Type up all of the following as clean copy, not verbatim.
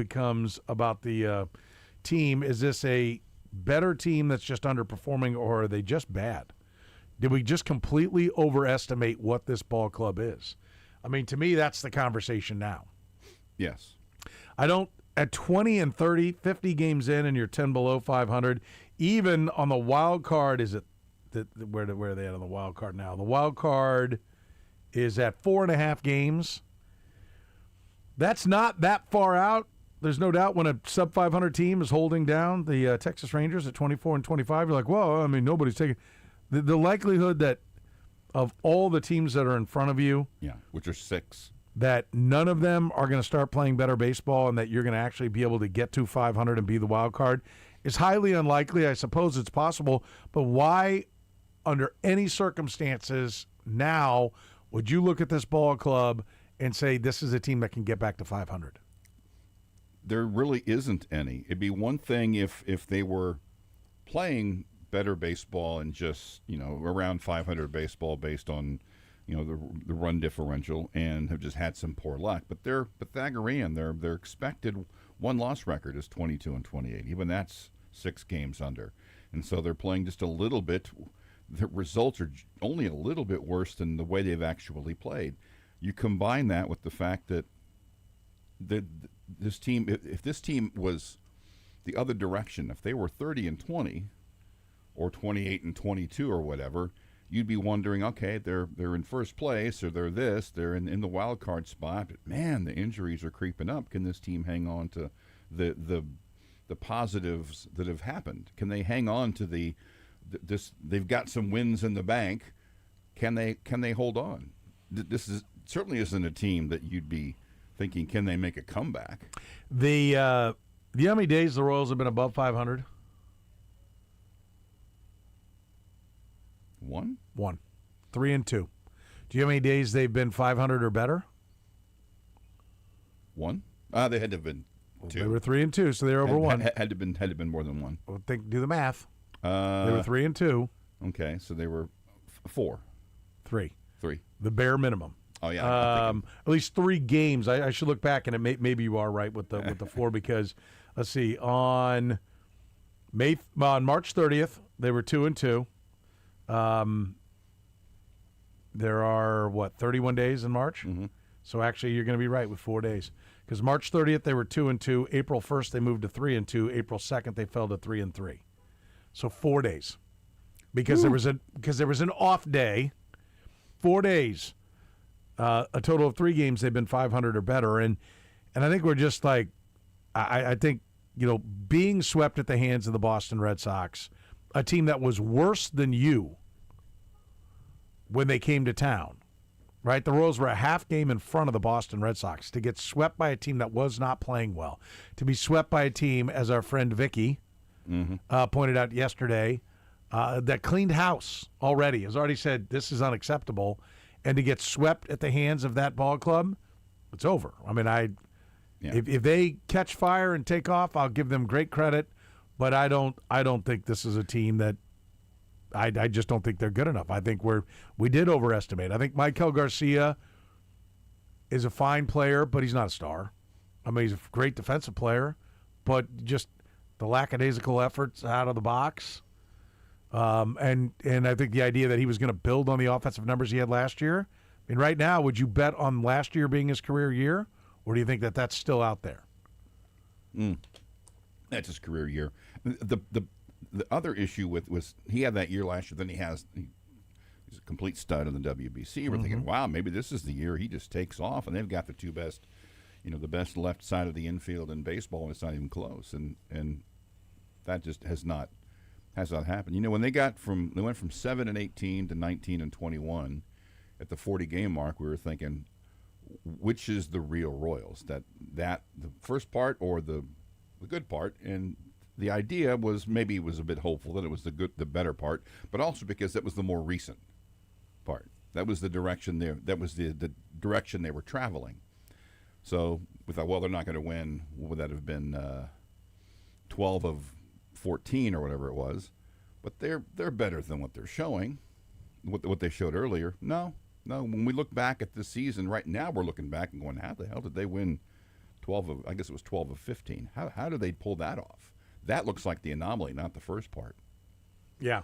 becomes about the team. Is this a better team that's just underperforming, or are they just bad? Did we just completely overestimate what this ball club is? I mean, to me, that's the conversation now. Yes. I don't, at 20 and 30, 50 games in, and you're 10 below 500, even on the wild card, is it, where are they at on the wild card now? The wild card is at 4.5 games. That's not that far out. There's no doubt when a sub-500 team is holding down the Texas Rangers at 24 and 25, you're like, well, I mean, nobody's taking the likelihood that of all the teams that are in front of you, which are 6, that none of them are going to start playing better baseball and that you're going to actually be able to get to 500 and be the wild card is highly unlikely. I suppose it's possible, but why, under any circumstances now, would you look at this ball club and say this is a team that can get back to 500? There really isn't any. It'd be one thing if they were playing better baseball and just, around 500 baseball based on, the run differential, and have just had some poor luck. But they're Pythagorean. Their expected one-loss record is 22 and 28. Even that's 6 games under. And so they're playing just a little bit. The results are only a little bit worse than the way they've actually played. You combine that with the fact that this team, if this team was the other direction, if they were 30 and 20 or 28 and 22 or whatever, you'd be wondering, okay, they're in first place, or they're in the wild card spot, but man, the injuries are creeping up. Can this team hang on to the positives that have happened? Can they hang on to this? They've got some wins in the bank. Can they hold on? This certainly isn't a team that you'd be thinking, can they make a comeback? How many days the Royals have been above 500? One. 3 and 2. Do you know how many days they've been 500 or better? 1. They had to have been 2. They were 3 and 2, so they're over 1. Had to have been more than 1. Well, do the math. They were 3 and 2. Okay, so they were 4. 3. 3. The bare minimum. Oh yeah. At least 3 games. I should look back, and maybe you are right with the 4, because let's see, on March 30th they were 2 and 2. There are 31 days in March. Mm-hmm. So actually, you're going to be right with 4 days, because March 30th they were 2 and 2. April 1st they moved to 3 and 2. April 2nd they fell to 3 and 3. So 4 days, because there was an off day. 4 days. A total of 3 games they've been 500 or better, and I think we're just like, I think being swept at the hands of the Boston Red Sox, a team that was worse than you when they came to town, right? The Royals were a half game in front of the Boston Red Sox. To get swept by a team that was not playing well, to be swept by a team, as our friend Vicky pointed out yesterday, that cleaned house already, has already said this is unacceptable. And to get swept at the hands of that ball club, it's over. I mean, if they catch fire and take off, I'll give them great credit. But I don't think this is a team that I just don't think they're good enough. I think we did overestimate. I think Maikel Garcia is a fine player, but he's not a star. I mean, he's a great defensive player, but just the lackadaisical efforts out of the box. And I think the idea that he was going to build on the offensive numbers he had last year. I mean, right now, would you bet on last year being his career year, or do you think that that's still out there? That's his career year. The other issue was he had that year last year. Then he's a complete stud in the WBC. We're thinking, wow, maybe this is the year he just takes off, and they've got the 2 best, the best left side of the infield in baseball, and it's not even close. And that just has not happened. When they went from 7 and 18 to 19 and 21 at the 40 game mark, we were thinking, which is the real Royals? That the first part or the good part? And the idea was, maybe it was a bit hopeful that it was the better part, but also because that was the more recent part. That was the direction that was the direction they were traveling. So we thought, well, they're not going to win. What would that have been? 12 of 14 or whatever it was, but they're better than what they're showing, what they showed earlier. No. When we look back at this season right now, we're looking back and going, how the hell did they win I guess it was 12 of 15. How did they pull that off? That looks like the anomaly, not the first part. Yeah.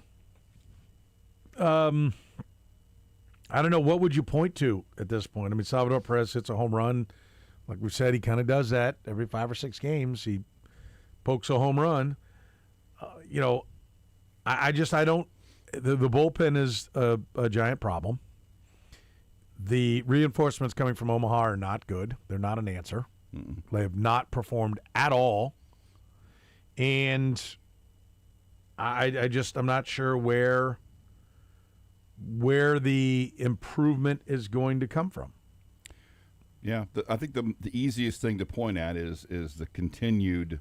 I don't know. What would you point to at this point? I mean, Salvador Perez hits a home run. Like we said, he kind of does that every 5 or 6 games. He pokes a home run. I don't. The bullpen is a giant problem. The reinforcements coming from Omaha are not good. They're not an answer. Mm-mm. They have not performed at all. And I'm not sure where the improvement is going to come from. Yeah, I think the easiest thing to point at is the continued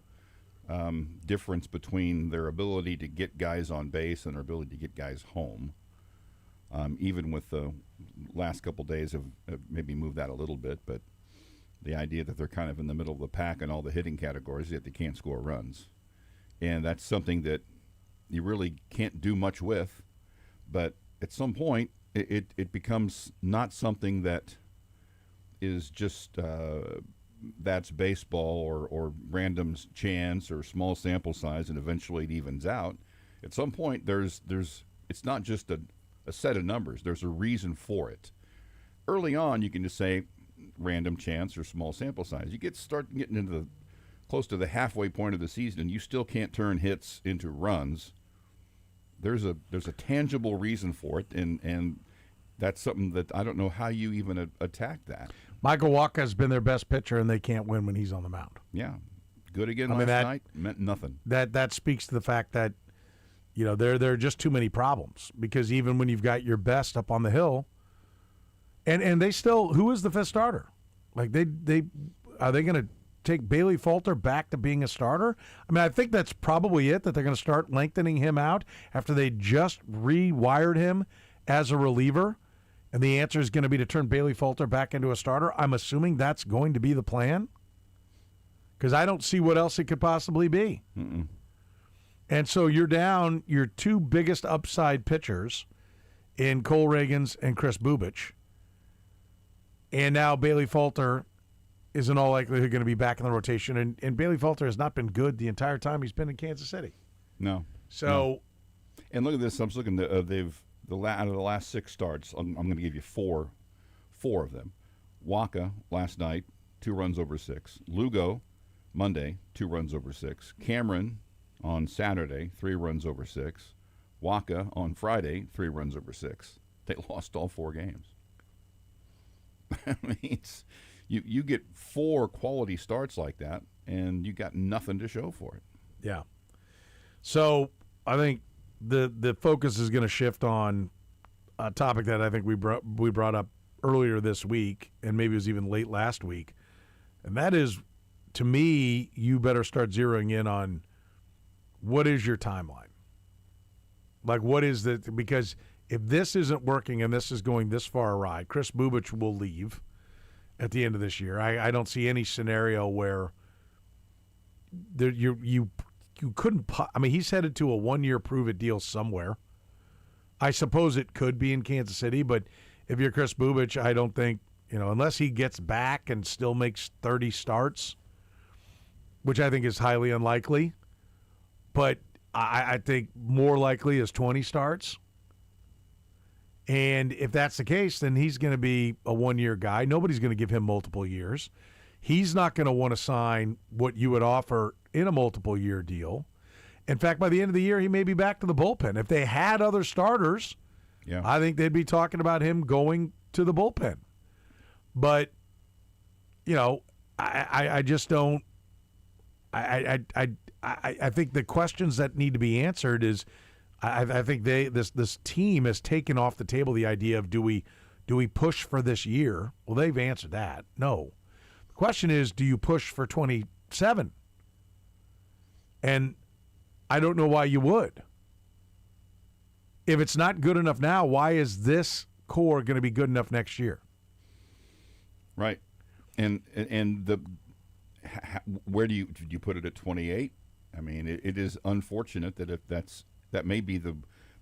difference between their ability to get guys on base and their ability to get guys home. Even with the last couple days have maybe moved that a little bit, but the idea that they're kind of in the middle of the pack in all the hitting categories, yet they can't score runs. And that's something that you really can't do much with, but at some point it becomes not something that is just that's baseball or random chance or small sample size and eventually it evens out. At some point there's it's not just a set of numbers. There's a reason for it. Early on you can just say random chance or small sample size. You start getting into close to the halfway point of the season and you still can't turn hits into runs. There's a tangible reason for it, and that's something that I don't know how you even attack that. Michael Wacha has been their best pitcher, and they can't win when he's on the mound. Yeah, good again last night. Meant nothing. That speaks to the fact that there are just too many problems, because even when you've got your best up on the hill, and they still, who is the fifth starter? Like they are they going to take Bailey Falter back to being a starter? I mean, I think that's probably it, that they're going to start lengthening him out after they just rewired him as a reliever, and the answer is going to be to turn Bailey Falter back into a starter. I'm assuming that's going to be the plan, because I don't see what else it could possibly be. Mm-mm. And so you're down your 2 biggest upside pitchers in Cole Reagans and Chris Bubich, and now Bailey Falter is in all likelihood going to be back in the rotation. And Bailey Falter has not been good the entire time he's been in Kansas City. No. So, no. And look at this. I'm just looking. Out of the last 6 starts, I'm going to give you four of them. Wacha last night, 2 runs over 6. Lugo Monday, 2 runs over 6. Cameron on Saturday, 3 runs over 6. Wacha on Friday, 3 runs over 6. They lost all 4 games. I mean, you get 4 quality starts like that, and you got nothing to show for it. Yeah. So I think the focus is going to shift on a topic that I think we brought up earlier this week, and maybe it was even late last week, and that is, to me, you better start zeroing in on what is your timeline. Like, what is the, because if this isn't working and this is going this far awry, Chris Bubich will leave at the end of this year. I don't see any scenario where you couldn't. I mean, he's headed to a 1-year prove-it deal somewhere. I suppose it could be in Kansas City, but if you're Chris Bubich, I don't think, unless he gets back and still makes 30 starts, which I think is highly unlikely, but I think more likely is 20 starts. And if that's the case, then he's going to be a 1-year guy. Nobody's going to give him multiple years. He's not going to want to sign what you would offer in a multiple-year deal. In fact, by the end of the year, he may be back to the bullpen. If they had other starters, yeah, I think they'd be talking about him going to the bullpen. But, I just don't. I think the questions that need to be answered is, I think this team has taken off the table the idea of do we push for this year? Well, they've answered that. No. The question is, do you push for 27? And I don't know why you would. If it's not good enough now, why is this core going to be good enough next year? Right. And where do you put it at 28? I mean, it is unfortunate that that may be the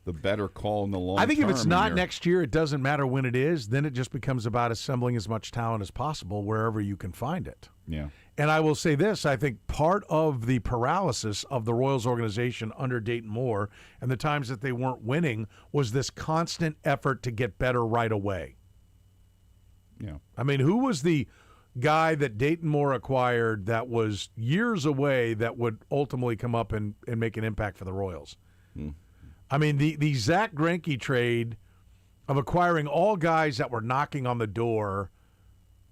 better call in the long term. I think if it's not next year, it doesn't matter when it is. Then it just becomes about assembling as much talent as possible wherever you can find it. Yeah. And I will say this, I think part of the paralysis of the Royals organization under Dayton Moore and the times that they weren't winning was this constant effort to get better right away. Yeah. I mean, who was the guy that Dayton Moore acquired that was years away that would ultimately come up and make an impact for the Royals? I mean, the Zach Greinke trade of acquiring all guys that were knocking on the door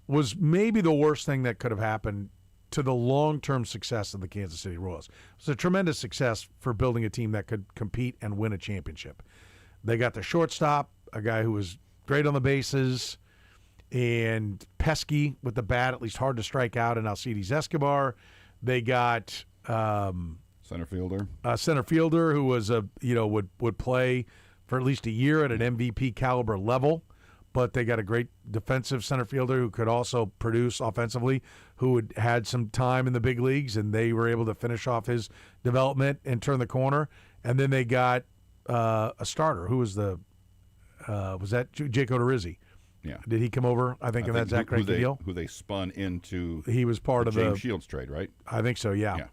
was maybe the worst thing that could have happened to the long-term success of the Kansas City Royals. It was a tremendous success for building a team that could compete and win a championship. They got the shortstop, a guy who was great on the bases and pesky with the bat, at least hard to strike out, in Alcides Escobar. They got center fielder who was would play for at least a year at an MVP caliber level. But they got a great defensive center fielder who could also produce offensively, who had some time in the big leagues, and they were able to finish off his development and turn the corner. And then they got a starter. Who was was that Jake Odorizzi? Yeah. Did he come over? I think in that Zach Greinke deal? Who they spun into he was part of James Shields trade, right? I think so, yeah.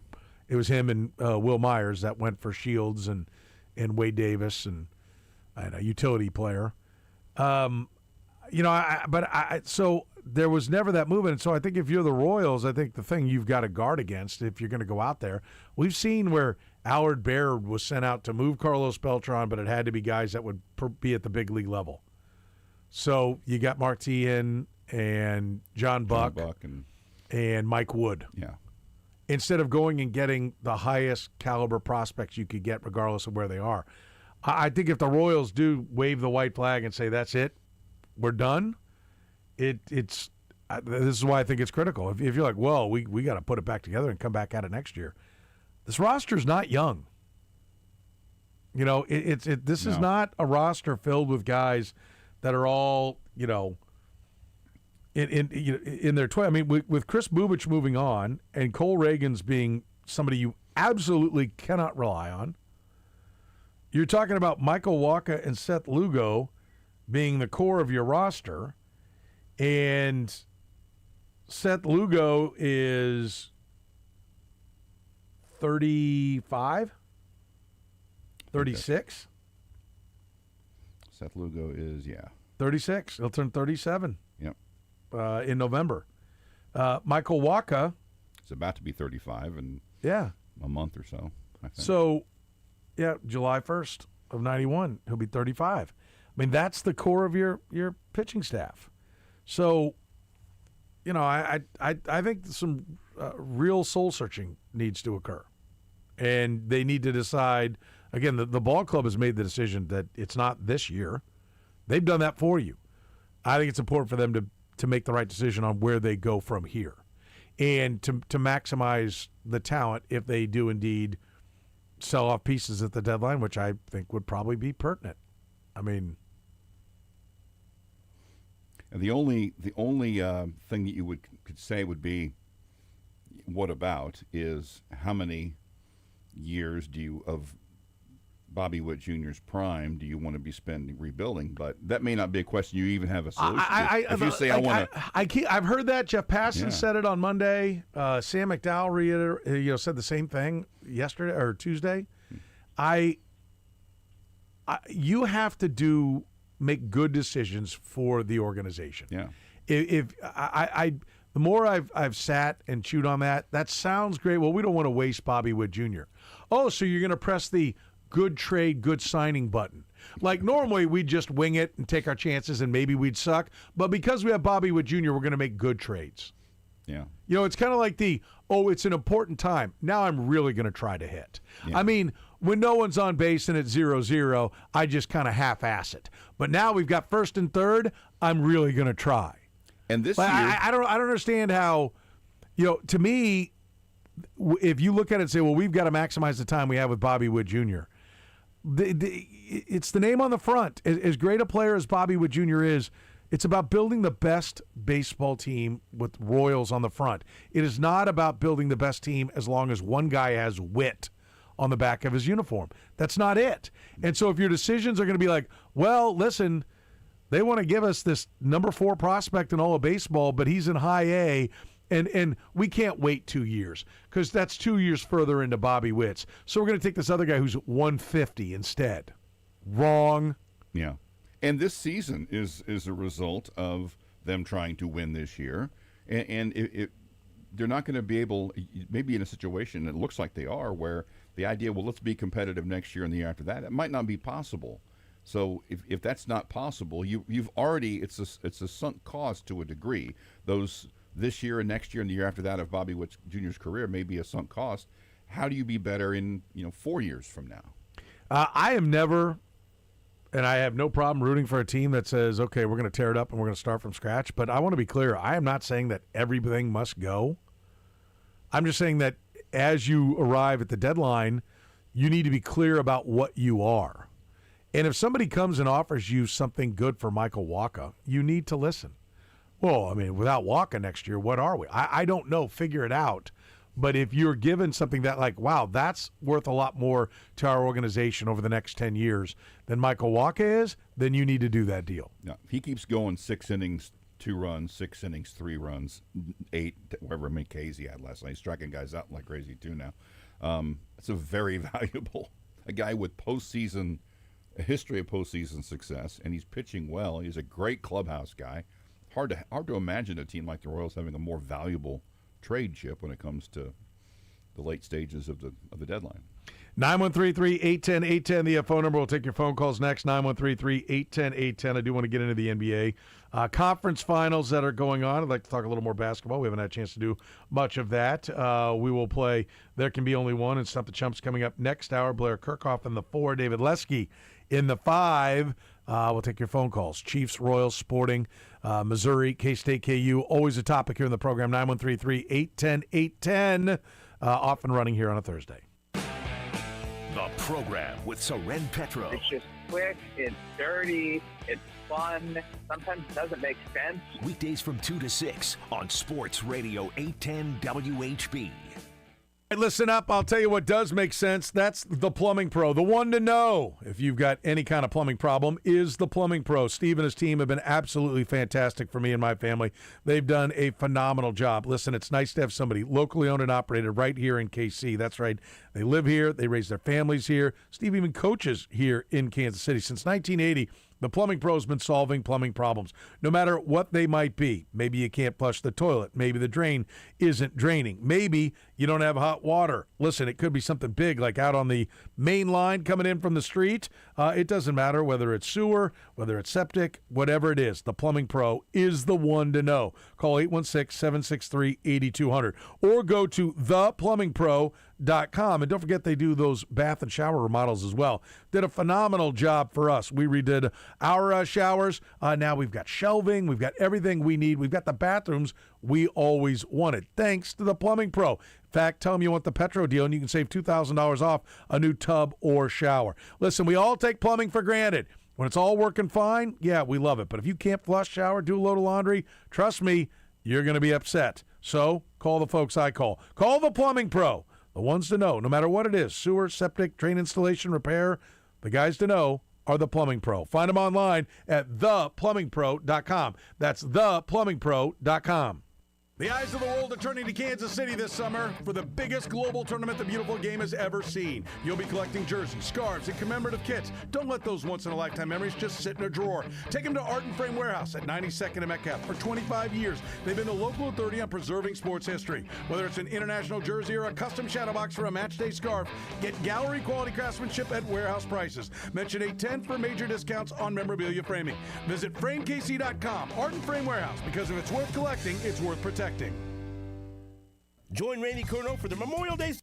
It was him and Will Myers that went for Shields and Wade Davis and a utility player. So there was never that movement. And so I think if you're the Royals, I think the thing you've got to guard against if you're going to go out there, we've seen where Allard Baird was sent out to move Carlos Beltran, but it had to be guys that would be at the big league level. So you got Martin and John Buck and Mike Wood. Yeah. Instead of going and getting the highest caliber prospects you could get regardless of where they are. I think if the Royals do wave the white flag and say, that's it, we're done, this is why I think it's critical. If you're like, well, we got to put it back together and come back at it next year. This roster's not young. This is not a roster filled with guys that are all, in their 20s. I mean, with Chris Bubich moving on and Cole Reagans being somebody you absolutely cannot rely on, you're talking about Michael Wacha and Seth Lugo being the core of your roster, and Seth Lugo is 35, 36. Seth Lugo is 36. He'll turn 37. Yep. In November. Michael Wacha is about to be 35 in a month or so, I think. So, July 1st of 91, he'll be 35. I mean, that's the core of your pitching staff. So, I think some real soul searching needs to occur, and they need to decide. Again, the ball club has made the decision that it's not this year. They've done that for you. I think it's important for them to make the right decision on where they go from here, and to maximize the talent if they do indeed sell off pieces at the deadline, which I think would probably be pertinent. I mean, and the only thing that you could say would be, what about, is how many years of Bobby Witt Jr.'s prime do you want to be spending rebuilding? But that may not be a question you even have a solution to. If you say, I've heard that. Jeff Passan said it on Monday. Sam McDowell said the same thing yesterday or Tuesday. You have to make good decisions for the organization. Yeah. The more I've sat and chewed on that sounds great. Well, we don't want to waste Bobby Witt Jr. Oh, so you're going to press the good trade, good signing button. Like normally we'd just wing it and take our chances and maybe we'd suck. But because we have Bobby Witt Jr., we're going to make good trades. Yeah. It's kind of like it's an important time. Now I'm really going to try to hit. Yeah. I mean, when no one's on base and it's 0-0, I just kind of half-ass it. But now we've got first and third, I'm really going to try. And this year, I don't understand how, to me, if you look at it and say, well, we've got to maximize the time we have with Bobby Witt Jr., it's the name on the front. As great a player as Bobby Witt Jr. is, it's about building the best baseball team with Royals on the front. It is not about building the best team as long as one guy has wit on the back of his uniform. That's not it. And so if your decisions are going to be like, well, listen, they want to give us this number 4 prospect in all of baseball, but he's in high A, And we can't wait 2 years because that's 2 years further into Bobby Witt's. So we're going to take this other guy who's 150 instead. Wrong. Yeah. And this season is a result of them trying to win this year. And they're not going to be able, maybe in a situation, it looks like they are, where the idea, well, let's be competitive next year and the year after that, it might not be possible. So if that's not possible, you've already, it's a sunk cost to a degree. This year and next year and the year after that of Bobby Witt Jr.'s career may be a sunk cost. How do you be better in 4 years from now? I am never, and I have no problem rooting for a team that says, okay, we're going to tear it up and we're going to start from scratch. But I want to be clear. I am not saying that everything must go. I'm just saying that as you arrive at the deadline, you need to be clear about what you are. And if somebody comes and offers you something good for Michael Wacha, you need to listen. Well, I mean, without Wacha next year, what are we? I don't know. Figure it out. But if you're given something that, like, wow, that's worth a lot more to our organization over the next 10 years than Michael Wacha is, then you need to do that deal. No, if he keeps going 6 innings, 2 runs, 6 innings, 3 runs, 8, whatever many Ks he had last night. He's striking guys out like crazy too now. It's a very valuable, a guy with a history of postseason success, and he's pitching well. He's a great clubhouse guy. Hard to imagine a team like the Royals having a more valuable trade chip when it comes to the late stages of the deadline. 913-810-810, the phone number. We'll take your phone calls next. 913-810-810. I do want to get into the NBA conference finals that are going on. I'd like to talk a little more basketball. We haven't had a chance to do much of that. We will play There Can Be Only One and Stump the Chumps coming up next hour. Blair Kirchhoff in the 4, David Lesky in the 5. We'll take your phone calls. Chiefs, Royals, Sporting, Missouri, K-State, KU. Always a topic here in the program. 913-810-810. Off and running here on a Thursday. The program with Soren Petro. It's just quick, it's dirty, it's fun, sometimes it doesn't make sense. Weekdays from 2 to 6 on Sports Radio 810 WHB. Hey, listen up. I'll tell you what does make sense. That's the Plumbing Pro. The one to know if you've got any kind of plumbing problem is the Plumbing Pro. Steve and his team have been absolutely fantastic for me and my family. They've done a phenomenal job. Listen, it's nice to have somebody locally owned and operated right here in KC. That's right. They live here. They raise their families here. Steve even coaches here in Kansas City. Since 1980, the Plumbing Pro's been solving plumbing problems, no matter what they might be. Maybe you can't flush the toilet. Maybe the drain isn't draining. Maybe you don't have hot water. Listen, it could be something big like out on the main line coming in from the street. It doesn't matter whether it's sewer, whether it's septic, whatever it is. The Plumbing Pro is the one to know. Call 816-763-8200 or go to theplumbingpro.com. And don't forget they do those bath and shower remodels as well. Did a phenomenal job for us. We redid our showers. Now we've got shelving. We've got everything we need. We've got the bathrooms we always wanted, thanks to the Plumbing Pro. In fact, tell them you want the Petro deal, and you can save $2,000 off a new tub or shower. Listen, we all take plumbing for granted. When it's all working fine, yeah, we love it. But if you can't flush, shower, do a load of laundry, trust me, you're going to be upset. So call the folks I call. Call the Plumbing Pro, the ones to know, no matter what it is, sewer, septic, drain installation, repair, the guys to know are the Plumbing Pro. Find them online at theplumbingpro.com. That's theplumbingpro.com. The eyes of the world are turning to Kansas City this summer for the biggest global tournament the beautiful game has ever seen. You'll be collecting jerseys, scarves, and commemorative kits. Don't let those once-in-a-lifetime memories just sit in a drawer. Take them to Art and Frame Warehouse at 92nd and Metcalf. For 25 years, they've been the local authority on preserving sports history. Whether it's an international jersey or a custom shadow box for a matchday scarf, get gallery-quality craftsmanship at warehouse prices. Mention 810 for major discounts on memorabilia framing. Visit framekc.com. Art and Frame Warehouse, because if it's worth collecting, it's worth protecting. Join Randy Curno for the Memorial Day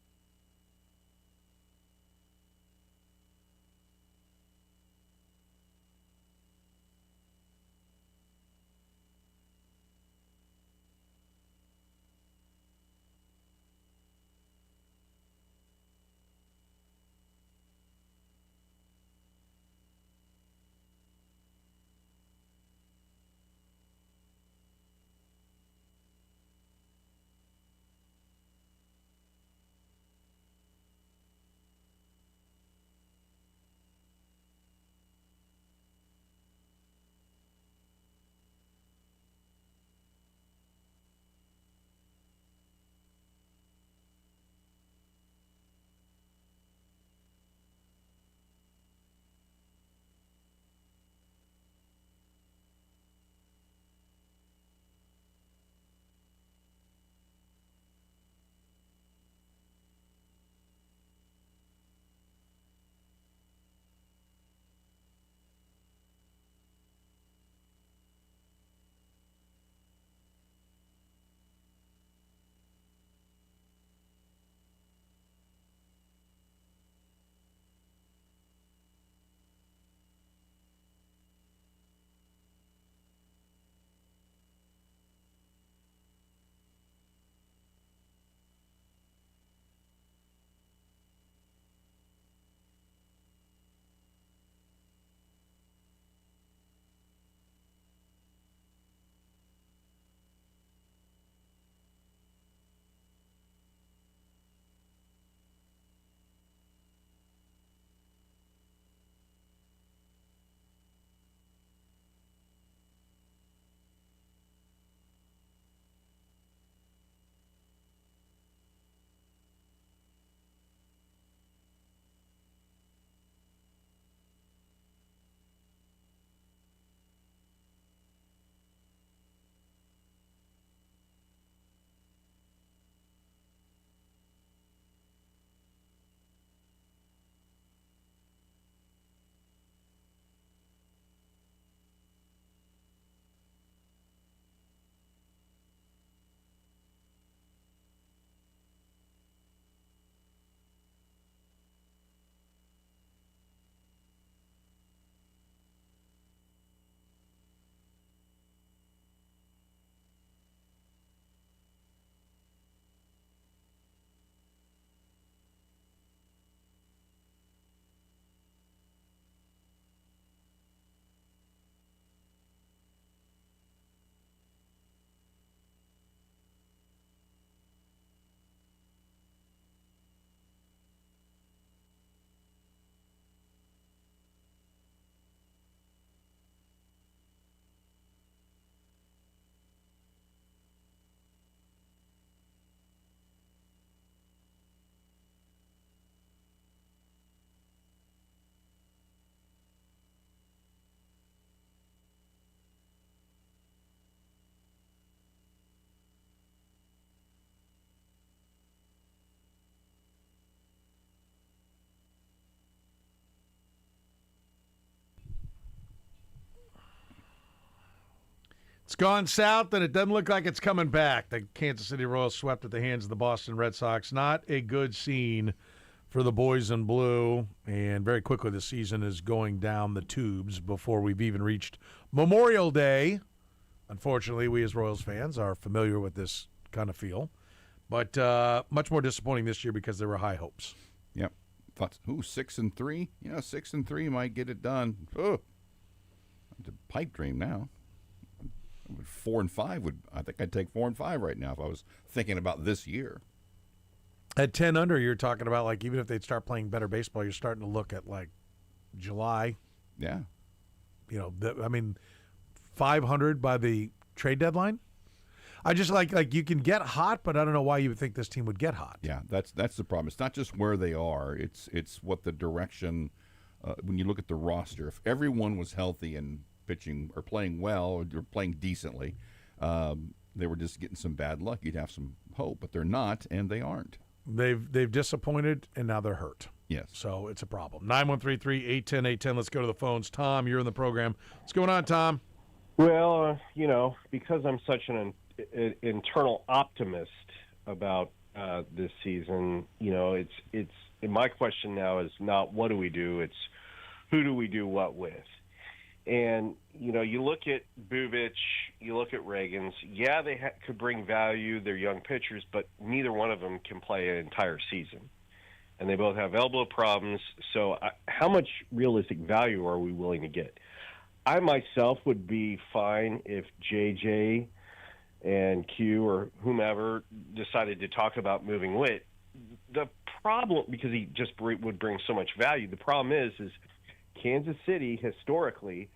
gone south, and it doesn't look like it's coming back. The Kansas City Royals swept at the hands of the Boston Red Sox. Not a good scene for the boys in blue, and very quickly the season is going down the tubes before we've even reached Memorial Day. Unfortunately, we as Royals fans are familiar with this kind of feel, but much more disappointing this year because there were high hopes. Yep. Thought, 6-3? 6-3 might get it done. Oh, it's a pipe dream now. 4-5 would. I think I'd take 4-5 right now if I was thinking about this year. At 10 under, you're talking about, like, even if they'd start playing better baseball, you're starting to look at, like, July. Yeah. 500 by the trade deadline. I just like you can get hot, but I don't know why you would think this team would get hot. Yeah, that's the problem. It's not just where they are. It's what the direction. When you look at the roster, if everyone was healthy and pitching or playing well or playing decently, they were just getting some bad luck. You'd have some hope, but they're not, and they aren't. They've disappointed, and now they're hurt. Yes. So it's a problem. 913-3810810. Let's go to the phones. Tom, you're in the program. What's going on, Tom? Well, because I'm such an internal optimist about this season, it's my question now is not what do we do, it's who do we do what with. And, you look at Bubic, you look at Reagans. Yeah, they could bring value. They're young pitchers, but neither one of them can play an entire season. And they both have elbow problems. So how much realistic value are we willing to get? I myself would be fine if JJ and Q or whomever decided to talk about moving Witt. The problem, because he just would bring so much value, the problem is Kansas City historically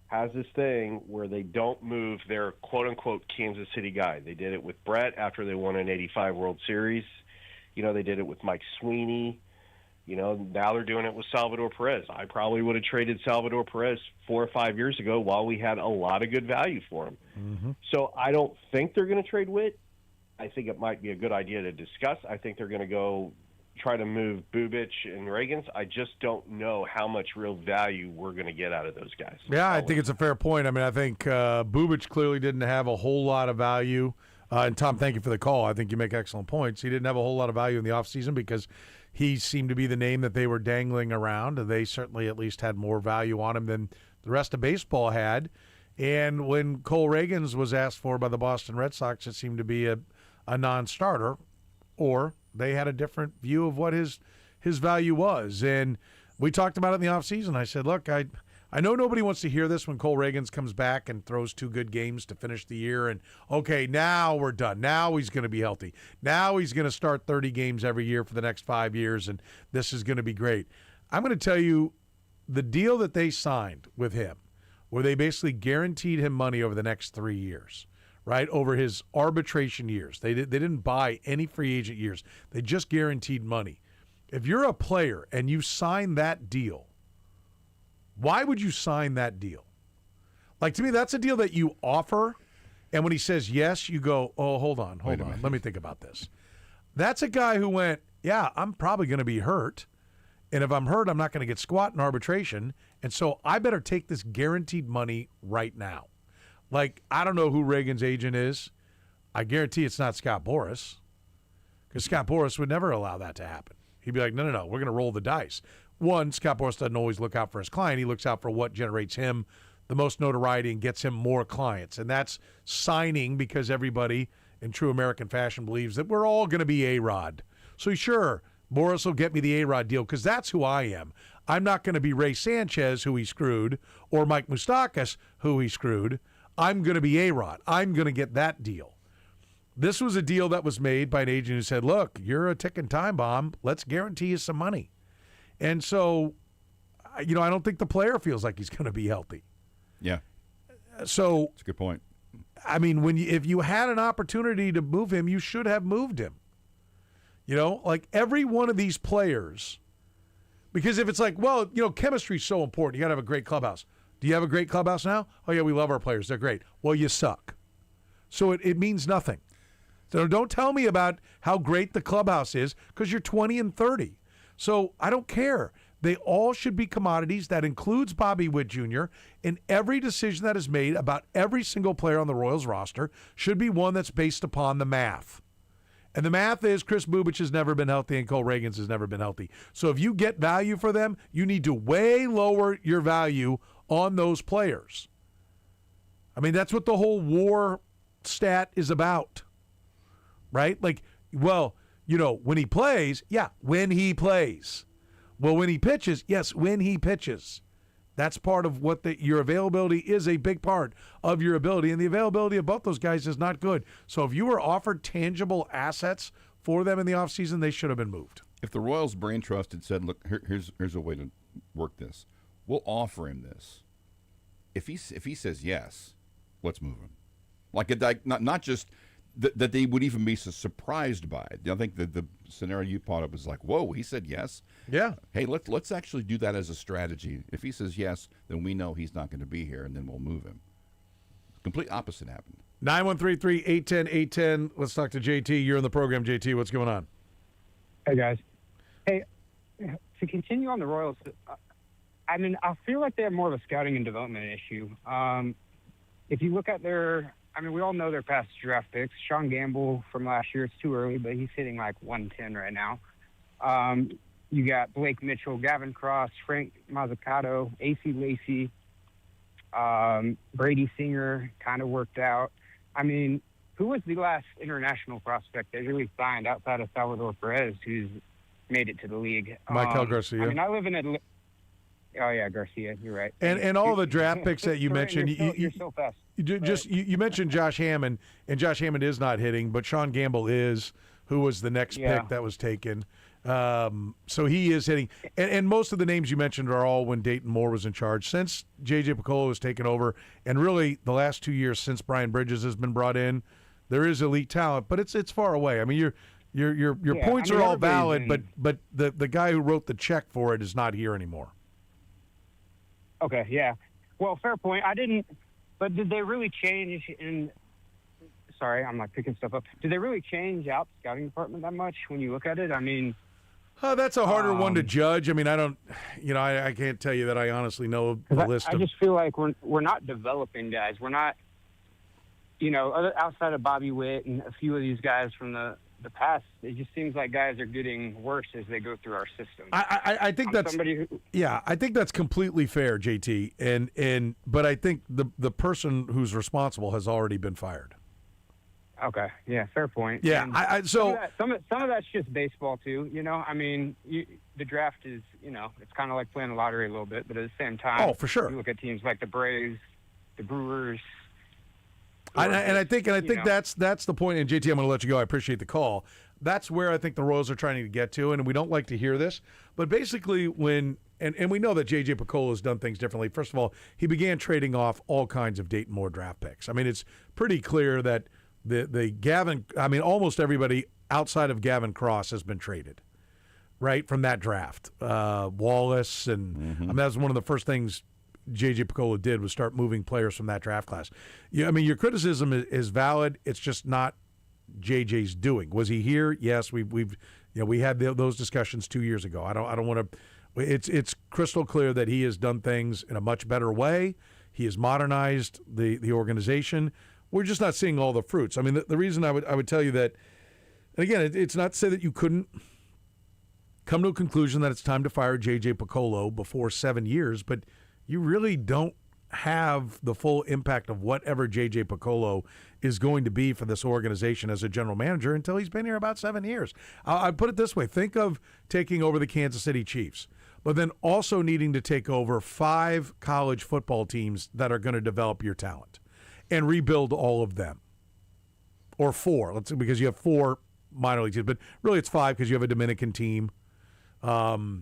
has this thing where they don't move their quote-unquote Kansas City guy. They did it with Brett after they won an 85 World Series. They did it with Mike Sweeney. Now they're doing it with Salvador Perez. I probably would have traded Salvador Perez 4 or 5 years ago while we had a lot of good value for him. Mm-hmm. So I don't think they're going to trade Witt. I think it might be a good idea to discuss. I think they're going to go try to move Bubic and Reagans. I just don't know how much real value we're going to get out of those guys. Yeah, I think it's a fair point. I think Bubic clearly didn't have a whole lot of value. And Tom, thank you for the call. I think you make excellent points. He didn't have a whole lot of value in the offseason because he seemed to be the name that they were dangling around. They certainly at least had more value on him than the rest of baseball had. And when Cole Reagans was asked for by the Boston Red Sox, it seemed to be a non-starter, or they had a different view of what his value was. And we talked about it in the offseason. I said, look, I know nobody wants to hear this when Cole Reagans comes back and throws 2 good games to finish the year. And, okay, now we're done. Now he's going to be healthy. Now he's going to start 30 games every year for the next 5 years, and this is going to be great. I'm going to tell you the deal that they signed with him, where they basically guaranteed him money over the next 3 years, right, over his arbitration years. They didn't buy any free agent years. They just guaranteed money. If you're a player and you sign that deal, why would you sign that deal? Like, to me, that's a deal that you offer, and when he says yes, you go, oh, hold on. Let me think about this. That's a guy who went, yeah, I'm probably going to be hurt, and if I'm hurt, I'm not going to get squat in arbitration, and so I better take this guaranteed money right now. Like, I don't know who Reagan's agent is. I guarantee it's not Scott Boras, because Scott Boras would never allow that to happen. He'd be like, no, we're going to roll the dice. One, Scott Boras doesn't always look out for his client. He looks out for what generates him the most notoriety and gets him more clients. And that's signing because everybody in true American fashion believes that we're all going to be A-Rod. So sure, Boras will get me the A-Rod deal because that's who I am. I'm not going to be Ray Sanchez, who he screwed, or Mike Moustakas, who he screwed. I'm going to be A-Rod. I'm going to get that deal. This was a deal that was made by an agent who said, look, you're a ticking time bomb. Let's guarantee you some money. And so, I don't think the player feels like he's going to be healthy. Yeah. So that's a good point. If you had an opportunity to move him, you should have moved him. Like every one of these players, because if it's like, well, chemistry is so important. You got to have a great clubhouse. Do you have a great clubhouse now? Oh, yeah, we love our players. They're great. Well, you suck. So it means nothing. So don't tell me about how great the clubhouse is because you're 20 and 30. So I don't care. They all should be commodities. That includes Bobby Witt Jr. And every decision that is made about every single player on the Royals roster should be one that's based upon the math. And the math is Chris Bubich has never been healthy and Cole Reagans has never been healthy. So if you get value for them, you need to way lower your value on those players. I mean, that's what the whole WAR stat is about, right? Like, well, you know, when he plays, yeah, when he plays. Well, when he pitches, yes, when he pitches. That's part of what your availability is, a big part of your ability, and the availability of both those guys is not good. So if you were offered tangible assets for them in the offseason, they should have been moved. If the Royals brain trust had said, look, here's a way to work this. We'll offer him this. If he says yes, let's move him. Like not just that they would even be so surprised by it. I think the scenario you brought up was like, whoa, he said yes. Yeah. Hey, let's actually do that as a strategy. If he says yes, then we know he's not going to be here, and then we'll move him. Complete opposite happened. 913-810-810. Let's talk to JT. You're in the program, JT. What's going on? Hey, guys. Hey, to continue on the Royals, I mean, I feel like they have more of a scouting and development issue. If you look at we all know their past draft picks. Sean Gamble from last year, it's too early, but he's hitting like 110 right now. You got Blake Mitchell, Gavin Cross, Frank Mazzucato, A.C. Lacey, Brady Singer kind of worked out. I mean, who was the last international prospect they really signed outside of Salvador Perez who's made it to the league? Michael Garcia. I mean, I live in Atlanta. Oh, yeah, Garcia, you're right. And all the draft picks that you mentioned, you're so fast. You mentioned Josh Hammond, and Josh Hammond is not hitting, but Sean Gamble is, who was the next pick that was taken. So he is hitting. And most of the names you mentioned are all when Dayton Moore was in charge. Since J.J. Piccolo has taken over, and really the last 2 years since Brian Bridges has been brought in, there is elite talent, but it's far away. I mean, your points are all valid, but the guy who wrote the check for it is not here anymore. Okay, yeah. Well, fair point. But did they really change sorry, I'm like picking stuff up. Did they really change out the scouting department that much when you look at it? I mean, that's a harder one to judge. I mean, I can't tell you that I honestly know the list. I just feel like we're not developing guys. We're not, outside of Bobby Witt and a few of these guys from the past, it just seems like guys are getting worse as they go through our system. I think that's I think that's completely fair, JT. But I think the person who's responsible has already been fired. Okay, yeah, fair point. Yeah, some of that's just baseball too. I mean, the draft is it's kind of like playing the lottery a little bit, but at the same time, oh, for sure, you look at teams like the Braves, the Brewers. I think that's the point. And JT, I'm going to let you go. I appreciate the call. That's where I think the Royals are trying to get to, and we don't like to hear this, but basically when and we know that J.J. Piccolo has done things differently. First of all, he began trading off all kinds of Dayton Moore draft picks. I mean, it's pretty clear that the Gavin, I mean, almost everybody outside of Gavin Cross has been traded, right, from that draft. Wallace, and I mean, that's one of the first things J.J. Piccolo did was start moving players from that draft class. I mean, your criticism is valid. It's just not J.J.'s doing. Was he here? Yes, we had those discussions 2 years ago. I don't want to. It's crystal clear that he has done things in a much better way. He has modernized the organization. We're just not seeing all the fruits. I mean, the reason I would tell you that, and again, it's not to say that you couldn't come to a conclusion that it's time to fire J.J. Piccolo before 7 years, but you really don't have the full impact of whatever J.J. Piccolo is going to be for this organization as a general manager until he's been here about 7 years. I'd put it this way. Think of taking over the Kansas City Chiefs, but then also needing to take over 5 college football teams that are going to develop your talent and rebuild all of them. Or 4, let's say, because you have 4 minor league teams, but really it's 5 because you have a Dominican team. That's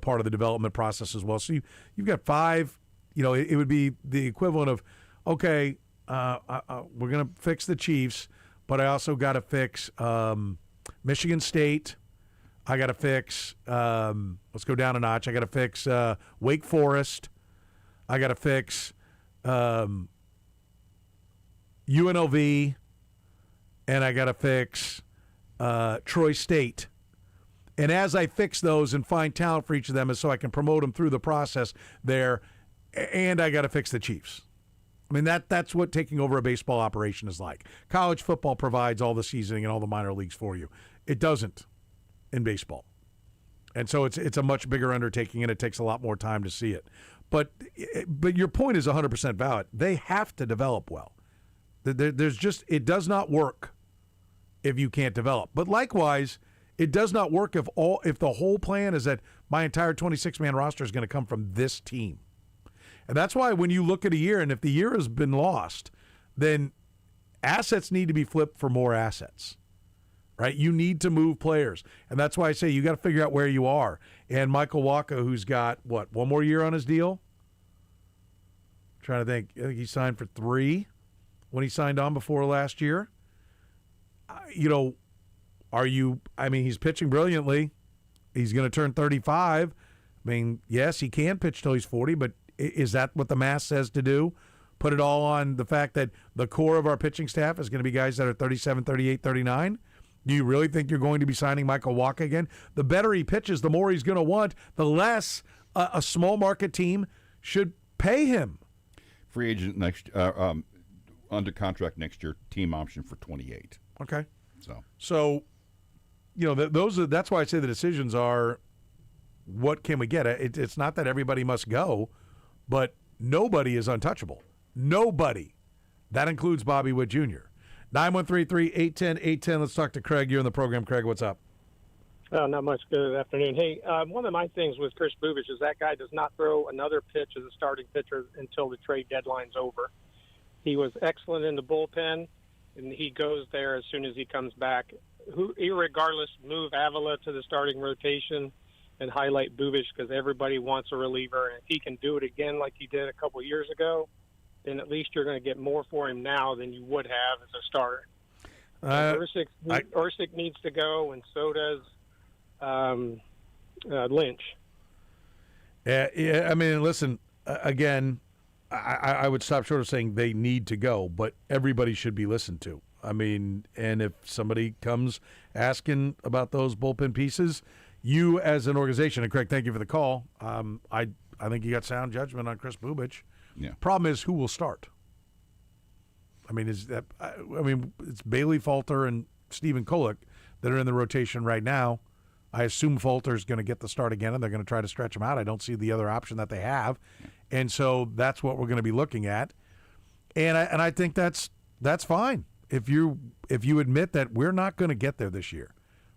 part of the development process as well. So you've got 5. It would be the equivalent of, okay, we're going to fix the Chiefs, but I also got to fix Michigan State. I got to fix, let's go down a notch. I got to fix Wake Forest. I got to fix UNLV, and I got to fix Troy State. And as I fix those and find talent for each of them is so I can promote them through the process there, and I got to fix the Chiefs. I mean, that's what taking over a baseball operation is like. College football provides all the seasoning and all the minor leagues for you. It doesn't in baseball. And so it's a much bigger undertaking, and it takes a lot more time to see it. But your point is 100% valid. They have to develop well. It does not work if you can't develop. But likewise, it does not work if the whole plan is that my entire 26-man roster is going to come from this team. And that's why when you look at a year, and if the year has been lost, then assets need to be flipped for more assets, right? You need to move players. And that's why I say you got to figure out where you are. And Michael Wacha, who's got, one more year on his deal? I'm trying to think. I think he signed for 3 when he signed on before last year. He's pitching brilliantly. He's going to turn 35. I mean, yes, he can pitch till he's 40, but is that what the math says to do? Put it all on the fact that the core of our pitching staff is going to be guys that are 37, 38, 39? Do you really think you're going to be signing Michael Wacha again? The better he pitches, the more he's going to want, the less a small market team should pay him. Free agent next, under contract next year, team option for 28. Okay. So that's why I say the decisions are, what can we get? It's not that everybody must go, but nobody is untouchable. Nobody. That includes Bobby Witt Jr. 913-810-810. Let's talk to Craig. You're in the program. Craig, what's up? Oh, not much. Good afternoon. Hey, one of my things with Kris Bubic is that guy does not throw another pitch as a starting pitcher until the trade deadline's over. He was excellent in the bullpen, and he goes there as soon as he comes back. Irregardless, move Avila to the starting rotation and highlight Bubic because everybody wants a reliever. And if he can do it again like he did a couple of years ago, then at least you're going to get more for him now than you would have as a starter. Ursic needs to go, and so does Lynch. Yeah. I mean, listen, again, I would stop short of saying they need to go, but everybody should be listened to. I mean, and if somebody comes asking about those bullpen pieces, you as an organization, and Craig, thank you for the call. I think you got sound judgment on Kris Bubic. Yeah. Problem is, who will start? I mean, it's Bailey Falter and Stephen Kolek that are in the rotation right now. I assume Falter's going to get the start again, and they're going to try to stretch him out. I don't see the other option that they have, and so that's what we're going to be looking at. And I think that's fine if you admit that we're not going to get there this year.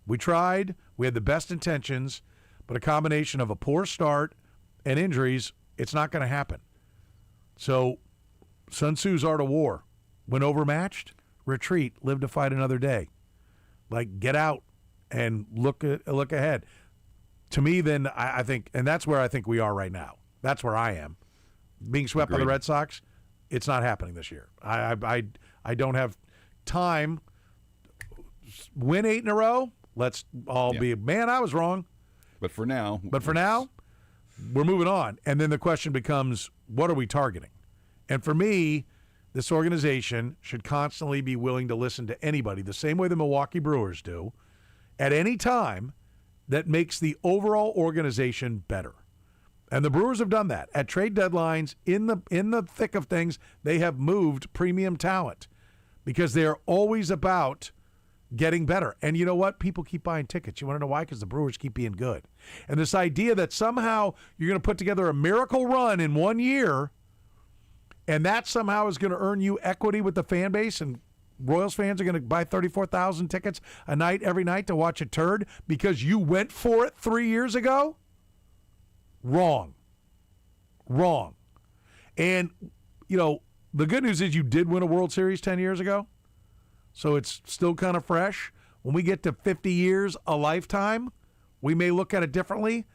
We tried. We had the best intentions, but a combination of a poor start and injuries, it's not going to happen. So Sun Tzu's art of war. When overmatched, retreat, live to fight another day. Like, get out and look ahead. To me, then, I think, and that's where I think we are right now. That's where I am. Being swept by the Red Sox, it's not happening this year. I don't have time. Win 8 in a row, let's all be, man, I was wrong. But for now, we're moving on. And then the question becomes, what are we targeting? And for me, this organization should constantly be willing to listen to anybody, the same way the Milwaukee Brewers do, at any time that makes the overall organization better. And the Brewers have done that. At trade deadlines, in the thick of things, they have moved premium talent because they are always about getting better. And you know what? People keep buying tickets. You want to know why? Because the Brewers keep being good. And this idea that somehow you're going to put together a miracle run in 1 year and that somehow is going to earn you equity with the fan base, and Royals fans are going to buy 34,000 tickets a night every night to watch a turd because you went for it 3 years ago? Wrong. And, the good news is you did win a World Series 10 years ago, so it's still kind of fresh. When we get to 50 years, a lifetime, we may look at it differently,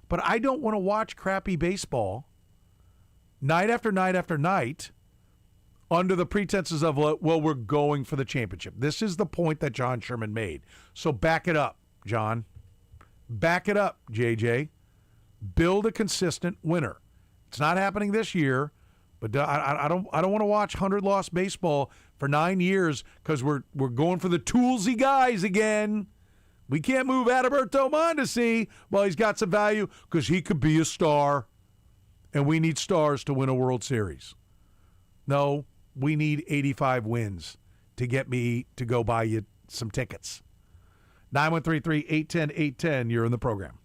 but I don't want to watch crappy baseball night after night after night under the pretenses of, well, we're going for the championship. This is the point that John Sherman made. So back it up, John. Back it up, JJ. Build a consistent winner. It's not happening this year, but I don't want to watch 100-loss baseball for 9 years because we're going for the toolsy guys again. We can't move Adalberto Mondesi. Well, he's got some value because he could be a star, and we need stars to win a World Series. No, we need 85 wins to get me to go buy you some tickets. 9133-810-810, you're in the program.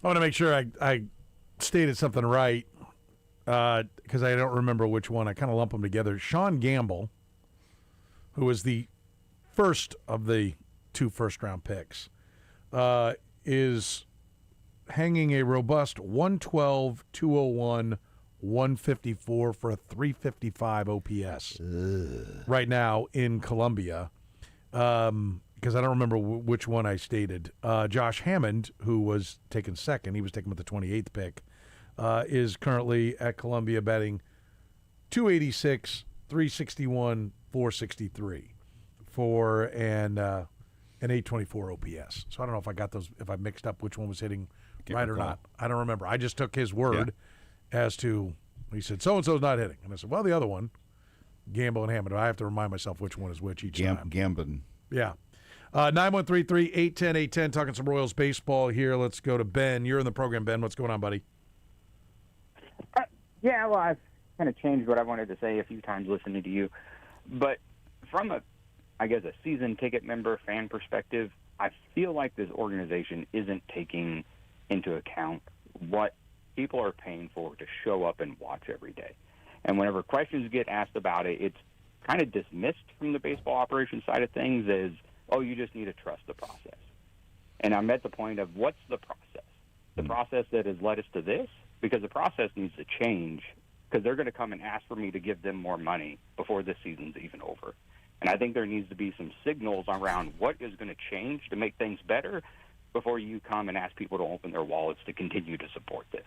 I want to make sure I stated something right because I don't remember which one. I kind of lump them together. Sean Gamble, who was the first of the 2 first-round picks, is hanging a robust 112, 201, 154 for a 355 OPS right now in Columbia. Because I don't remember which one I stated. Josh Hammond, who was taken second, he was taken with the 28th pick, is currently at Columbia batting 286, 361, 463 for an 824 OPS. So I don't know if I got those, if I mixed up which one was hitting right or not. I don't remember. I just took his word as to, he said, so-and-so's not hitting. And I said, well, the other one, Gamble and Hammond. I have to remind myself which one is which each time. Gambin. Yeah. 9133-810-810, talking some Royals baseball here. Let's go to Ben. You're in the program, Ben. What's going on, buddy? Yeah, well, I've kind of changed what I wanted to say a few times listening to you. But from a season ticket member fan perspective, I feel like this organization isn't taking into account what people are paying for to show up and watch every day. And whenever questions get asked about it, it's kind of dismissed from the baseball operations side of things as, oh, you just need to trust the process. And I'm at the point of, what's the process? The process that has led us to this? Because the process needs to change, because they're going to come and ask for me to give them more money before this season's even over. And I think there needs to be some signals around what is going to change to make things better before you come and ask people to open their wallets to continue to support this.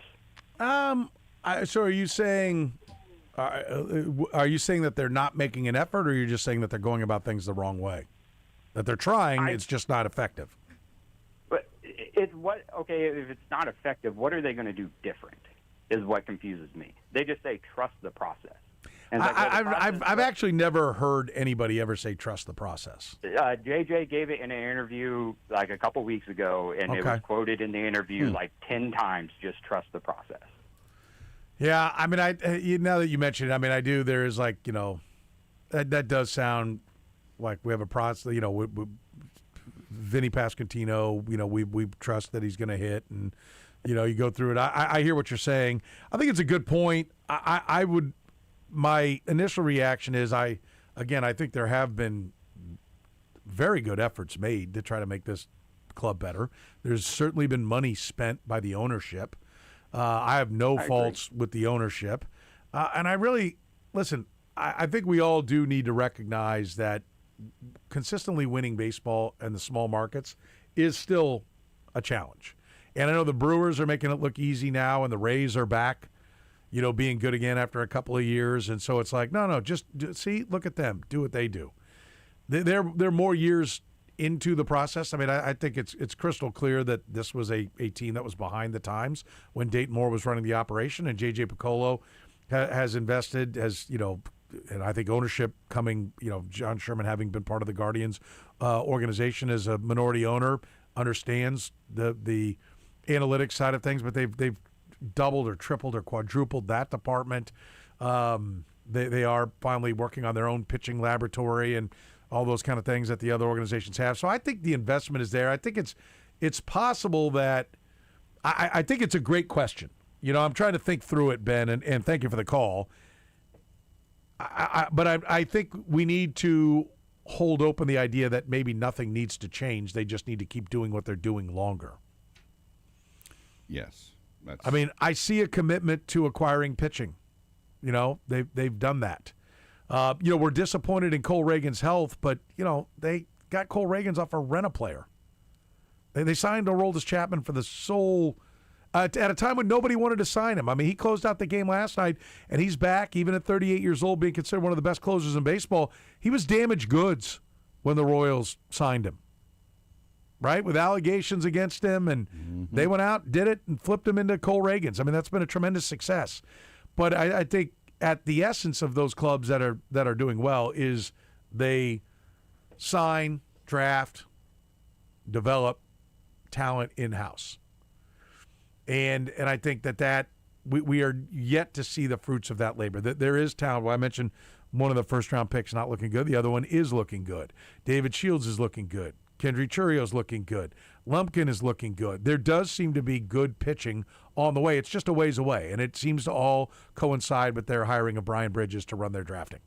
So are you saying that they're not making an effort, or are you just saying that they're going about things the wrong way? That they're trying, it's just not effective. But it's what, okay, if it's not effective, what are they going to do different is what confuses me. They just say, trust the process. And I've actually never heard anybody ever say trust the process. JJ gave it in an interview like a couple weeks ago, and it was quoted in the interview like 10 times, just trust the process. Yeah, I mean, now that you mention it, I mean, I do. There is like, that does sound like we have a process. Vinny Pasquantino, we trust that he's going to hit, and you go through it. I hear what you're saying. I think it's a good point. I would. My initial reaction is I think there have been very good efforts made to try to make this club better. There's certainly been money spent by the ownership. I have no faults with the ownership. And I really, listen, I think we all do need to recognize that consistently winning baseball in the small markets is still a challenge. And I know the Brewers are making it look easy now, and the Rays are back, being good again after a couple of years. And so it's like, no, just see, look at them, do what they do. They're more years into the process. I mean, I think it's crystal clear that this was a team that was behind the times when Dayton Moore was running the operation, and J.J. Piccolo has invested, and I think ownership coming, John Sherman having been part of the Guardians organization as a minority owner, understands the analytics side of things, but they've doubled or tripled or quadrupled that department. They are finally working on their own pitching laboratory and all those kind of things that the other organizations have. So I think the investment is there. I think it's possible that I think it's a great question. I'm trying to think through it, Ben, and thank you for the call. But I think we need to hold open the idea that maybe nothing needs to change. They just need to keep doing what they're doing longer. Yes. I mean, I see a commitment to acquiring pitching. They've done that. We're disappointed in Cole Reagan's health, but, they got Cole Reagan's off a rent-a-player. They signed Aroldis Chapman for the sole at a time when nobody wanted to sign him. I mean, he closed out the game last night, and he's back, even at 38 years old, being considered one of the best closers in baseball. He was damaged goods when the Royals signed him, right, with allegations against him, and they went out, did it, and flipped him into Cole Reagan's. I mean, that's been a tremendous success. But I think at the essence of those clubs that are doing well is they sign, draft, develop talent in-house. And I think that we are yet to see the fruits of that labor. There is talent. Well, I mentioned one of the first-round picks not looking good. The other one is looking good. David Shields is looking good. Kendry Churio's looking good. Lumpkin is looking good. There does seem to be good pitching on the way. It's just a ways away, and it seems to all coincide with their hiring of Brian Bridges to run their drafting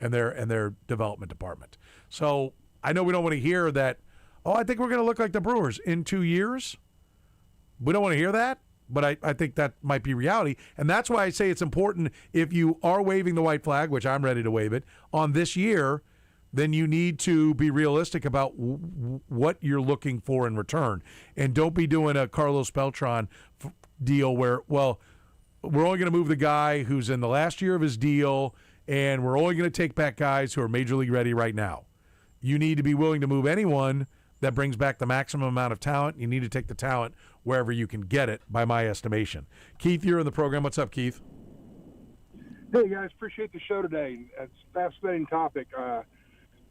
and their development department. So I know we don't want to hear that, I think we're going to look like the Brewers in 2 years. We don't want to hear that, but I think that might be reality. And that's why I say it's important, if you are waving the white flag, which I'm ready to wave it, on this year, then you need to be realistic about what you're looking for in return. And don't be doing a Carlos Beltran deal where, we're only going to move the guy who's in the last year of his deal, and we're only going to take back guys who are major league ready right now. You need to be willing to move anyone that brings back the maximum amount of talent. You need to take the talent wherever you can get it, by my estimation. Keith, you're in the program. What's up, Keith? Hey, guys, appreciate the show today. It's a fascinating topic.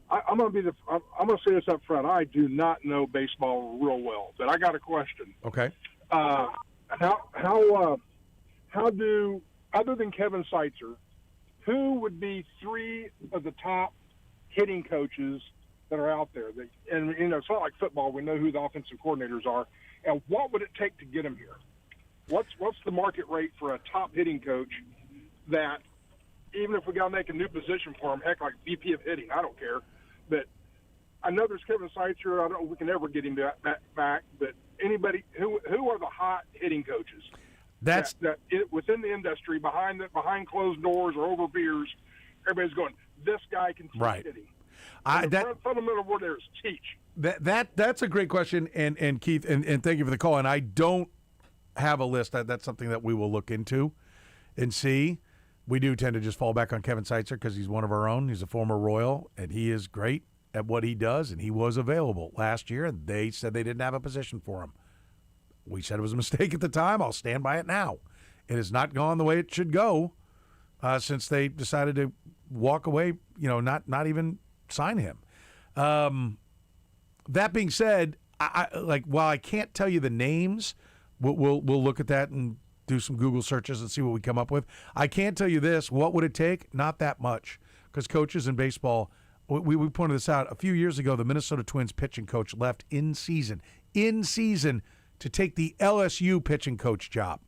I'm going to say this up front. I do not know baseball real well, but I got a question. Okay. How do, other than Kevin Seitzer, who would be three of the top hitting coaches that are out there? And it's not like football. We know who the offensive coordinators are. And what would it take to get them here? What's the market rate for a top hitting coach that, even if we got to make a new position for him, heck, like VP of hitting, I don't care. But I know there's Kevin Seitzer. I don't know if we can ever get him back. But anybody, who are the hot hitting coaches? That within the industry, behind closed doors or over beers, everybody's going, this guy can teach hitting. The fundamental word there is teach. That's a great question, and Keith, and thank you for the call. And I don't have a list. That's something that we will look into and see. We do tend to just fall back on Kevin Seitzer because he's one of our own. He's a former Royal, and he is great at what he does, and he was available last year, and they said they didn't have a position for him. We said it was a mistake at the time. I'll stand by it now. It has not gone the way it should go since they decided to walk away, not even sign him. That being said, while I can't tell you the names, we'll look at that and do some Google searches and see what we come up with. I can't tell you this. What would it take? Not that much, because coaches in baseball, we pointed this out a few years ago, the Minnesota Twins pitching coach left in season to take the LSU pitching coach job.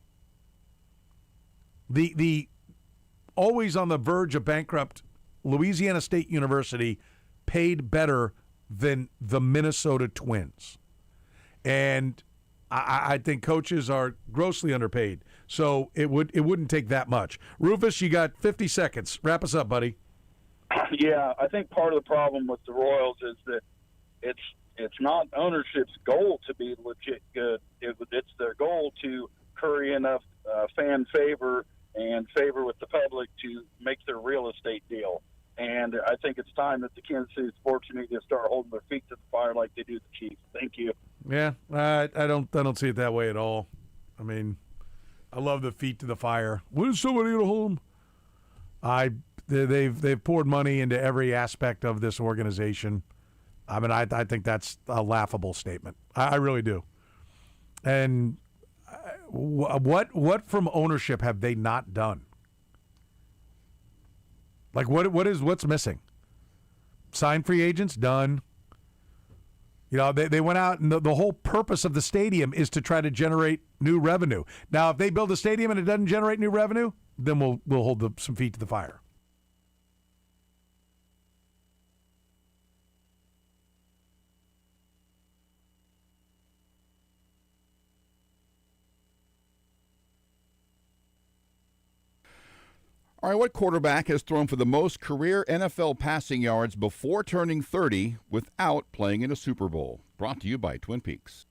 The always on the verge of bankrupt Louisiana State University paid better than the Minnesota Twins. And I think coaches are grossly underpaid. So it wouldn't take that much. Rufus, you got 50 seconds. Wrap us up, buddy. Yeah, I think part of the problem with the Royals is that it's not ownership's goal to be legit good. It's their goal to curry enough fan favor and favor with the public to make their real estate deal. And I think it's time that the Kansas City sports media start holding their feet to the fire like they do the Chiefs. Thank you. Yeah, I don't see it that way at all. I mean, I love the feet to the fire. When is somebody going to hold them? They've poured money into every aspect of this organization. I mean, I think that's a laughable statement. I really do. And what from ownership have they not done? Like what's missing? Sign free agents, done. They went out, and the whole purpose of the stadium is to try to generate new revenue. Now, if they build a stadium and it doesn't generate new revenue, then we'll hold some feet to the fire. All right, what quarterback has thrown for the most career NFL passing yards before turning 30 without playing in a Super Bowl? Brought to you by Twin Peaks.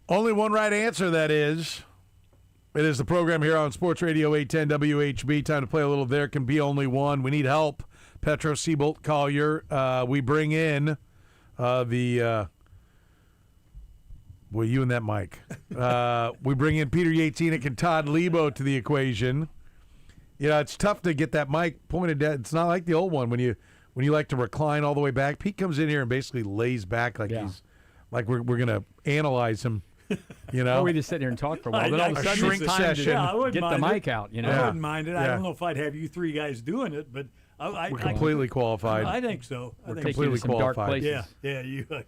Only one right answer, that is. It is the program here on Sports Radio 810 WHB. Time to play a little There Can Be Only One. We need help. Petro, Seaboldt, Collier. We bring in the boy, you and that mic. We bring in Peter Yatenick and Todd Lebo to the equation. You know, it's tough to get that mic pointed at. It's not like the old one when you like to recline all the way back. Pete comes in here and basically lays back like he's like we're gonna analyze him. You know, or we just sit here and talk for a while. Then all of a sudden, shrink it's time session. to get the mic out. You know, I wouldn't mind it. I don't know if I'd have you three guys doing it, but we're completely qualified. I think so. We're completely qualified. Yeah, you are.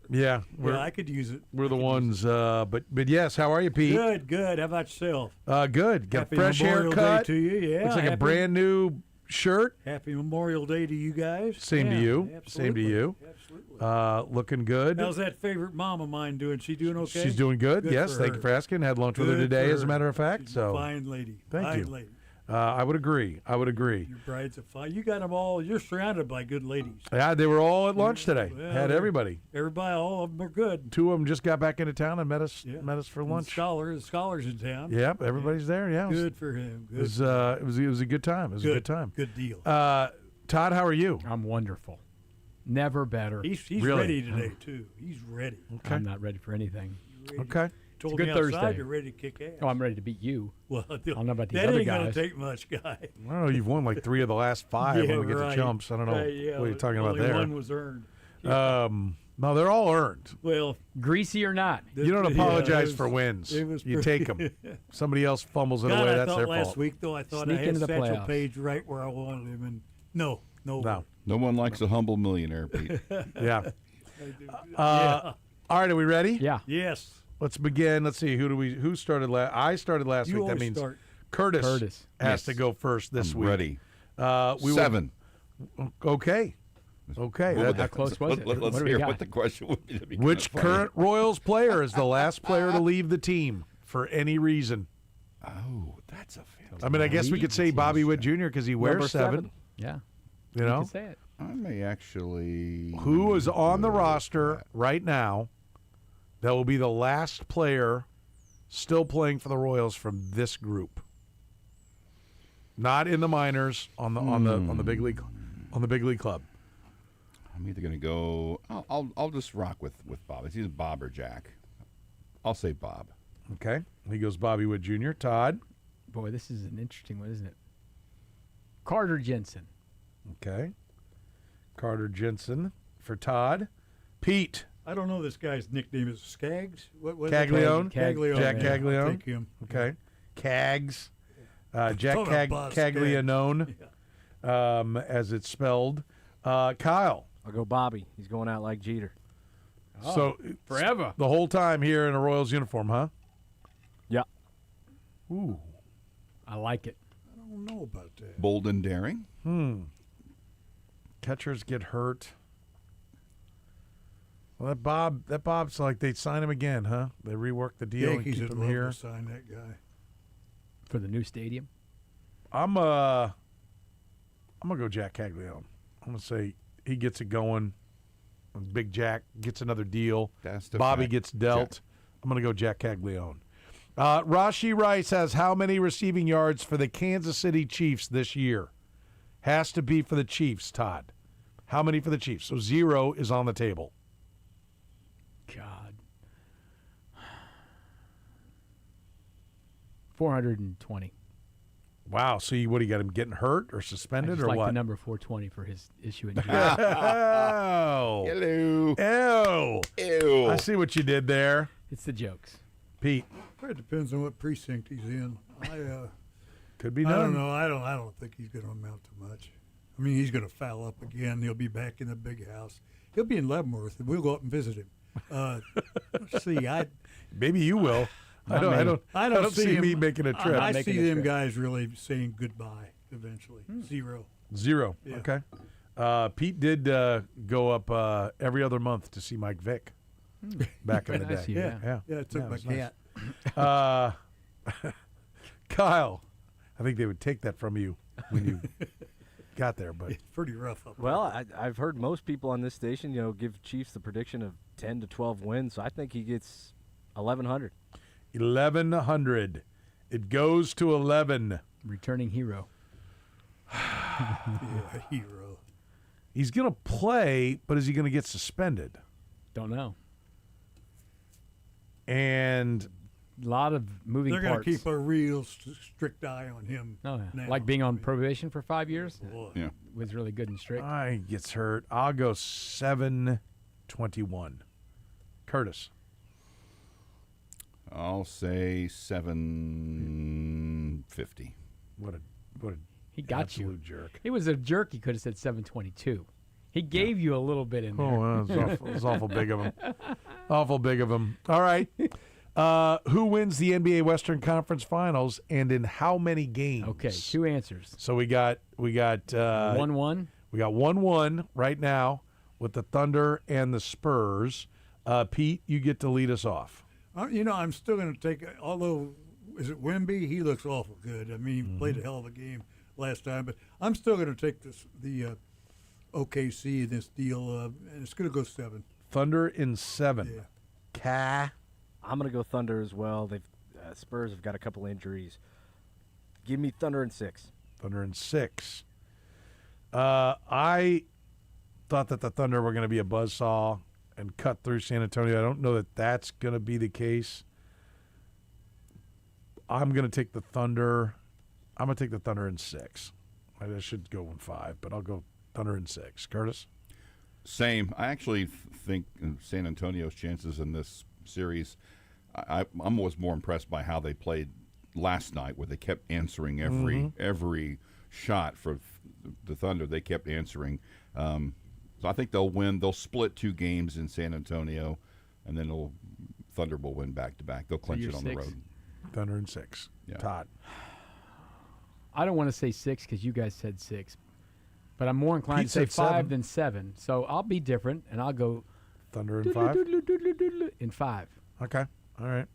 Yeah, I could use it. We're the ones. But yes, how are you, Pete? Good. How about yourself? Good. Got Happy a fresh Memorial haircut. Day to you. Yeah, looks like a brand new shirt. Happy Memorial Day to you guys. Same to you. Absolutely. Same to you. Absolutely. Looking good. How's that favorite mom of mine doing? She doing okay? She's doing good. Yes, thank you for asking. Had lunch with her today, as a matter of fact. She's so a fine lady. Thank you. Fine lady. I would agree. Your bride's a fine. You got them all. You're surrounded by good ladies. Yeah, they were all at lunch today. Well, had everybody. Everybody, all of them are good. Two of them just got back into town and met us for lunch. Scholars in town. Yep, everybody's there. Yeah, good for him. It was a good time. It was a good time. Good deal. Todd, how are you? I'm wonderful. Never better. He's really? ready today too. He's ready. Okay. I'm not ready for anything. Okay. Told it's a good me Thursday. outside you're ready to kick ass. Oh, I'm ready to beat you. Well, I don't know about these that other ain't guys. gonna take much, guy. I don't know. You've won like 3 of the last 5 when we get to chumps. I don't know what you're talking about only there. One was earned. No, they're all earned. Well, greasy or not, you don't apologize for wins. You take them. Somebody else fumbles it away. That's their fault. Last week, though, I thought Sneak I had into the Satchel playoffs. Paige right where I wanted him, and no. No one likes a humble millionaire, Pete. Yeah. All right, are we ready? Yeah. Yes. Let's begin. Let's see. Who started last? I started last week. That means start. Kurtis has to go first this week. Ready. 7. Okay. How close was it? Let's hear what the question would be. Which current Royals player is the last player to leave the team for any reason? Oh, that's a fantastic. I mean, I guess we could say Bobby Witt Jr. because he wears 7. Yeah. You know? can say it. I may actually. Who is on the roster right now that will be the last player still playing for the Royals from this group? Not in the minors, on the big league club. I'm either going to go. I'll just rock with Bob. It's either Bob or Jack. I'll say Bob. Okay, he goes Bobby Witt Jr. Todd. Boy, this is an interesting one, isn't it? Carter Jensen. Okay, Carter Jensen for Todd. Pete. I don't know. This guy's nickname is Skaggs. What Caglione. Caglione. Jack Caglione. I'll take him. Okay, Cags. Jack Thought of Buzz Caglione, as it's spelled. Kyle. I'll go Bobby. He's going out like Jeter. So forever. The whole time here in a Royals uniform, huh? Yeah. Ooh. I like it. I don't know about that. Bold and daring. Catchers get hurt. Well, that Bob's like they sign him again, huh? They rework the deal Yankees and keep would him love here. to sign that guy. For the new stadium? I'm gonna go Jack Caglione. I'm gonna say he gets it going. Big Jack gets another deal. Bobby gets dealt. Jack. I'm gonna go Jack Caglione. Rashi Rice has how many receiving yards for the Kansas City Chiefs this year? Has to be for the Chiefs, Todd. How many for the Chiefs? So 0 is on the table. God. 420. Wow. So what do you got him getting hurt or I suspended just or like what? the number 420 for his issue in Oh. Hello. Ew. Ew. I see what you did there. It's the jokes. Pete. It depends on what precinct he's in. Could be I none. don't know. I don't think he's going to amount to much. I mean, he's going to foul up again. He'll be back in the big house. He'll be in Leavenworth, and we'll go up and visit him. Let's see. Maybe you will. I don't see him me making a trip. I see them guys really saying goodbye eventually. 0. 0. Yeah. Okay. Pete did go up every other month to see Mike Vick back in the day. Yeah, it took my was nice. cat. Kyle, I think they would take that from you when you got there, but it's pretty rough up there. Well, I've heard most people on this station, give Chiefs the prediction of 10 to 12 wins. So I think he gets 1,100. 1,100. It goes to 11. Returning hero. Yeah, hero. He's going to play, but is he going to get suspended? Don't know. And a lot of moving They're parts. going to keep a real strict eye on him. Oh, yeah. now. Like being on probation for 5 years? Boy. Yeah. Was really good and strict. he gets hurt. I'll go 721. Curtis. I'll say 750. What a He got absolute you. jerk. He was a jerk. He could have said 722. He gave you a little bit in there. Oh, it was awful big of him. Awful big of him. All right. Who wins the NBA Western Conference Finals and in how many games? Okay, 2 answers. So we got 1-1. We got 1-1 right now with the Thunder and the Spurs. Pete, you get to lead us off. I'm still going to take. Although, is it Wemby? He looks awful good. I mean, he played a hell of a game last time, but I'm still going to take the OKC in this deal, and it's going to go 7. Thunder in 7. Yeah. I'm going to go Thunder as well. They've Spurs have got a couple injuries. Give me Thunder in 6. Thunder in 6. I thought that the Thunder were going to be a buzzsaw and cut through San Antonio. I don't know that that's going to be the case. I'm going to take the Thunder. I'm going to take the Thunder in 6. I should go in 5, but I'll go Thunder in 6. Curtis? Same. I actually think San Antonio's chances in this series, I'm always more impressed by how they played last night, where they kept answering every shot for the Thunder. They kept answering. So I think they'll win. They'll split 2 games in San Antonio, and then Thunder will win back-to-back. They'll clinch it on the road. Thunder in 6. Yeah. Todd? I don't want to say 6 because you guys said 6. But I'm more inclined Pete to say said 5 7. than 7. So I'll be different, and I'll go Thunder in 5? in 5. Okay. All right.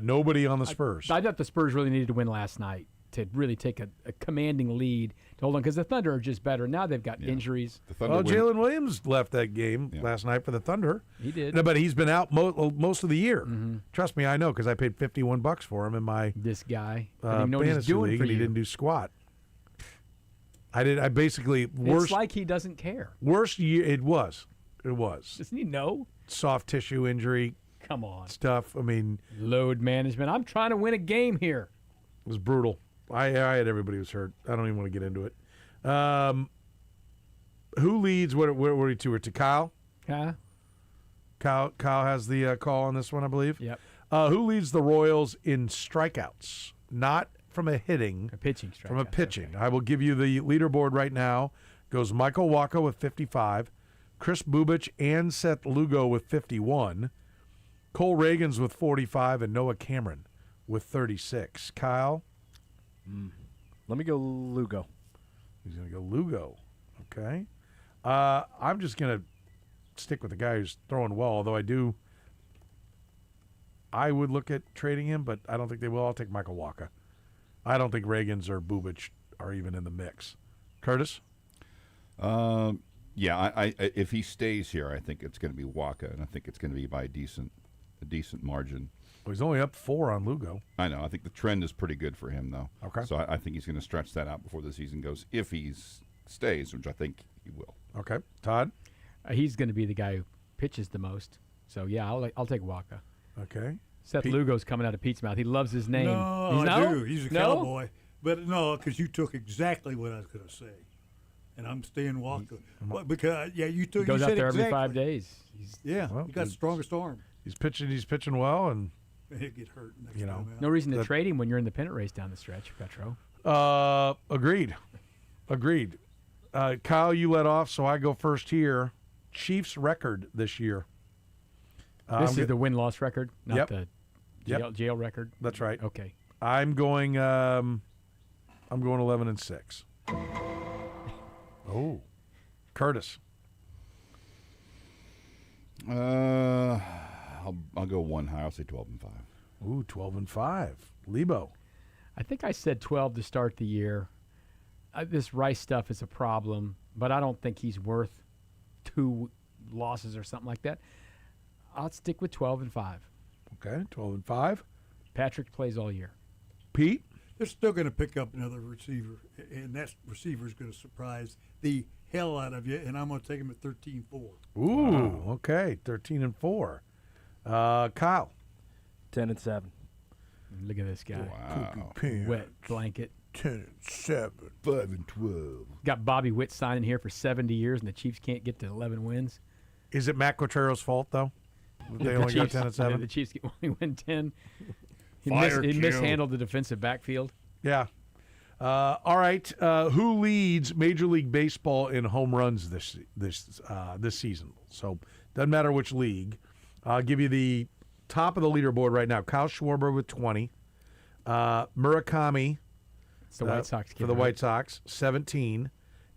Nobody on the Spurs. I thought the Spurs really needed to win last night to really take a commanding lead to hold on, because the Thunder are just better. Now they've got injuries. Well, Jalen Williams left that game last night for the Thunder. He did. No, but he's been out most of the year. Trust me, I know, because I paid $51 for him in my This guy. I didn't even know what he's fantasy doing league, for and he you. didn't do squat. I basically worst. It's like he doesn't care. Worst year it was. Doesn't he know? Soft tissue injury. Come on. Stuff. I mean, load management. I'm trying to win a game here. It was brutal. I had everybody was hurt. I don't even want to get into it. Who leads? What are we to? We're to Kyle. Huh? Kyle has the call on this one, I believe. Yep. Who leads the Royals in strikeouts? Not from a hitting. A pitching strikeout. From a pitching. Okay. I will give you the leaderboard right now. Goes Michael Wacha with 55, Chris Bubich and Seth Lugo with 51, Cole Reagans with 45, and Noah Cameron with 36. Kyle? Let me go Lugo. He's going to go Lugo. Okay. I'm just going to stick with the guy who's throwing well, although I would look at trading him, but I don't think they will. I'll take Michael Wacha. I don't think Reagans or Bubich are even in the mix. Curtis? Yeah, I if he stays here, I think it's going to be Wacha, and I think it's going to be by a decent margin. Well, he's only up 4 on Lugo. I know. I think the trend is pretty good for him, though. Okay. So I think he's going to stretch that out before the season goes, if he stays, which I think he will. Okay. Todd? He's going to be the guy who pitches the most. So, yeah, I'll take Wacha. Okay. Seth Lugo's coming out of Pete's mouth. He loves his name. No, I do. He's a cowboy. But no, because you took exactly what I was going to say. And I'm staying Wacha. Because, you took He goes you out said there every exactly. 5 days. He got the strongest arm. He's pitching well, and He'll get hurt next you know. time out. No reason to trade him when you're in the pennant race down the stretch, Petro. Agreed. Kyle, you let off, so I go first here. Chiefs record this year. This is the win-loss record, not the jail record. That's right. Okay. I'm going 11-6. Oh, Curtis. I'll go one high. I'll say 12-5. Ooh, 12-5. Lebo. I think I said 12 to start the year. This Rice stuff is a problem, but I don't think he's worth 2 losses or something like that. I'll stick with 12-5. Okay, 12-5. Patrick plays all year. Pete? They're still going to pick up another receiver, and that receiver is going to surprise the hell out of you, and I'm going to take him at 13-4. Ooh, okay, 13-4. Kyle? 10-7. Look at this guy. Wow. Wet blanket. 10-7. 5-12. Got Bobby Witt signing here for 70 years, and the Chiefs can't get to 11 wins. Is it Matt Quattro's fault, though? They The only got Chiefs- 10-7? The Chiefs only win 10. He Fire Q. mishandled the defensive backfield. Yeah. All right. Who leads Major League Baseball in home runs this season? So doesn't matter which league. I'll give you the top of the leaderboard right now. Kyle Schwarber with 20. Murakami It's the White Sox for kid, the right? White Sox, 17.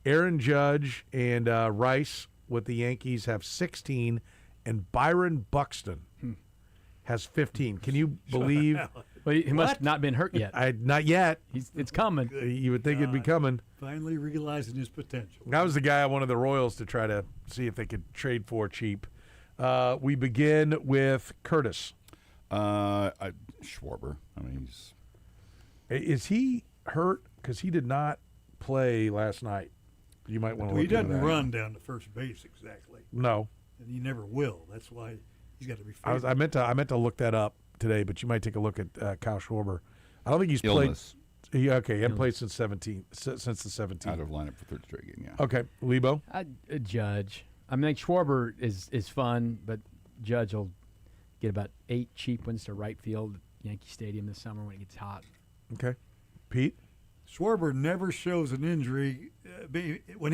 Aaron Judge and Rice with the Yankees have 16, and Byron Buxton has 15. Can you believe? Well, he must have not been hurt yet. Not yet. It's coming. You would think it'd be coming. Finally realizing his potential. That was the guy I wanted the Royals to try to see if they could trade for cheap. We begin with Kurtis. Schwarber. I mean, Is he hurt? Because he did not play last night. You might want to Well, look he into doesn't that. run down to first base exactly, No. and he never will. That's why he's got to be. I meant to look that up today, but you might take a look at Kyle Schwarber. I don't think he's illness. played. He hasn't played since the 17th. Out of lineup for third straight game, yeah. Okay, Lebo. Judge. I mean, like Schwarber is fun, but Judge will get about 8 cheap ones to right field at Yankee Stadium this summer when it gets hot. Okay, Pete. Schwarber never shows an injury. When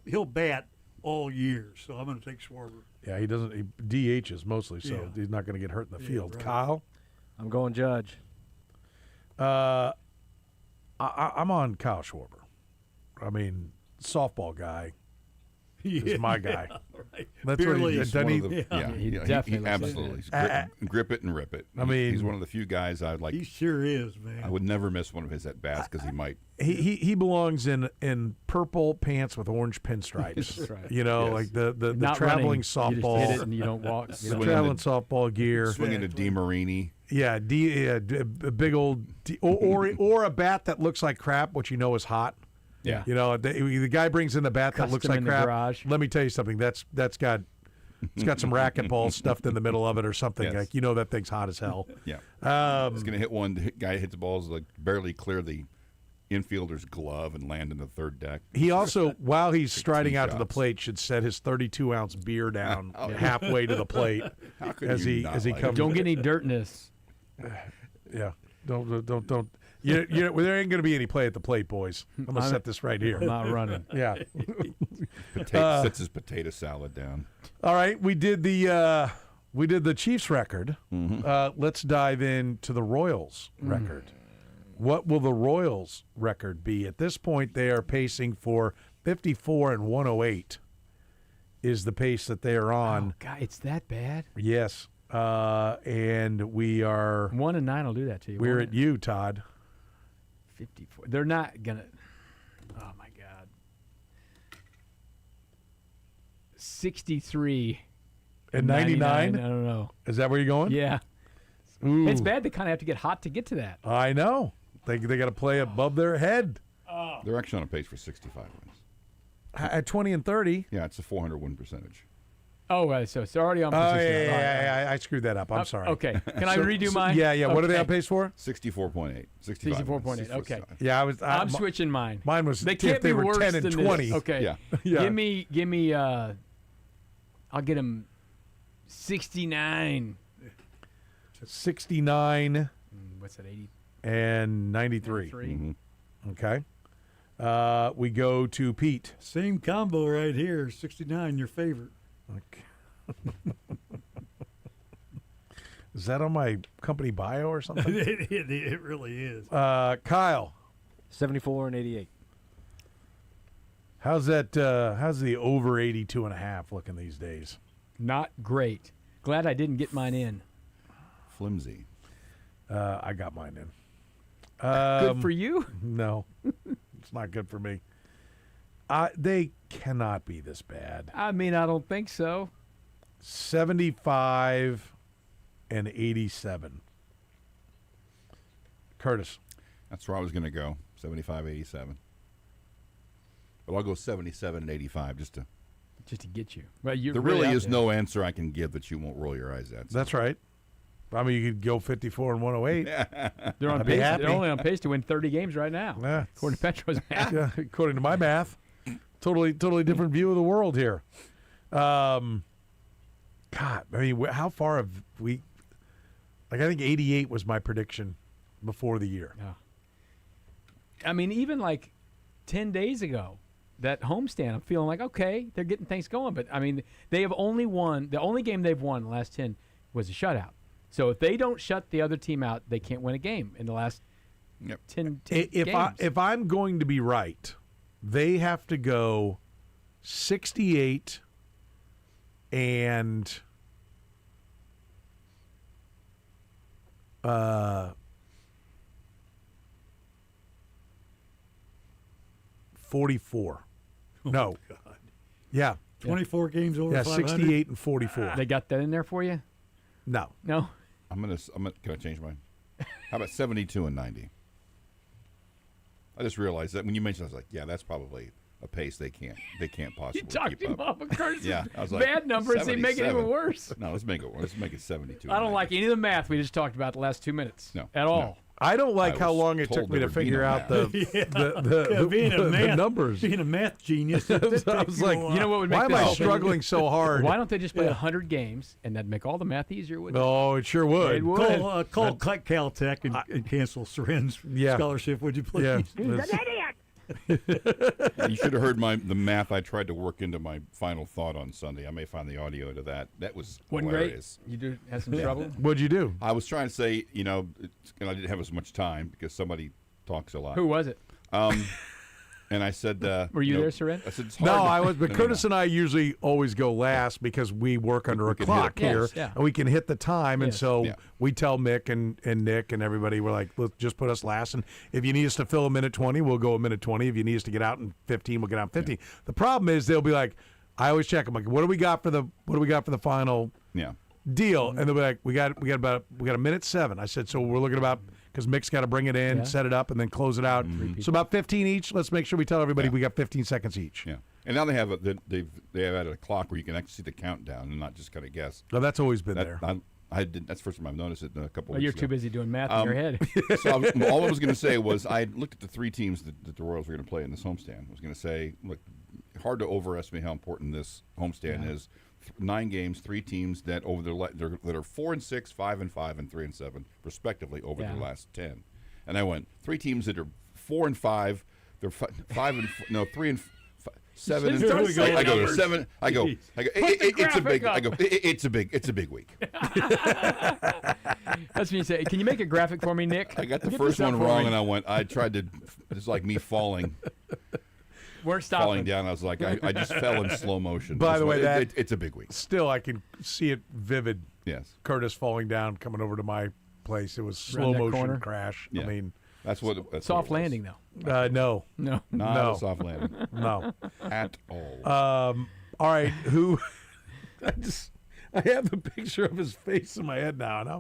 he'll bat all year, so I'm going to take Schwarber. Yeah, he doesn't. He DHs mostly, so Yeah. he's not going to get hurt in the Yeah, field. right. Kyle. I'm going Judge. I'm on Kyle Schwarber. I mean, softball guy is my guy. Right. That's what he Barely. did. He's Doesn't one he? of the, Yeah, he he definitely looks absolutely. Grip it and rip it. I mean- he's one of the few guys I'd like. He sure is, man. I would never miss one of his at bats because he might. He belongs in purple pants with orange pinstripes. That's right. You know, Yes. like the Not traveling running. You just hit it softball, and you don't walk. the Swinging traveling the- softball gear. Swinging a D Marini. Yeah, a big old or a bat that looks like crap, which you know is hot. Yeah. You know, the guy brings in the bat that looks Custom like in the crap. garage. Let me tell you something. It's got some racquetball stuffed in the middle of it or something. Yes. Like, you know, that thing's hot as hell. Yeah. Um, He's going to hit one. The guy hits the balls like barely clear the infielder's glove and land in the third deck. He also, while he's striding tee out to the shots. plate, should set his 32-ounce beer down halfway to the plate How could as you he not as he like comes. Don't get any dirt in this. Yeah, don't. There ain't going to be any play at the plate, boys. I'm going to set this right here. I'm not running. Yeah. Sets his potato salad down. All right, we did the Chiefs record. Let's dive into the Royals record. What will the Royals record be? At this point, they are pacing for 54 and 108. Is the pace that they are on? Oh, God, it's that bad. Yes, and we are. 1 and 9 will do that to you. We're won't at it? you, Todd. 54. They're not gonna. Oh my God. 63 And 99? I don't know. Is that where you're going? Yeah. Ooh. It's bad. They kind of have to get hot to get to that. I know. They got to play above their head. They're actually on a pace for 65 wins. At 20 and 30. Yeah, it's a 400 win percentage. Oh, so it's already on Oh, position. yeah, All right, all right. yeah, I screwed that up. I'm sorry. Okay. Can I redo mine? Yeah. What are they Okay. on pace for? 64.8. 65 64.8. Okay. Yeah, I'm switching mine. Mine was They if can't they be were worse 10 and than 20. This. Okay. Yeah. Yeah. Give me. I'll get them 69. 69 What's that? 80. and 93. 93. Okay. We go to Pete. Same combo right here. 69, your favorite. Okay. Is that on my company bio or something? it really is. Kyle, 74 and 88. how's that? How's the over 82.5 looking these days? Not great. Glad I didn't get mine in. Flimsy. I got mine in. Good for you. No, it's not good for me. They cannot be this bad. I mean, I don't think so. 75 Kurtis. That's where I was going to go, 75-87. But I'll go 77-85 just to get you. Well, there really is no answer I can give that you won't roll your eyes at. So. That's right. I mean, you could go 54 and 108. They're on pace. They're only on pace to win 30 games right now, according to Petro's math. Yeah, according to my math. Totally different view of the world here. God, I mean, how far have we? Like, I think 88 was my prediction before the year. Yeah. I mean, even like 10 days ago, that homestand, I'm feeling like, okay, they're getting things going. But, I mean, they have only won – the only game they've won in the last 10 was a shutout. So if they don't shut the other team out, they can't win a game in the last 10 games. If I'm going to be right, they have to go 68 and 44. No. God. Yeah. 24 games over 500? 68 and 44. They got that in there for you? No. No? I'm gonna. Can I change mine? How about 72 and 90? I just realized that when you mentioned, I was like, yeah, that's probably a pace they can't possibly You talked keep him up. off of Curtis' Yeah, I was like, bad numbers. They make it even worse. No, let's make it 72. I don't like any of the math we just talked about the last 2 minutes. No, at all. I don't like I how was long it told took me there to would be figure no out math. the numbers. Being a math genius. I was like, You know what would make why am this I all- struggling so hard? Why don't they just play 100 games and that'd make all the math easier? Wouldn't No, it sure would. It would. Call Caltech and cancel Soren's scholarship, would you please? Yeah. He's an idiot. You should have heard the math I tried to work into my final thought on Sunday. I may find the audio to that. That was Wasn't hilarious. great. You had some trouble. What'd you do? I was trying to say, and I didn't have as much time because somebody talks a lot. Who was it? And I said, Were you there, Soren? I said, it's No, hard to- I was, but No, Curtis and I usually always go last because we work under a can hit a clock here, Yes, yeah. and we can hit the time, and Yes. so Yeah. we tell Mick and Nick and everybody, we're like, look, just put us last, and if you need us to fill a minute 20, we'll go a minute 20. If you need us to get out in 15, we'll get out in 15. The problem is they'll be like, I always check them like, what do we got for the final Yeah. deal? And they'll be like, we got a minute 7. I said, so we're looking about. Because Mick's got to bring it in, Yeah. set it up, and then close it out. So about 15 each. Let's make sure we tell everybody we got 15 seconds each. Yeah. And now they have added a clock where you can actually see the countdown and not just kind of guess. No, that's always been there. That's the first time I've noticed it in a couple Well, weeks you're ago. too busy doing math in your head. So all I was going to say was I looked at the 3 teams that the Royals were going to play in this homestand. I was going to say, look, hard to overestimate how important this homestand is. 9 games, 3 teams that that are 4-6, 5-5, and 3-7, respectively, over the last 10. And I went 3 teams that are 4-5. They're 3 and 7 and There we go. I go to 7. I go. It's a big. graphic I go. It's a big week. That's when you say, can you make a graphic for me, Nick? I got the Get first this up one for wrong, me. and I went. I tried to. It's like me falling We're stopping. falling down. I was like, I just fell in slow motion. By the way, it's a big week. Still, I can see it vivid. Yes. Curtis falling down, coming over to my place. It was Around slow that motion corner? crash. Yeah. I mean, That's what. That's Soft what it was. landing, though. no, No. Not No. a soft landing no. at all. All right, who? I have the picture of his face in my head now, and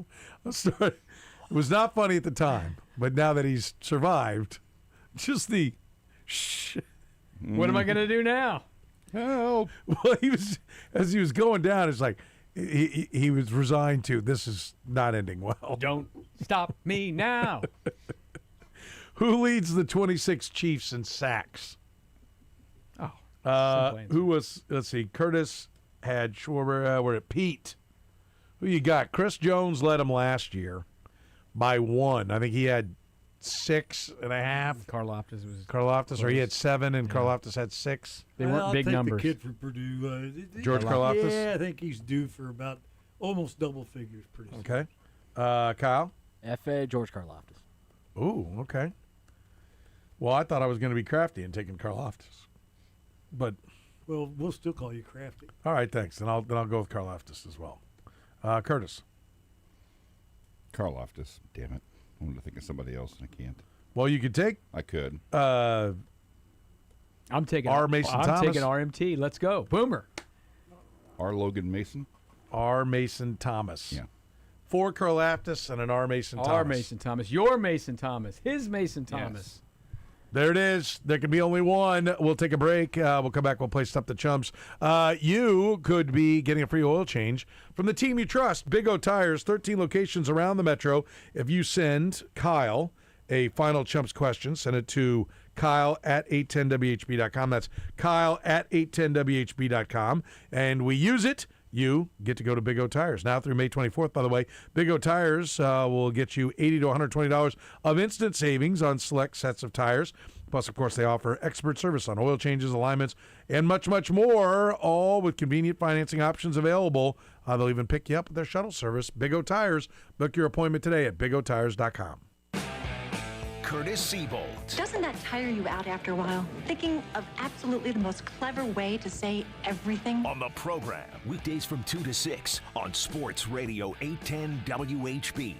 I'm starting. It was not funny at the time, but now that he's survived, just the shh. What am I going to do now? Help! Well, as he was going down, it's like he was resigned to this is not ending well. Don't stop me now. Who leads the 26 Chiefs in sacks? Oh, simple answer. Who was? Let's see. Curtis had Schwarber. We're at Pete. Who you got? Chris Jones led him last year by 1. I think he had 6.5. Karloftis, or he had 7, and Karloftis had 6. They weren't I'll big take numbers. The kid from Purdue, George Karloftis? Yeah, I think he's due for about almost double figures pretty soon. Okay. Kyle? F.A. George Karloftis. Ooh, okay. Well, I thought I was going to be crafty and taking Karloftis, but Well, we'll still call you crafty. all right, thanks. Then I'll go with Karloftis as well. Curtis. Karloftis. Damn it! I wanted to think of somebody else, and I can't. Well, you could take. I could. I'm taking R. Mason I'm Thomas. taking RMT. Let's go. Boomer. R. Logan Mason. R. Mason Thomas. Yeah. 4 Karlaftis, and an R. Mason Thomas. R. Mason Thomas. Your Mason Thomas. His Mason Thomas. There it is. There can be only one. We'll take a break. We'll come back. We'll play Stump the Chumps. You could be getting a free oil change from the team you trust. Big O Tires, 13 locations around the metro. If you send Kyle a final Chumps question, send it to Kyle at 810WHB.com. That's Kyle at 810WHB.com. And we use it. You get to go to Big O Tires. Now through May 24th, by the way, Big O Tires will get you $80 to $120 of instant savings on select sets of tires. Plus, of course, they offer expert service on oil changes, alignments, and much, much more, all with convenient financing options available. They'll even pick you up with their shuttle service. Big O Tires. Book your appointment today at BigOTires.com. Kurtis Seaboldt. Doesn't that tire you out after a while? Thinking of absolutely the most clever way to say everything? On the program, weekdays from 2 to 6 on Sports Radio 810 WHB.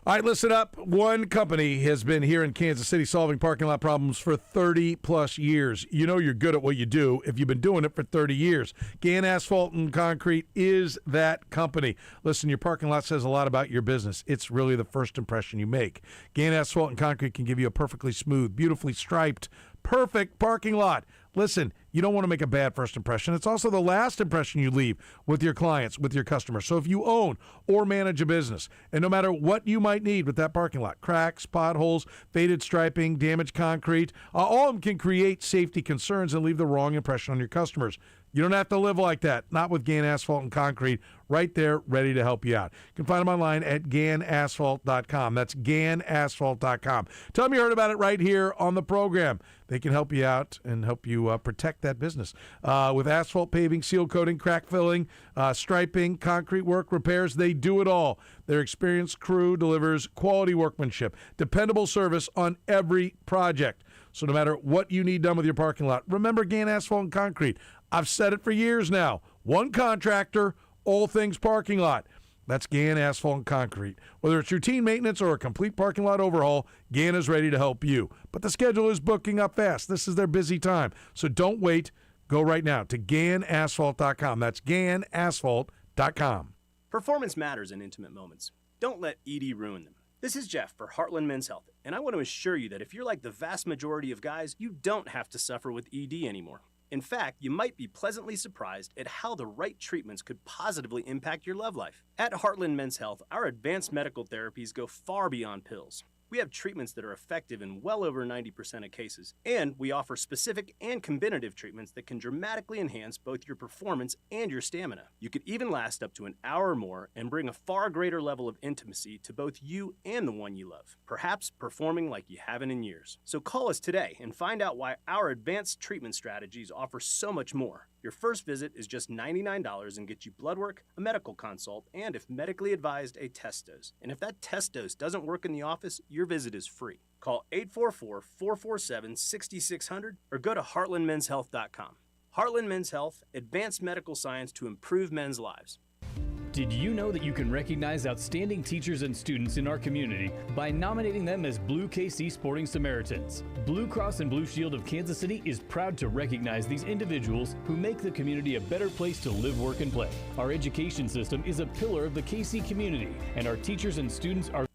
All right, listen up. One company has been here in Kansas City solving parking lot problems for 30-plus years. You know you're good at what you do if you've been doing it for 30 years. Gann Asphalt and Concrete is that company. Listen, your parking lot says a lot about your business. It's really the first impression you make. Gann Asphalt and Concrete can give you a perfectly smooth, beautifully striped, perfect parking lot. Listen, you don't want to make a bad first impression. It's also the last impression you leave with your clients, with your customers. So if you own or manage a business, and no matter what you might need with that parking lot, cracks, potholes, faded striping, damaged concrete, all of them can create safety concerns and leave the wrong impression on your customers. You don't have to live like that. Not with Gann Asphalt and Concrete. Right there, ready to help you out. You can find them online at GannAsphalt.com. That's GannAsphalt.com. Tell them you heard about it right here on the program. They can help you out and help you protect that business. With asphalt paving, seal coating, crack filling, striping, concrete work, repairs, they do it all. Their experienced crew delivers quality workmanship, dependable service on every project. So no matter what you need done with your parking lot, remember Gann Asphalt and Concrete. I've said it for years now. One contractor, all things parking lot. That's Gann Asphalt and Concrete. Whether it's routine maintenance or a complete parking lot overhaul, Gann is ready to help you. But the schedule is booking up fast. This is their busy time. So don't wait. Go right now to GannAsphalt.com. That's GannAsphalt.com. Performance matters in intimate moments. Don't let ED ruin them. This is Jeff for Heartland Men's Health, and I want to assure you that if you're like the vast majority of guys, you don't have to suffer with ED anymore. In fact, you might be pleasantly surprised at how the right treatments could positively impact your love life. At Heartland Men's Health, our advanced medical therapies go far beyond pills. We have treatments that are effective in well over 90% of cases, and we offer specific and combinative treatments that can dramatically enhance both your performance and your stamina. You could even last up to an hour or more and bring a far greater level of intimacy to both you and the one you love, perhaps performing like you haven't in years. So call us today and find out why our advanced treatment strategies offer so much more. Your first visit is just $99 and gets you blood work, a medical consult, and if medically advised, a test dose. And if that test dose doesn't work in the office, your visit is free. Call 844-447-6600 or go to heartlandmenshealth.com. Heartland Men's Health, advanced medical science to improve men's lives. Did you know that you can recognize outstanding teachers and students in our community by nominating them as Blue KC Sporting Samaritans? Blue Cross and Blue Shield of Kansas City is proud to recognize these individuals who make the community a better place to live, work, and play. Our education system is a pillar of the KC community, and our teachers and students are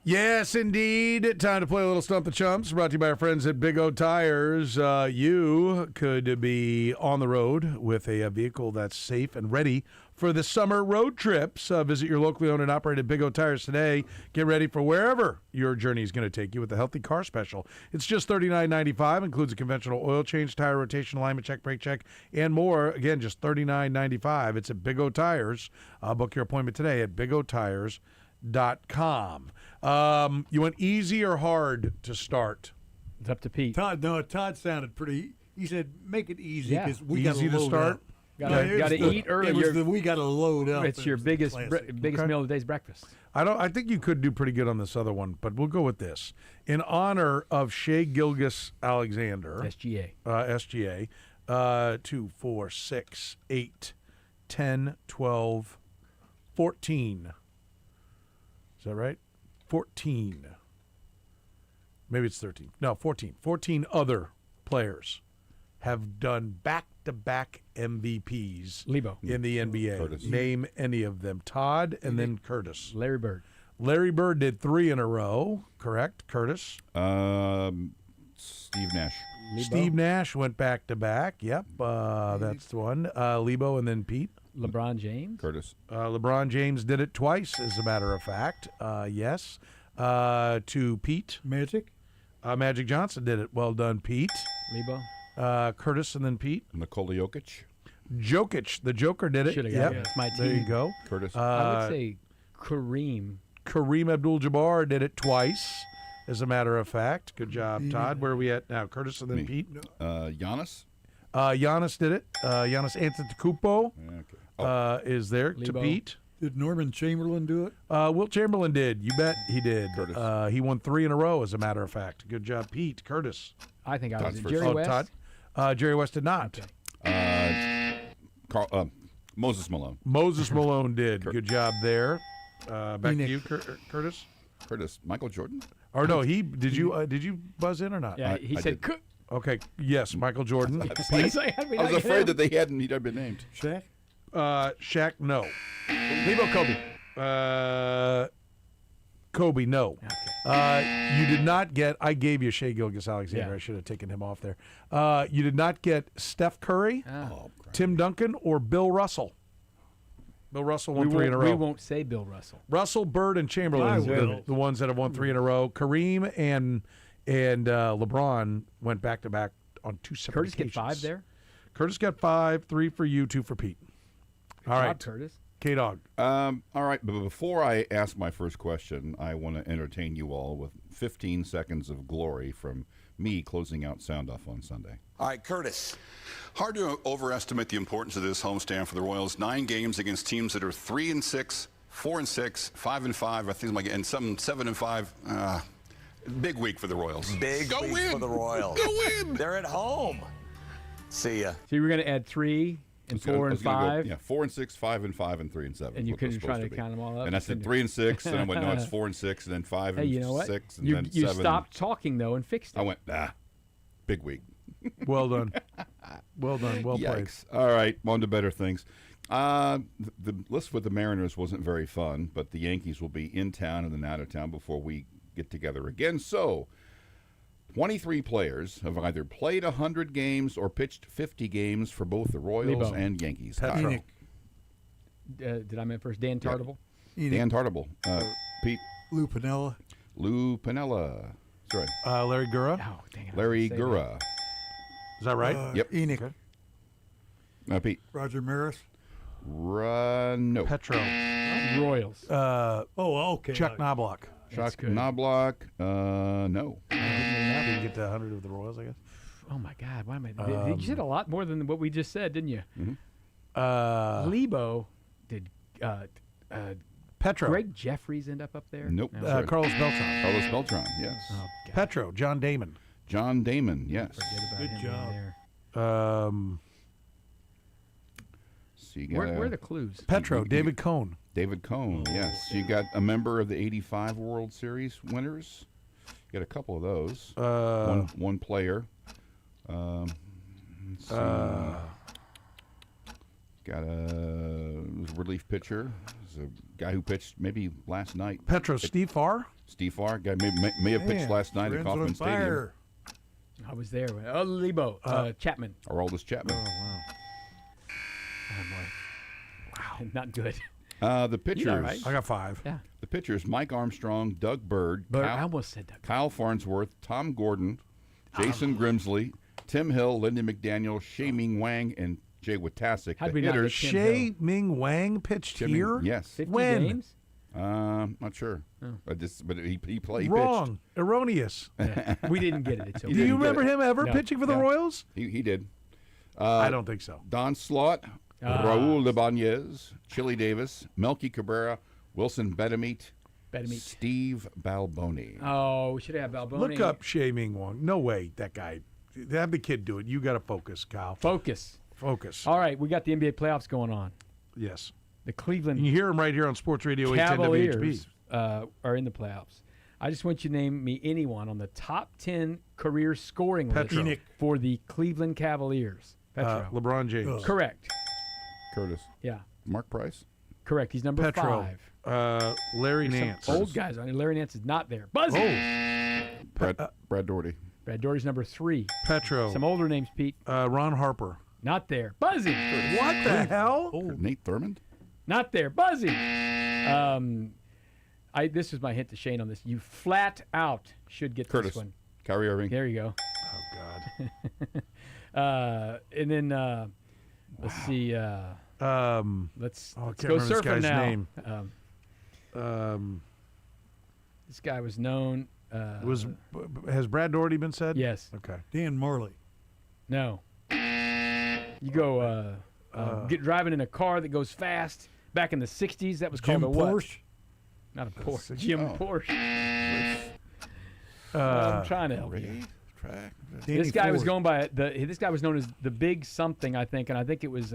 Yes, indeed. Time to play a little Stump the Chumps, brought to you by our friends at Big O Tires. You could be on the road with a vehicle that's safe and ready for the summer road trips. Visit your locally owned and operated Big O Tires today. Get ready for wherever your journey is going to take you with the Healthy Car Special. It's just $39.95, includes a conventional oil change, tire rotation, alignment check, brake check, and more. Again, just $39.95. It's at Big O Tires. Book your appointment today at bigotires.com. You went easy or hard to start? It's up to Pete. Todd sounded pretty. He said, "Make it easy Yeah. because we Easy got to start. Got to eat early. We got to load up. It's your biggest meal of the day's breakfast. I think you could do pretty good on this other one, but we'll go with this. In honor of Shea Gilgeous-Alexander, SGA, 2, 4, 6, 8, 10, 12, 14. Is that right? 14. Maybe it's 13. No, 14. 14 other players have done back-to-back MVPs Lebo. in the NBA. Curtis. Name any of them. Todd and then Kurtis. Larry Bird. Larry Bird did 3 in a row, correct? Kurtis? Steve Nash. Lebo. Steve Nash went back-to-back. Yep, that's the one. Lebo and then Pete. LeBron James. Curtis. LeBron James did it twice, as a matter of fact. Yes. To Pete. Magic. Magic Johnson did it. Well done, Pete. Lebo. Curtis and then Pete. Nikola Jokic. Jokic, the Joker, did it. Should've got it. That's my There team. you go. Curtis. I would say Kareem. Kareem Abdul-Jabbar did it twice, as a matter of fact. Good job, Todd. Where are we at now? Curtis and then Pete. Giannis. Giannis did it. Giannis Antetokounmpo is there to Lebo. Pete. Did Norman Chamberlain do it? Wilt Chamberlain did. You bet he did. Curtis. He won 3 in a row, as a matter of fact. Good job, Pete. Curtis. I think I Todd's was first. Jerry West. Todd. Jerry West did not. Moses Malone. Moses Malone did. Good job there. Back to Phoenix. you, Curtis. Curtis. Michael Jordan. Or no, did you buzz in or not? Yeah, he I said. did. Okay. Yes, Michael Jordan. Pete. I was afraid that he'd been named. Shaq. Shaq, no. Lebo. Kobe. Kobe, no. Okay. You did not get. I gave you Shea Gilgeous-Alexander. Yeah. I should have taken him off there. You did not get Steph Curry, Tim Duncan, or Bill Russell. Bill Russell won 3 in a row. We won't say Bill Russell. Russell, Bird, and Chamberlain are the ones that have won 3 in a row. Kareem and LeBron went back-to-back on 2 separate Curtis get occasions. 5 there. Curtis got 5, 3 for you, 2 for Pete. All right, Curtis. K-Dog. All right, but before I ask my first question, I want to entertain you all with 15 seconds of glory from me closing out Sound Off on Sunday. All right, Curtis. Hard to overestimate the importance of this homestand for the Royals. 9 games against teams that are 3-6, 4-6, 5-5. I think and some 7-5. Big week for the Royals. Big week for the Royals. Go win. They're at home. See ya. So you were going to add 3 and 4 and 5. 4 and 6, 5 and 5, and 3 and 7. And you couldn't try to count them all up. And I said 3 and 6, and I went, no, it's 4 and 6, and then 5 and Hey, you know what? 6, and you, then you 7. stopped talking though and fixed it. I went, big week. Well done. Well done. Well played. Yikes. All right, on to better things. The list with the Mariners wasn't very fun, but the Yankees will be in town and then out of town before we get together again. So, 23 players have either played 100 games or pitched 50 games for both the Royals Lebo. and Yankees. Petro. Did I mean first? Dan Tartable? Dan Tartable. Pete. Lou Piniella. Lou Piniella. Sorry. Larry Gura. Oh, dang it. Larry Gura. Is that right? Yep. Enoch. Pete. Roger Maris. No. Petro. Royals. Okay. Chuck Knobloch. Chuck Knobloch. No. Didn't get to 100 of the Royals, I guess. Oh my God! Why am I? You said a lot more than what we just said, didn't you? Mm-hmm. Lebo did. Petro. Greg Jeffries end up there? Nope. No. Carlos Beltran. Carlos Beltran, yes. Oh, God. Petro. John Damon. John Damon, yes. Forget about Good him job. there. So you got Where are the clues? Petro. David Cohn. David Cohn, yes. You got a member of the '85 World Series winners. You got a couple of those. One player. Let's see. Got a relief pitcher. There's a guy who pitched maybe last night. Petro. Steve Farr. Steve Farr, guy may have pitched last night at Kauffman Stadium. I was there. Oh, Lebo. Chapman. Aroldis Chapman. Oh, wow. Oh, boy. Wow. Not good. The pitchers. All right. I got 5. Yeah. The pitchers: Mike Armstrong, Doug Bird, I almost said Doug. Kyle Farnsworth, Tom Gordon, Jason Grimsley, Tim Hill, Lindy McDaniel, Shea Ming Wang, and Jay Watasic. How'd The we not hitters. get Tim Shea Ming Wang pitched here? Yes. 50 When? games? Not sure. But he pitched. Wrong. Erroneous. Yeah. We didn't get it. It's Do okay. you remember him ever No. pitching for the Royals? He did. I don't think so. Don Slaught, Raul Libanez, Chili Davis, Melky Cabrera, Wilson Betamete, Steve Balboni. Oh, we should have Balboni. Look up Shea Ming Wang. No way, that guy. Have the kid do it. You got to focus, Kyle. Focus. All right, we got the NBA playoffs going on. Yes. The Cleveland You hear him right here on Sports Radio 810 Cavaliers WHB. are in the playoffs. I just want you to name me anyone on the top 10 career scoring Petro. list for the Cleveland Cavaliers. Petro. LeBron James. Correct. Curtis. Yeah. Mark Price. Correct. He's number Petro. 5. Larry There's some Nance. Old guys on it. Larry Nance is not there. Buzzy. Brad Doherty. Brad Doherty's number 3. Petro. Some older names, Pete. Ron Harper. Not there. Buzzy. What the hell? Nate Thurmond. Not there. Buzzy. This was my hint to Shane on this. You flat out should get Curtis. this one. Kyrie Irving. There you go. Oh, God. And then let's see. Let's I let's can't go remember this surfing guy's now. name. This guy was known. Has Brad Doherty been said? Yes. Okay. Dan Marley. No. You go get driving in a car that goes fast. Back in the 60s, that was called Jim a what? Porsche. Not a Porsche. Jim Porsche. Uh, I'm trying to help you. Danny This guy was Ford. going by this guy was known as the Big Something, I think, and I think it was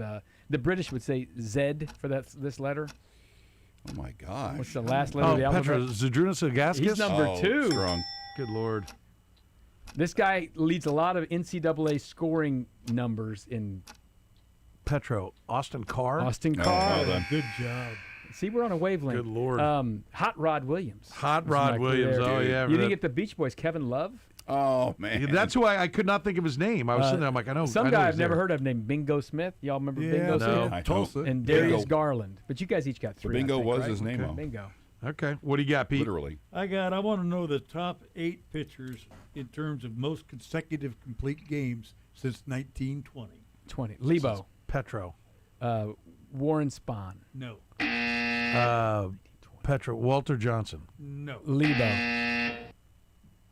the British would say Z for this letter. Oh my gosh. What's the last letter of the alphabet? Petro. Zadrunas Agaskis? He's number 2. Strong. Good Lord. This guy leads a lot of NCAA scoring numbers in Petro. Austin Carr? Austin Oh, Carr. well done. Good job. See, we're on a wavelength. Good Lord. Hot Rod Williams. Hot was Rod my clue Williams. there. Oh, yeah. You didn't get the Beach Boys. Kevin Love. Oh man. That's who I could not think of his name. I was sitting there. I'm like, I know. Some I know guy he's I've never there. heard of named Bingo Smith. Y'all remember Yeah, Bingo no. Smith? Tulsa. And Darius Bingo. Garland. But you guys each got 3. Bingo I think, was right? his name. Okay. though. Bingo. Okay. What do you got, Pete? Literally. I want to know the top 8 pitchers in terms of most consecutive complete games since 1920. 20. Lebo. Petro. Warren Spahn. No. Petro. Walter Johnson. No. Lebo.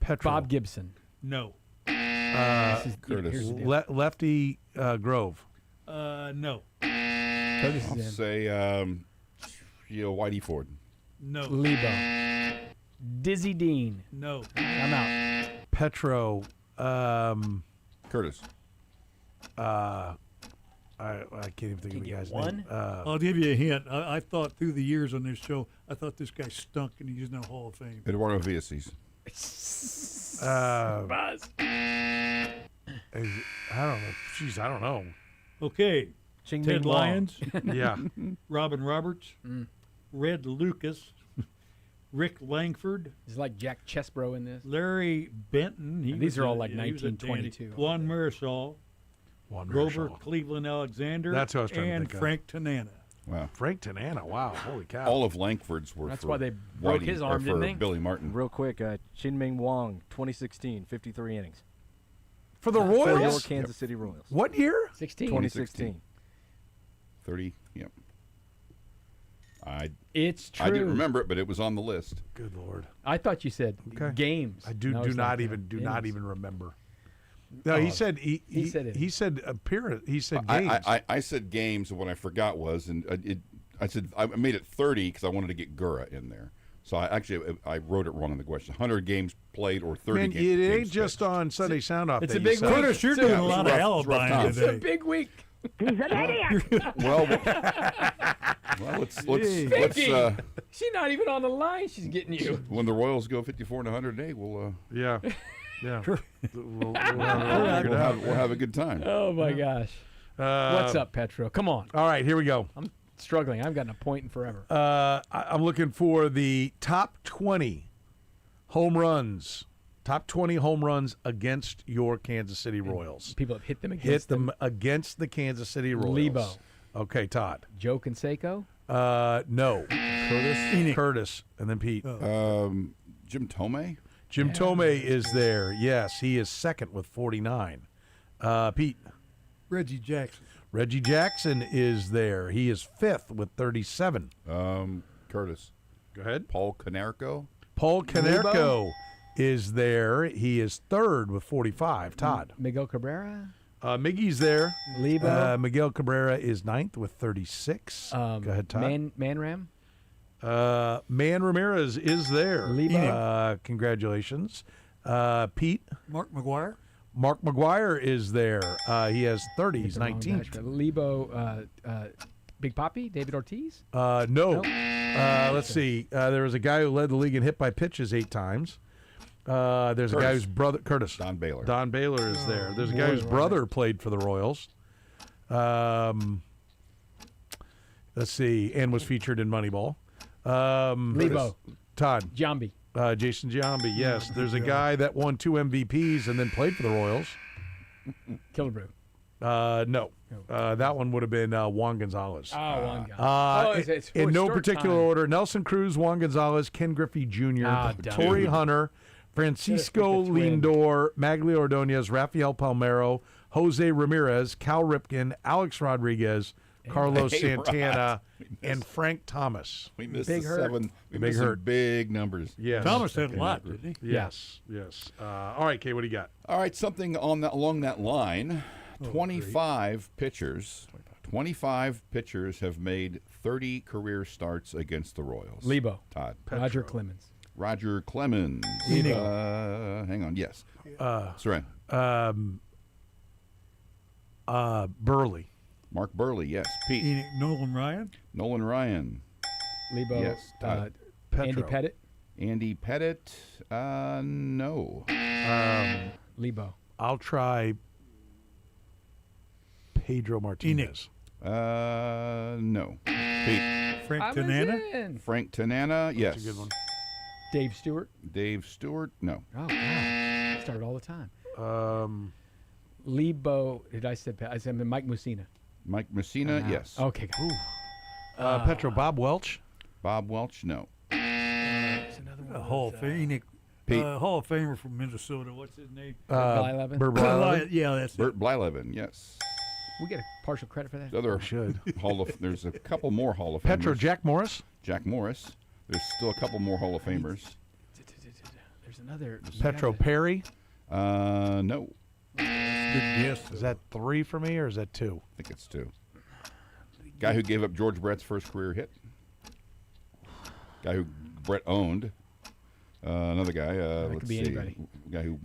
Petro. Bob Gibson. No. Curtis. Here's the deal. Lefty Grove. No. Curtis I'll is in. say Whitey Ford. No. Lebo. Dizzy Dean. No. I'm out. Petro. Curtis. I can't even think of the guy's one? name. I'll give you a hint. I thought through the years on this show, I thought this guy stunk and he's in the Hall of Fame. Eduardo Villasís. Buzz. I don't know. Jeez, I don't know. Okay. Ching Ted Ming Wong. Lyons, Yeah. Robin Roberts, Red Lucas, Rick Langford, He's like Jack Chesbro in this. Larry Benton. And these are all like 1922. Juan Marisol, Juan Grover Marisol. Cleveland Alexander, That's who I was trying to and think of. Frank Tanana. Wow. Frank Tanana. Wow. Holy cow. All of Langford's were That's for why they broke Whitey, his or arm, for didn't they? Billy Martin. Real quick, Chin Ming Wong, 2016, 53 innings. For the For your Royals? Kansas City Royals. What year? 16. 2016. 30. Yep. It's true. I didn't remember it, but it was on the list. Good Lord. I thought you said Okay. games. I do No, it's not innings. even remember. No, he said he said it. he said appearance. He said I, games. I said games, and what I forgot was, and I said I made it 30 because I wanted to get Gura in there. So I wrote it wrong in the question. 100 games played or 30 Man, games. it games ain't just on Sunday Sound Off. It's that a you big say. week. Curtis, you're It's doing a a lot of alibis It's a today. big week. He's an idiot. Well, let's Vicky! She's not even on the line. She's getting you. when the Royals go 54 and 100 today, we'll Yeah. We'll have a good time. Oh my gosh. What's up, Petro? Come on. All right, here we go. I'm struggling. I haven't gotten a point in forever. I'm looking for the top 20 Home runs. Top 20 home runs against your Kansas City Royals. People have hit them against Hit them against the Kansas City Royals. Lebo. Okay, Todd. Joe Canseco? No. Curtis. Curtis. And then Pete. Jim Tomei. Jim Tomei is there. Yes, he is second with 49. Pete. Reggie Jackson. Reggie Jackson is there. He is fifth with 37. Curtis. Go ahead. Paul Konerko. Paul Konerko is there. He is third with 45. Todd. Miguel Cabrera? Miggy's there. Lebo. Miguel Cabrera is ninth with 36. Go ahead, Todd. Manram? Man Ramirez is there. Lebo. Congratulations. Pete. Mark McGuire. Mark McGuire is there. He has 30. He's 19th. Lebo. Big Papi? David Ortiz? No. Let's see. There was a guy who led the league in hit by pitches 8 times. There's a guy whose brother, Curtis. Don Baylor. Don Baylor is there. There's a guy whose brother played for the Royals. Let's see. And was featured in Moneyball. Lebo. Todd. Giambi. Jason Giambi, yes. There's a guy that won 2 MVPs and then played for the Royals. Killebrew. No. That one would have been Juan Gonzalez. Juan Gonzalez. It's in no short particular time. order, Nelson Cruz, Juan Gonzalez, Ken Griffey Jr., Torrey Hunter, Francisco Lindor, Magli Ordonez, Rafael Palmeiro, Jose Ramirez, Cal Ripken, Alex Rodriguez, Carlos Santana, and Frank Thomas. We missed Big the hurt. 7. We Big missed some hurt. big numbers. Yes. Thomas had a lot, didn't he? Yes. All right, Kay, what do you got? All right, something on that along that line. 25 pitchers. 25 pitchers have made 30 career starts against the Royals. Lebo. Todd. Roger Clemens. Roger Clemens. Hang on. Yes. Soren. Burley. Mark Burley. Yes. Pete. Nolan Ryan. Nolan Ryan. Lebo. Yes. Todd. Andy Pettit. Andy Pettit. No. Lebo. I'll try Pedro Martinez. No. Pete. Frank Tanana. Frank Tanana. Yes. That's a good one. Dave Stewart. Dave Stewart. No. Oh, wow. Started all the time. Lebo. Did I say? I said Mike Mussina. Mike Messina. Yes. Okay. Petro. Bob Welch. Bob Welch. No. Hall of Fame. Pete. Hall of Famer from Minnesota. What's his name? Blyleven. Bert Blyleven. Yeah, that's Bert it. Blyleven. Yes. We get a partial credit for that. There's a couple more Hall of Famers. Petro. Jack Morris. Jack Morris. There's still a couple more Hall of Famers. There's another. Petro Perry. No. Good guess. Is that 3 for me or is that 2? I think it's 2. Guy who gave up George Brett's first career hit. Guy who Brett owned. Another guy. That Let's could be see. anybody. Guy who.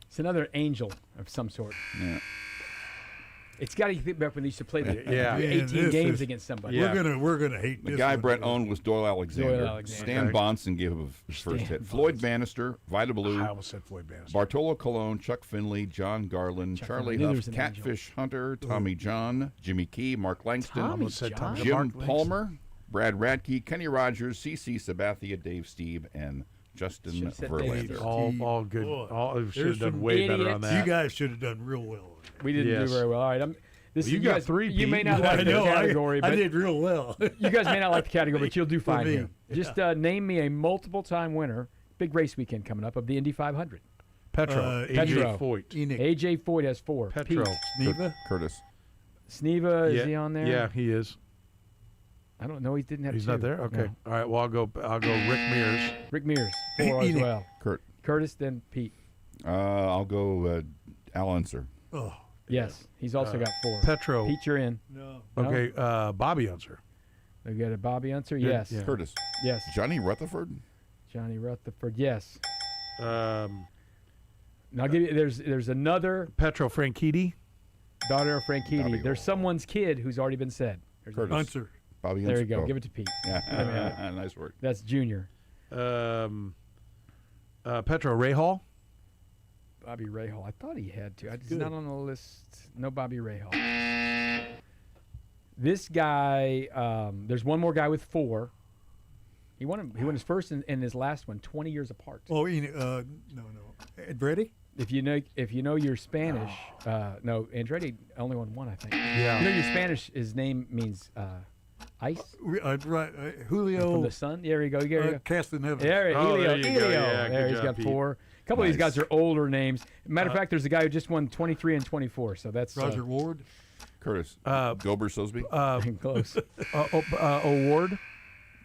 It's another angel of some sort. Yeah. It's got to get back when they used to play the Yeah. 18 games against somebody. Yeah. We're gonna hate The this guy one. Brett owned was Doyle Alexander. Doyle Alexander. Stan Bonson gave up his first hit. Floyd Bannister, Vida Blue, I almost said Floyd Bannister. Bartolo Colon, Chuck Finley, John Garland, Charlie Finley. Huff, Catfish Hunter, Tommy John, Jimmy Key, Mark Langston, Tommy John. Jim Mark Palmer, Brad Radke, Kenny Rogers, C.C. Sabathia, Dave Steve, and Justin Should've said Dave Verlander. All good. Boy, All should have there's done some way better on idiots. that. You guys should have done real well. We didn't Yes. do very well. All right. This You is got guys, 3, You may Pete. not like the category, I but did real well. you guys may not like the category, but you'll do fine me, here. Just name me a multiple-time winner. Big race weekend coming up of the Indy 500. Petro. Petro. AJ Foyt. Enoch. AJ Foyt has 4. Petro. Pete. Neva. Curtis. Sneva, Yeah. is he on there? Yeah, he is. I don't know. He didn't have He's 2. not there. Okay. No. All right. Well, I'll go. Rick Mears. Rick Mears, 4 as Enoch. well. Curtis, then Pete. I'll go Al Unser. Oh, Yes, he's also got 4. Petro. Pete, you're in. no. Okay. Bobby Unser. We got a Bobby Unser. Yeah, Yes. yeah. Curtis. Yes. Johnny Rutherford. Johnny Rutherford. Yes. Um, Now I'll give you. There's another Petro Franchitti. daughter of Franchitti. Bobby There's someone's kid who's already been said. There's Curtis. Unser. Bobby There Unser. you go. Oh. Give it to Pete. Yeah. Nice work. That's Junior. Petro Rahal. Bobby Rahal. I thought he had to. He's not on the list. No Bobby Rahal. This guy. There's one more guy with 4. He won his first and his last one 20 years apart. Oh, no. Andretti? If you know your Spanish, no, Andretti only won one, I think. Yeah. You know your Spanish. His name means ice. Right, Julio. From the sun. There you go. There you go. Castaneda. There, Oh, Helio. there you go. Helio. Yeah, there, good he's job, got Pete. 4. A couple of these guys Nice. are older names. Matter of fact, there's a guy who just won 23 and 24. So that's Roger Ward. Curtis. Gober Sosby. close. Award.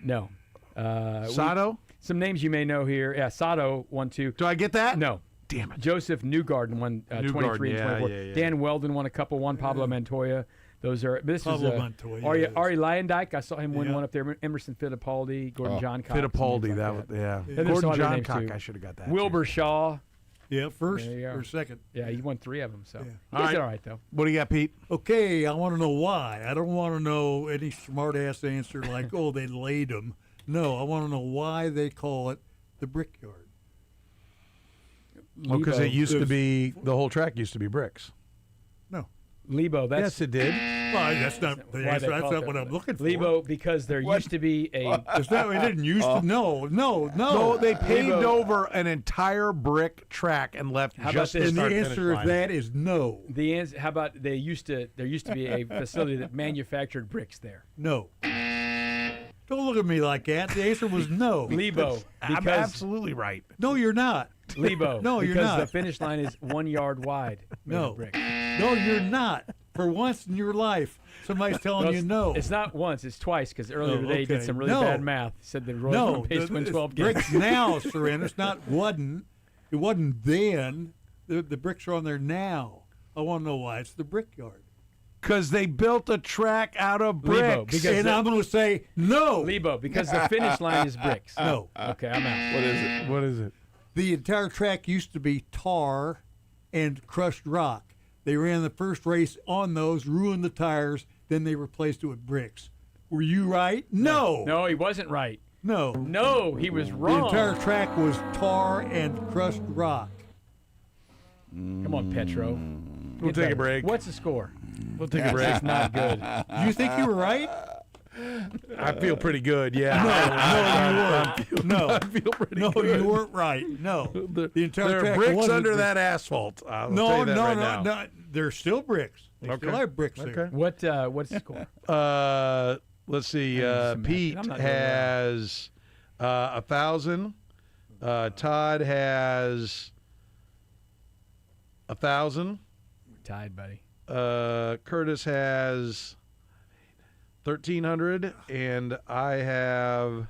No. Sato. Some names you may know here. Yeah, Sato won 2. Do I get that? No. Damn it. Joseph Newgarden won 23 and 24. Yeah. Dan Weldon won a couple. Won Pablo Montoya. Those are. This Pablo is Montoya, Ari, yes. Ari Lyondike. I saw him win Yeah. one up there. Emerson Fittipaldi, Gordon John Cox. Fittipaldi. names That like was yeah. And there's Gordon some other John names, Cock. too. I should have got that. Wilbur Shaw. Yeah, first There you go. or second. Yeah, he won 3 of them. So Yeah. he did all right though. What do you got, Pete? Okay, I want to know why. I don't want to know any smart-ass answer like, oh, they laid them. No, I want to know why they call it the Brickyard. Well, because it used to There's- be the whole track used to be bricks. No. Lebo. That's Yes, it did. Well, that's not the why answer. they That's call it not what that. I'm looking for. Lebo, because there used to be a. It's not, it didn't used to. No. No, they paved Lebo. over an entire brick track and left How just about this? And the start-finish answer line. to that is no. The answer. How about there used to be a facility that manufactured bricks there. No. Don't look at me like that. The answer was no. Lebo. I'm Because absolutely right. No, you're not. Lebo. No, you're because not. the finish line is 1 yard wide. Made No. of brick. No, you're not. For once in your life, somebody's telling you no. It's not once. It's twice. Because earlier Oh, today he did okay. some really No. bad math. He said the Royals were No, on pace to win 12 games. bricks now, Soren. It's not wasn't. It wasn't then. The bricks are on there now. I want to know why. It's the Brickyard. Because they built a track out of bricks. Lebo, because And I'm going to say no. Lebo, because the finish line is bricks. No. Okay, I'm out. What is it? What is it? The entire track used to be tar and crushed rock. They ran the first race on those, ruined the tires, then they replaced it with bricks. Were you right? No. No, he wasn't right. No. No, he was The wrong. entire track was tar and crushed rock. Come on, Petro. We'll Get take a better. break. What's the score? We'll take a break. It's not good. You think you were right? I feel pretty good, yeah. No, I feel pretty no, good. you weren't right. No, the entire There are track bricks wasn't under brick- that asphalt. I'll tell No, you that no, right no, now. no. They're still bricks. They still have bricks there. What's the score? Let's see. some math. Pete I'm not doing well. has 1,000. Todd has 1,000. We're tied, buddy. Curtis has 1,300, and I have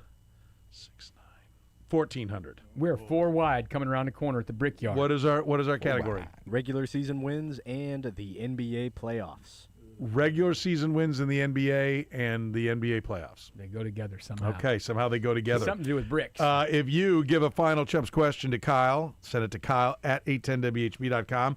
1,400. We're 4 wide coming around the corner at the Brickyard. What is our category? Regular season wins and the NBA playoffs. Regular season wins in the NBA and the NBA playoffs. They go together somehow. Okay, somehow they go together. Something to do with bricks. If you give a final Chumps question to Kyle, send it to Kyle at 810WHB.com.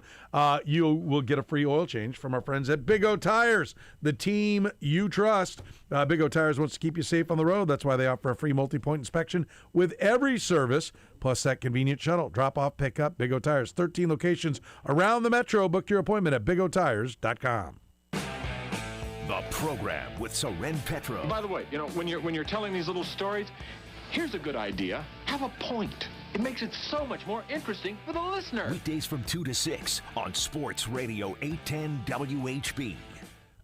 You will get a free oil change from our friends at Big O Tires, the team you trust. Big O Tires wants to keep you safe on the road. That's why they offer a free multi-point inspection with every service, plus that convenient shuttle. Drop off, pick up. Big O Tires, 13 locations around the metro. Book your appointment at BigOTires.com. The program with Soren Petro. By the way, when you're telling these little stories, here's a good idea. Have a point. It makes it so much more interesting for the listener. Weekdays from 2 to 6 on Sports Radio 810 WHB.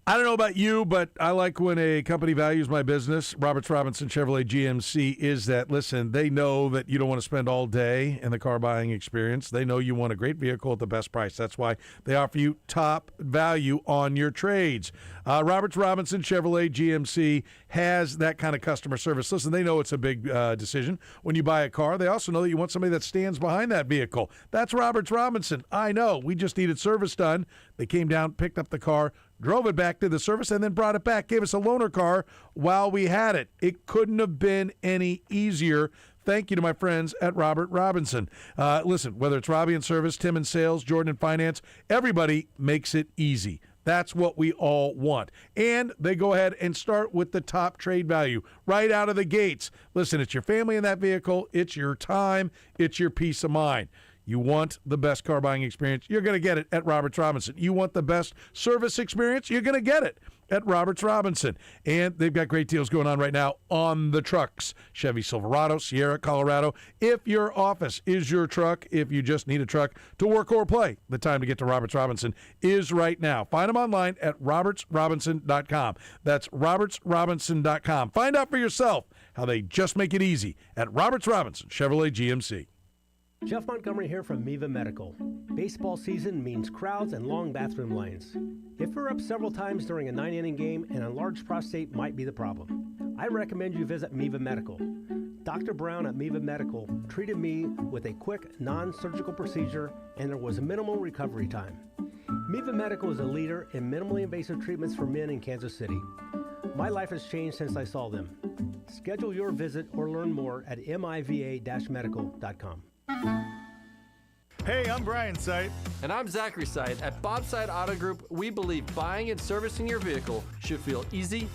I don't know about you, but I like when a company values my business. Roberts Robinson Chevrolet GMC is that. Listen, they know that you don't want to spend all day in the car buying experience. They know you want a great vehicle at the best price. That's why they offer you top value on your trades. Roberts Robinson Chevrolet GMC has that kind of customer service. Listen, they know it's a big decision when you buy a car. They also know that you want somebody that stands behind that vehicle. That's Roberts Robinson. I know. We just needed service done. They came down, picked up the car, drove it back to the service, and then brought it back, gave us a loaner car while we had it. It couldn't have been any easier. Thank you to my friends at Robert Robinson. Listen, whether it's Robbie in service, Tim in sales, Jordan in finance, everybody makes it easy. That's what we all want. And they go ahead and start with the top trade value right out of the gates. Listen, it's your family in that vehicle. It's your time. It's your peace of mind. You want the best car buying experience, you're going to get it at Roberts Robinson. You want the best service experience, you're going to get it at Roberts Robinson. And they've got great deals going on right now on the trucks. Chevy Silverado, Sierra, Colorado. If your office is your truck, if you just need a truck to work or play, the time to get to Roberts Robinson is right now. Find them online at robertsrobinson.com. That's robertsrobinson.com. Find out for yourself how they just make it easy at Roberts Robinson Chevrolet GMC. Jeff Montgomery here from Miva Medical. Baseball season means crowds and long bathroom lines. If you're up several times during a 9-inning game, an enlarged prostate might be the problem. I recommend you visit Miva Medical. Dr. Brown at Miva Medical treated me with a quick, non-surgical procedure, and there was minimal recovery time. Miva Medical is a leader in minimally invasive treatments for men in Kansas City. My life has changed since I saw them. Schedule your visit or learn more at miva-medical.com. Hey, I'm Brian Sight. And I'm Zachary Sight. At Bobside Auto Group, we believe buying and servicing your vehicle should feel easy.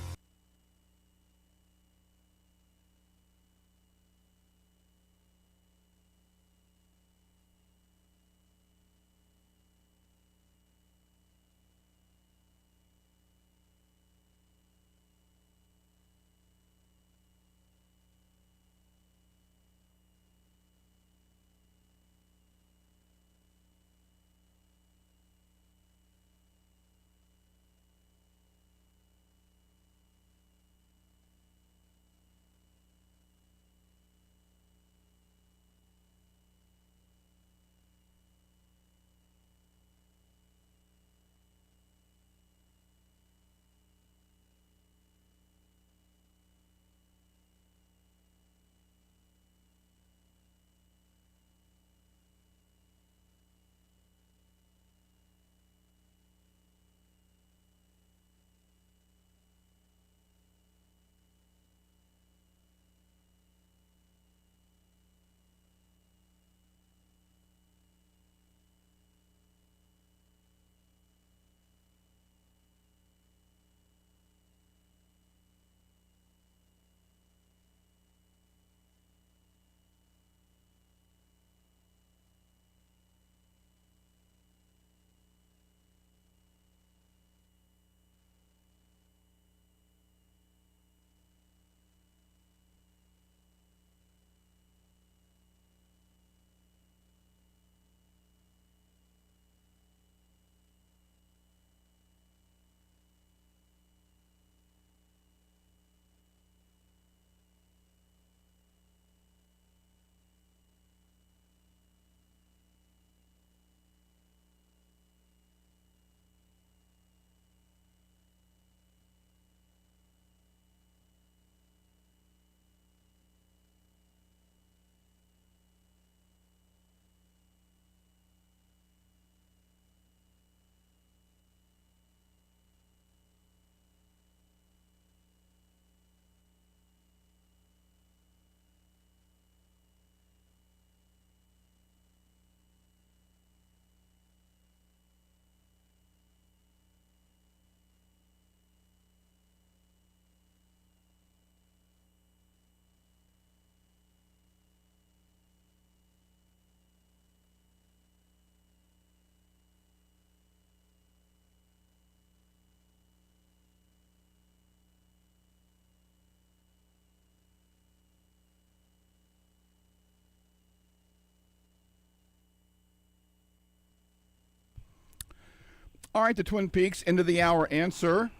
All right, the Twin Peaks into the hour answer.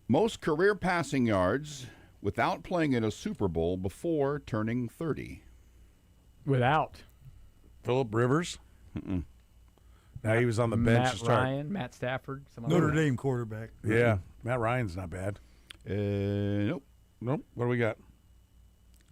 Most career passing yards without playing in a Super Bowl before turning 30. Without. Phillip Rivers. Now he was on the bench Matt to start. Ryan, Matt Stafford. Notre Dame quarterback. Yeah, Matt Ryan's not bad. Nope. Nope. What do we got?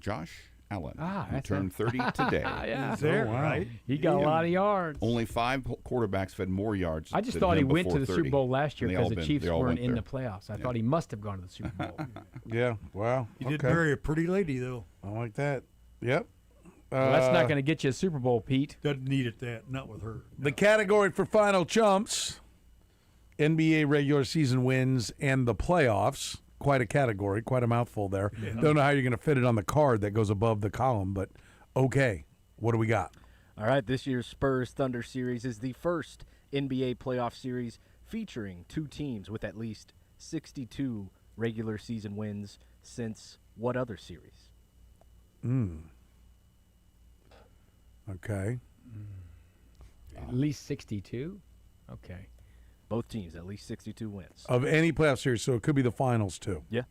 Josh Allen. Ah, who that's turned it. 30 today. Yeah. He's there, wow. right? He got a lot of yards. Only 5 quarterbacks have had more yards. I just than thought he him went to before the 30. Super Bowl last year And they because all the been- Chiefs they all weren't went in there. the playoffs. I thought he must have gone to the Super Bowl. Yeah. Wow. He did Okay. marry a pretty lady, though. I like that. Yep. Well, that's not going to get you a Super Bowl, Pete. Doesn't need it that. Not with her. The category for final chumps, NBA regular season wins and the playoffs. Quite a category, quite a mouthful there. Yeah. Don't know how you're going to fit it on the card that goes above the column, but okay. What do we got? All right, this year's Spurs Thunder series is the first NBA playoff series featuring two teams with at least 62 regular season wins since what other series? Okay. At least 62? Okay. Both teams, at least 62 wins. Of any playoff series, so it could be the finals, too. Yeah.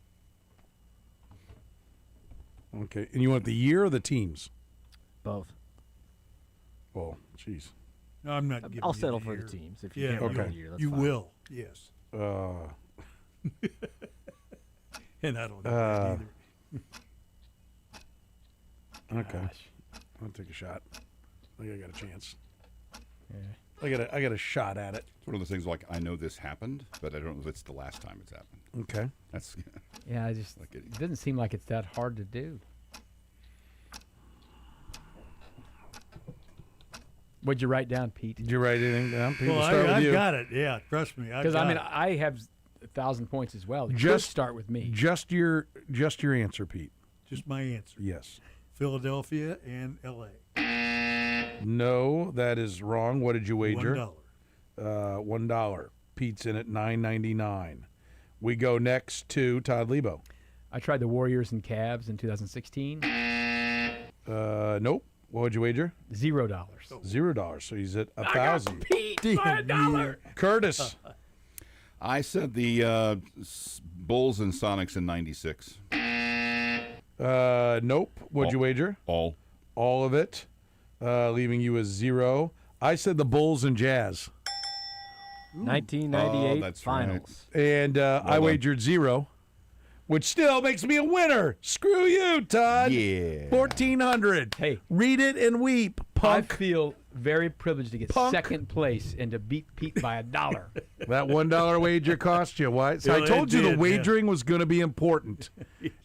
Okay. And you want the year or the teams? Both. Oh, jeez. No, I'm not giving I'll you settle the for year. the teams. If you Yeah, can't okay. remember the year, that's you fine. will, yes. And I don't know that either. Okay. I'll take a shot. I think I got a chance. Yeah. I got a shot at it. It's one of those things like I know this happened, but I don't know if it's the last time it's happened. Okay. That's Yeah, it doesn't seem like it's that hard to do. What'd you write down, Pete? Did you write anything down, Pete? Well, We'll start with I've you. got it. Yeah, trust me. Because I mean, I have 1,000 points as well. Just start with me. Just your answer, Pete. Just my answer. Yes. Philadelphia and L.A. No, that is wrong. What did you wager? $1. $1. Pete's in at $9.99. We go next to Todd Lebo. I tried the Warriors and Cavs in 2016. Nope. What would you wager? $0. $0. So he's at 1,000. Pete by $1. Curtis. I said the Bulls and Sonics in '96. Nope. What'd you wager? All of it, leaving you as 0. I said the Bulls and Jazz. 1998 that's finals. And I wagered 0, which still makes me a winner. Screw you, Todd. Yeah. 1,400. Hey. Read it and weep, punk. I feel very privileged to get Punk. second place and to beat Pete by $1. That $1 wager cost you. Why? So Well, I told it you the did, wagering was going to be important,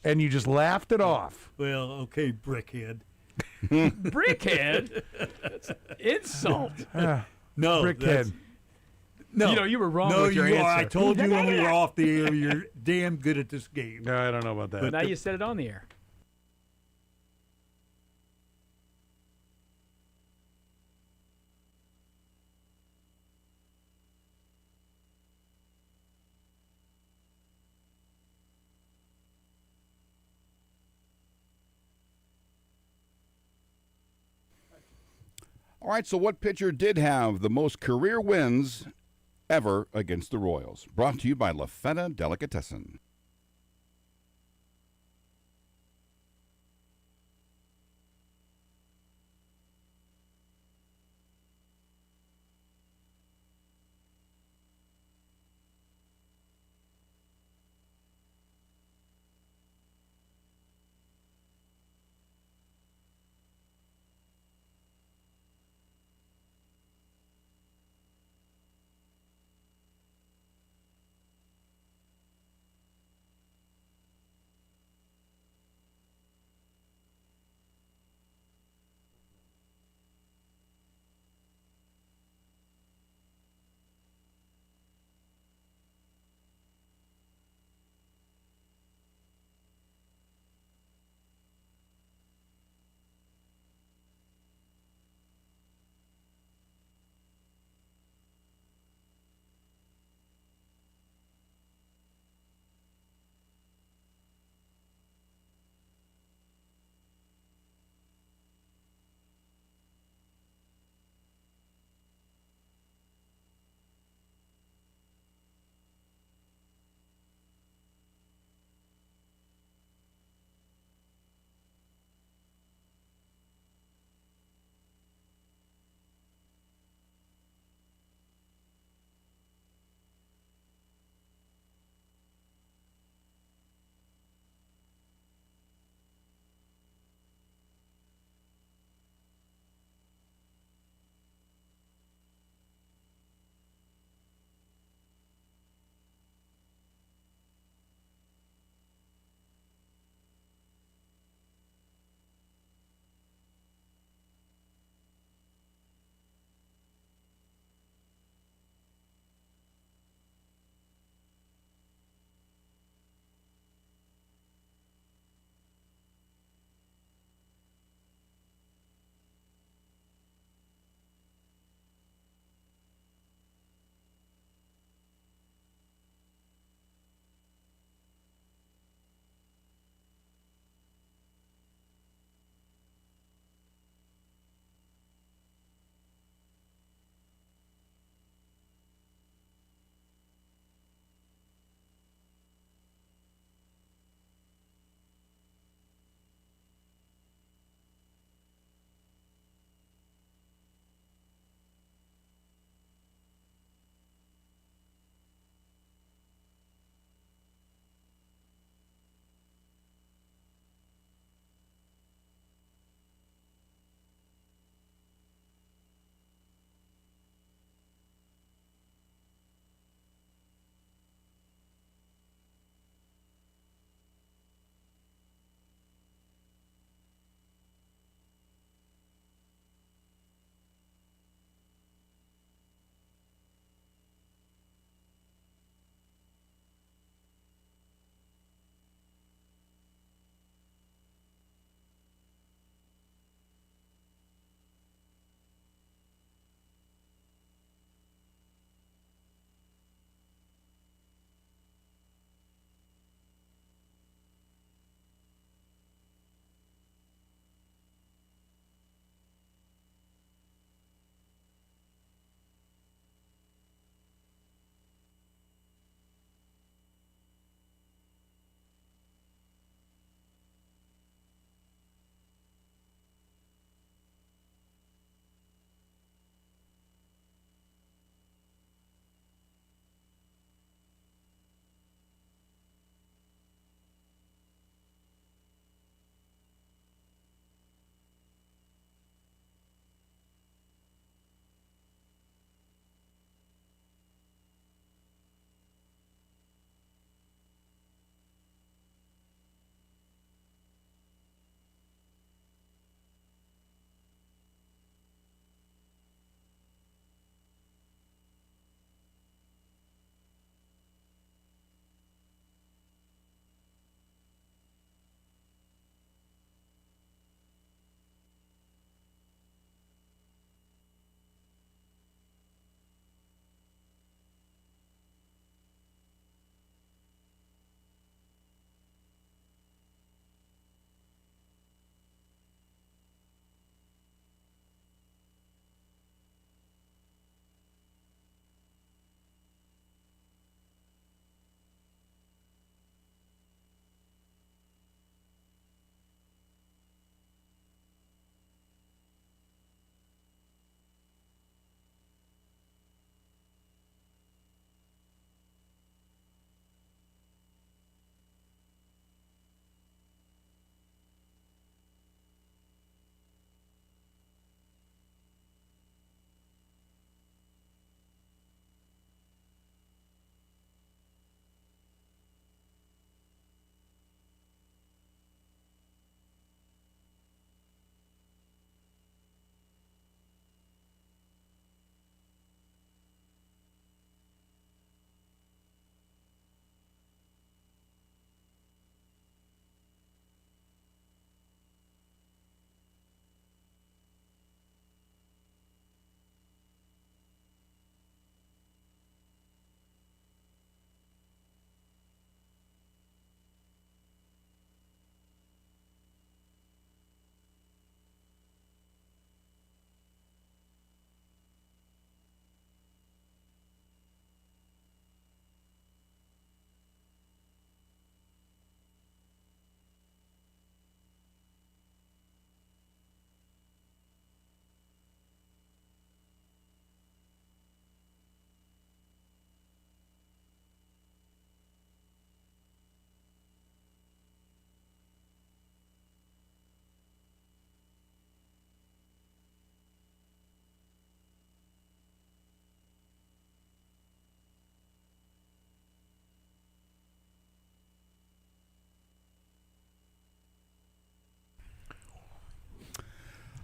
and you just laughed it off. Well, okay, brickhead. Brickhead? That's insult. No, Brickhead. that's- No, You know, you were wrong no, with your you are. answer. I told you when we were off the air, you're damn good at this game. No, I don't know about that. But now you said it on the air. All right, so what pitcher did have the most career wins ever against the Royals? Brought to you by La Feta Delicatessen.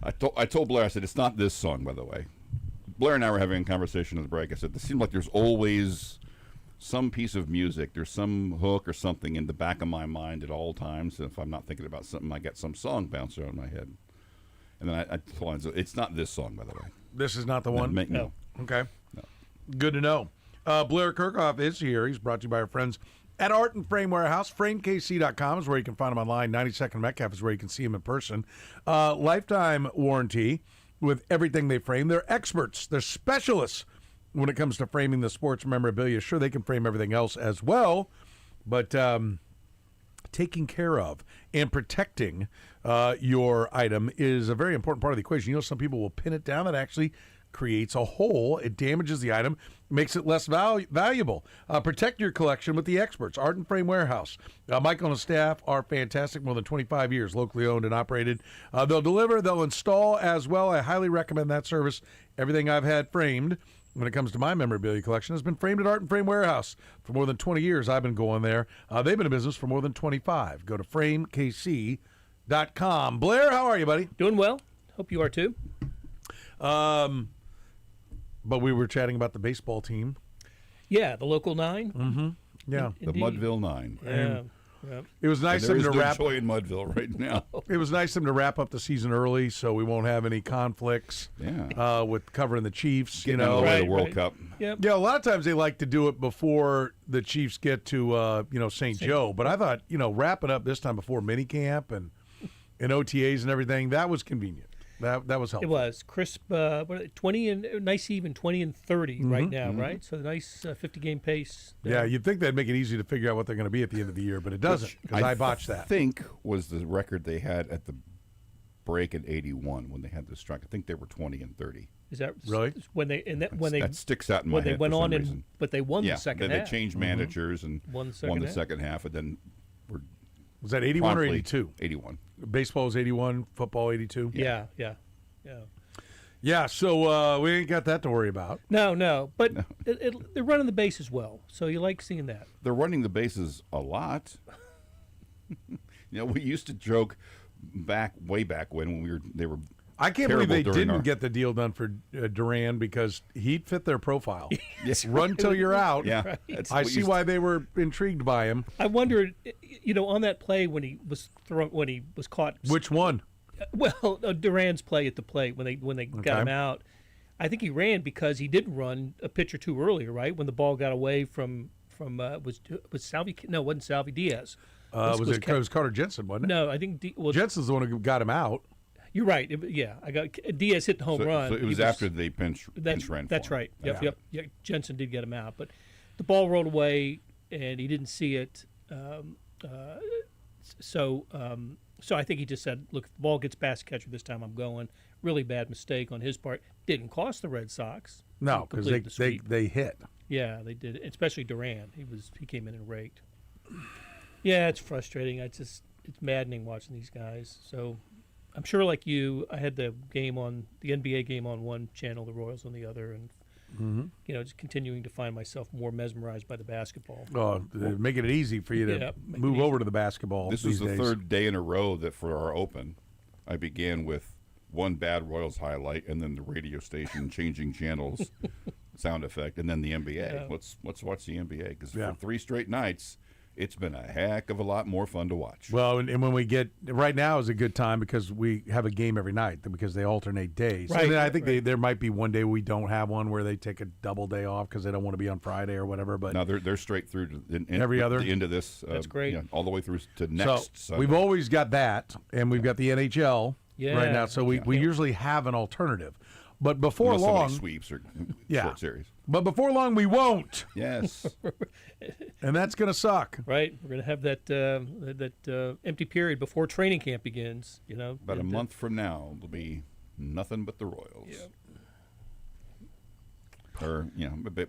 I told Blair, I said, it's not this song, by the way. Blair and I were having a conversation at the break. I said, it seems like there's always some piece of music, there's some hook or something in the back of my mind at all times. And if I'm not thinking about something, I get some song bouncing around my head. And then I told him, it's not this song, by the way. This is not the one? No. Okay. No. Good to know. Blair Kirchhoff is here. He's brought to you by our friends at Art and Frame Warehouse. FrameKC.com is where you can find him online. 92nd Metcalf is where you can see him in person. Lifetime warranty with everything they frame. They're experts. They're specialists when it comes to framing the sports memorabilia. Sure, they can frame everything else as well, but taking care of and protecting your item is a very important part of the equation. You know, some people will pin it down. That actually creates a hole. It damages the item, makes it less valuable. Protect your collection with the experts. Art and Frame Warehouse. Michael and his staff are fantastic. More than 25 years, locally owned and operated. They'll deliver, they'll install as well. I highly recommend that service. Everything I've had framed when it comes to my memorabilia collection has been framed at Art and Frame Warehouse. For more than 20 years, I've been going there. They've been in business for more than 25. Go to FrameKC.com. Blair, how are you, buddy? Doing well. Hope you are too. But we were chatting about the baseball team. Yeah, the local 9. Mm-hmm. Yeah. The Mudville 9. Yeah. It was nice of them to wrap. Joy in Mudville right now. It was nice of them to wrap up the season early, so we won't have any conflicts. Yeah. With covering the Chiefs, Getting out of the way of the World Cup. Yep. Yeah, a lot of times they like to do it before the Chiefs get to St. Joe. But I thought wrapping up this time before minicamp and OTAs and everything, that was convenient. That was helpful. It was crisp, 20 and nice even 20 and 30 right now, right? So nice 50-game pace. Yeah, you'd think that'd make it easy to figure out what they're going to be at the end of the year, but it doesn't because I botched that. I think was the record they had at the break in '81 when they had the strike. I think they were 20 and 30. Is that really that sticks out in my when head they went for some on reason. but they won Yeah, the second they half. changed managers and won the second half, and then were was that 81 or promptly 82? 81. Baseball was 81, football 82. Yeah. Yeah, so we ain't got that to worry about. No, but they're running the bases well, so you like seeing that. They're running the bases a lot. We used to joke way back when they were. I can't believe they during didn't get the deal done for Duran because he'd fit their profile. Yes, run till you're out. Yeah, right. I see why they were intrigued by him. I wondered, on that play when he was caught. Which one? Well, Duran's play at the plate when they got him out. I think he ran because he didn't run a pitch or two earlier, right? When the ball got away from was Salvi? No, it wasn't Salvi. Diaz. It was Carter Jensen, wasn't it? No, I think Jensen's the one who got him out. You're right. I got Diaz hit the home run. So it was after they pinch ran. That's for him. right. Yep. Yeah, Jensen did get him out, but the ball rolled away and he didn't see it. So I think he just said, "Look, if the ball gets past the catcher this time, I'm going." Really bad mistake on his part. Didn't cost the Red Sox. No, because they hit. Yeah, they did. Especially Duran. He came in and raked. Yeah, it's frustrating. It's maddening watching these guys. So I'm sure, like you, I had the NBA game on one channel, the Royals on the other, and just continuing to find myself more mesmerized by the basketball. Oh, making it easy for you to move over to the basketball. This was the third day in a row that for our open, I began with one bad Royals highlight and then the radio station changing channels, sound effect, and then the NBA. Yeah. Let's watch the NBA because for 3 straight nights, it's been a heck of a lot more fun to watch. Well, and when we get right now is a good time because we have a game every night because they alternate days. Right, and then I think there might be one day we don't have one where they take a double day off because they don't want to be on Friday or whatever. But no, they're straight through to every other the end of this. That's great. All the way through to next. So we've always got that, and we've got the NHL right now. So we usually have an alternative. But before Unless long, sweeps or short series. But before long, we won't. Yes, and that's going to suck. Right, we're going to have that empty period before training camp begins. About a month from now, it'll be nothing but the Royals. Yeah. Or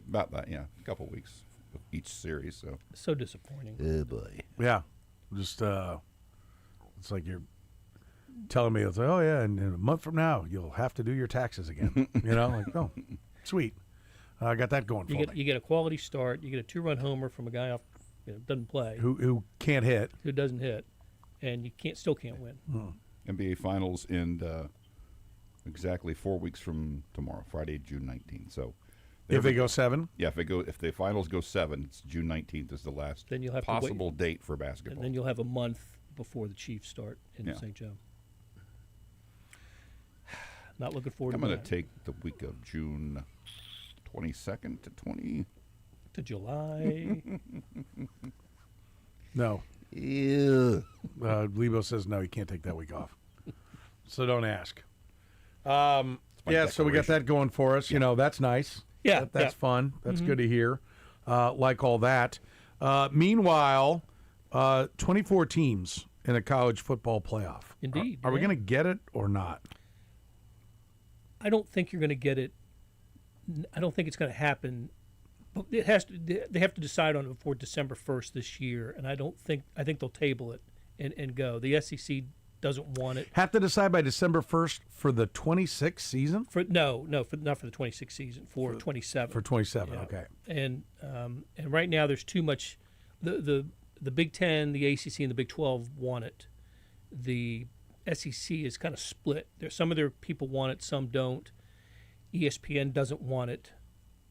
about that. Yeah, a couple weeks of each series. So disappointing. Oh boy. Yeah, just it's like you're telling me, it's like, oh yeah, and in a month from now you'll have to do your taxes again. Like, oh, sweet, I got that going for me. You get a quality start. You get a 2-run homer from a guy off, doesn't play, who can't hit, who doesn't hit, and you still can't win. NBA Finals in exactly 4 weeks from tomorrow, Friday, June 19th. So If they go 7? Yeah, if the finals go 7, it's June 19th is the last Then you'll have possible to wait. date for basketball. And then you'll have a month before the Chiefs start in St. Joe. Not looking forward I'm to going that. to take the week of June 22nd to 20. To July. No. Yeah. Lebo says no, you can't take that week off. So don't ask. Yeah, so we got that going for us. You know, that's nice. Yeah, That's yeah. fun. That's Mhm. good to hear. Like all that. Meanwhile, 24 teams in a college football playoff. Indeed, Are we yeah. going to get it or not? I don't think you're going to get it. I don't think it's going to happen. But it has to. They have to decide on it before December 1st this year, and I think they'll table it and go. The SEC doesn't want it. Have to decide by December 1st for the 26th season? Not for the 26th season. For 27. For 27, Yeah. okay. And right now there's too much. The Big Ten, the ACC, and the Big 12 want it. The SEC is kind of split. Some of their people want it, some don't. ESPN doesn't want it.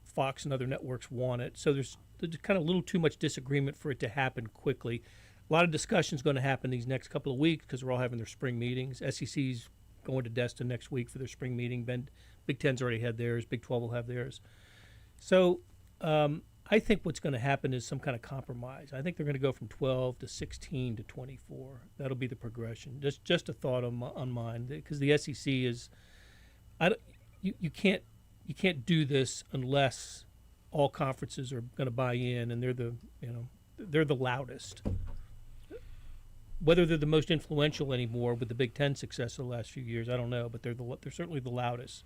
Fox and other networks want it. So there's kind of a little too much disagreement for it to happen quickly. A lot of discussion is going to happen these next couple of weeks because we're all having their spring meetings. SEC's going to Destin next week for their spring meeting. Big Ten's already had theirs. Big 12 will have theirs. So I think what's going to happen is some kind of compromise. I think they're going to go from 12 to 16 to 24. That'll be the progression. Just a thought on mine, because the SEC is, you can't do this unless all conferences are going to buy in, and they're the loudest. Whether they're the most influential anymore with the Big Ten success of the last few years, I don't know, but they're certainly the loudest.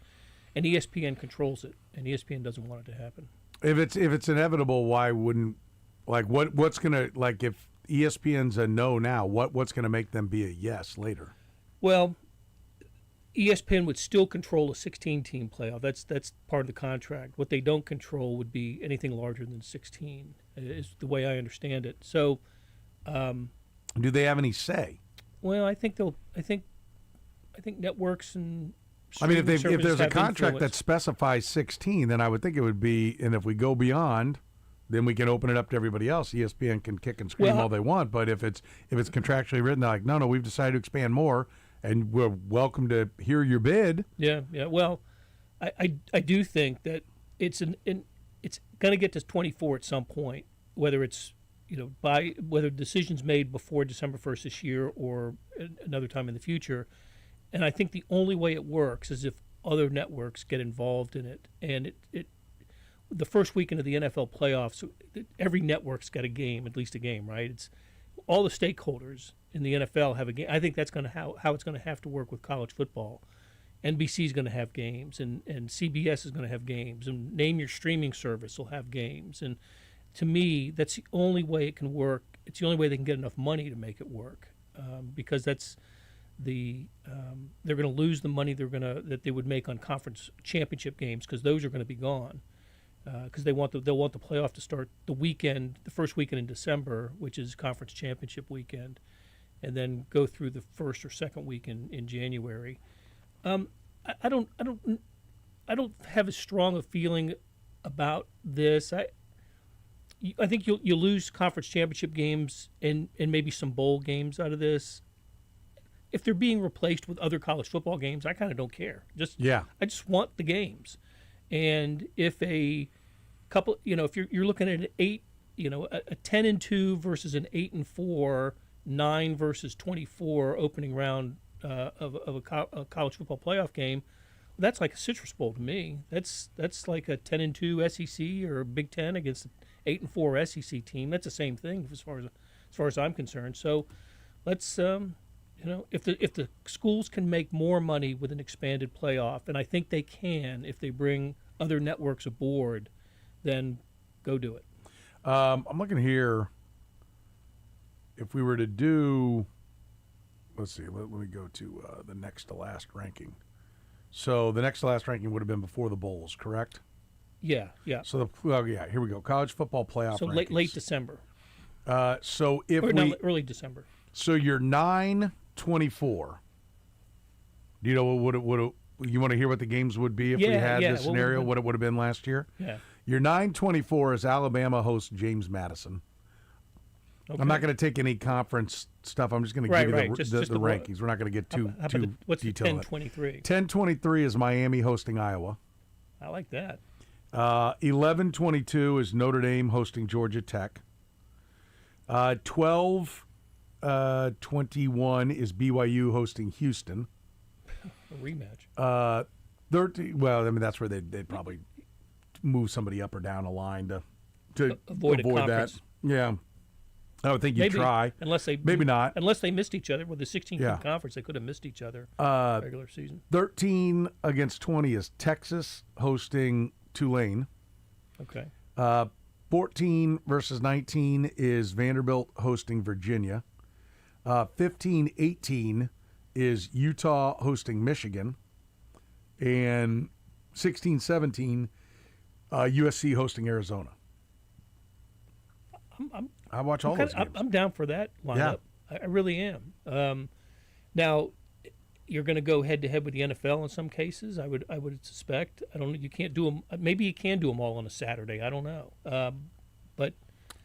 And ESPN controls it, and ESPN doesn't want it to happen. If it's inevitable, why wouldn't what's gonna if ESPN's a no now, what's gonna make them be a yes later? Well, ESPN would still control a 16-team playoff. That's part of the contract. What they don't control would be anything larger than 16, is the way I understand it. So, do they have any say? Well, I think networks and I mean, if streaming there's services a have contract that influence. specifies 16, then I would think it would be. And if we go beyond, then we can open it up to everybody else. ESPN can kick and scream Well, all they want, but if it's contractually written, they're like, no, we've decided to expand more, and we're welcome to hear your bid. Yeah. Well, I do think that it's going to get to 24 at some point, whether it's whether decisions made before December 1st this year or another time in the future. And I think the only way it works is if other networks get involved in it. And the first weekend of the NFL playoffs, every network's got a game, at least a game, right? It's all the stakeholders in the NFL have a game. I think that's going to how it's going to have to work with college football. NBC is going to have games, and CBS is going to have games, and name your streaming service will have games. And to me, that's the only way it can work. It's the only way they can get enough money to make it work, because that's they're going to lose the money that they would make on conference championship games, because those are going to be gone, because they'll want the playoff to start the first weekend in December, which is conference championship weekend, and then go through the first or second week in January. I don't have as strong a feeling about this. I think you'll lose conference championship games and maybe some bowl games out of this. If they're being replaced with other college football games, I kind of don't care. I just want the games. And if a couple, if you're looking at an 8, a 10-2 versus an 8-4, 9 versus 24 opening round of a college football playoff game, that's like a Citrus Bowl to me. That's like a 10-2 SEC or a Big Ten against an 8-4 SEC team. That's the same thing as far as I'm concerned. So let's if the schools can make more money with an expanded playoff, and I think they can if they bring other networks aboard, then go do it. I'm looking here. If we were to do, let's see, let me go to the next to last ranking. So the next to last ranking would have been before the bowls, correct? Yeah. So here we go. College football playoff. So rankings. late December. So if early December. So you're 9-24. Do you know You want to hear what the games would be if we had this scenario? What it would have been last year? Yeah. Your 9:24 is Alabama hosts James Madison. Okay. I'm not going to take any conference stuff. I'm just going to give you the rankings. We're not going to get too what's the detailed. 10:23? 10:23 is Miami hosting Iowa. I like that. 11:22 is Notre Dame hosting Georgia Tech. 12:21 is BYU hosting Houston. A rematch. 13. Well, I mean that's where they'd probably move somebody up or down a line to avoid that. Yeah. I would think you'd try. Maybe not. Unless they missed each other. With the 16-team conference, they could have missed each other regular season. 13 against 20 is Texas hosting Tulane. Okay. 14 versus 19 is Vanderbilt hosting Virginia. 15-18 is Utah hosting Michigan. And 16-17, USC hosting Arizona. I watch all those games. I'm down for that lineup. Yeah. I really am. Now, you're going to go head-to-head with the NFL in some cases, I would suspect. I don't know. You can't do them. Maybe you can do them all on a Saturday. I don't know.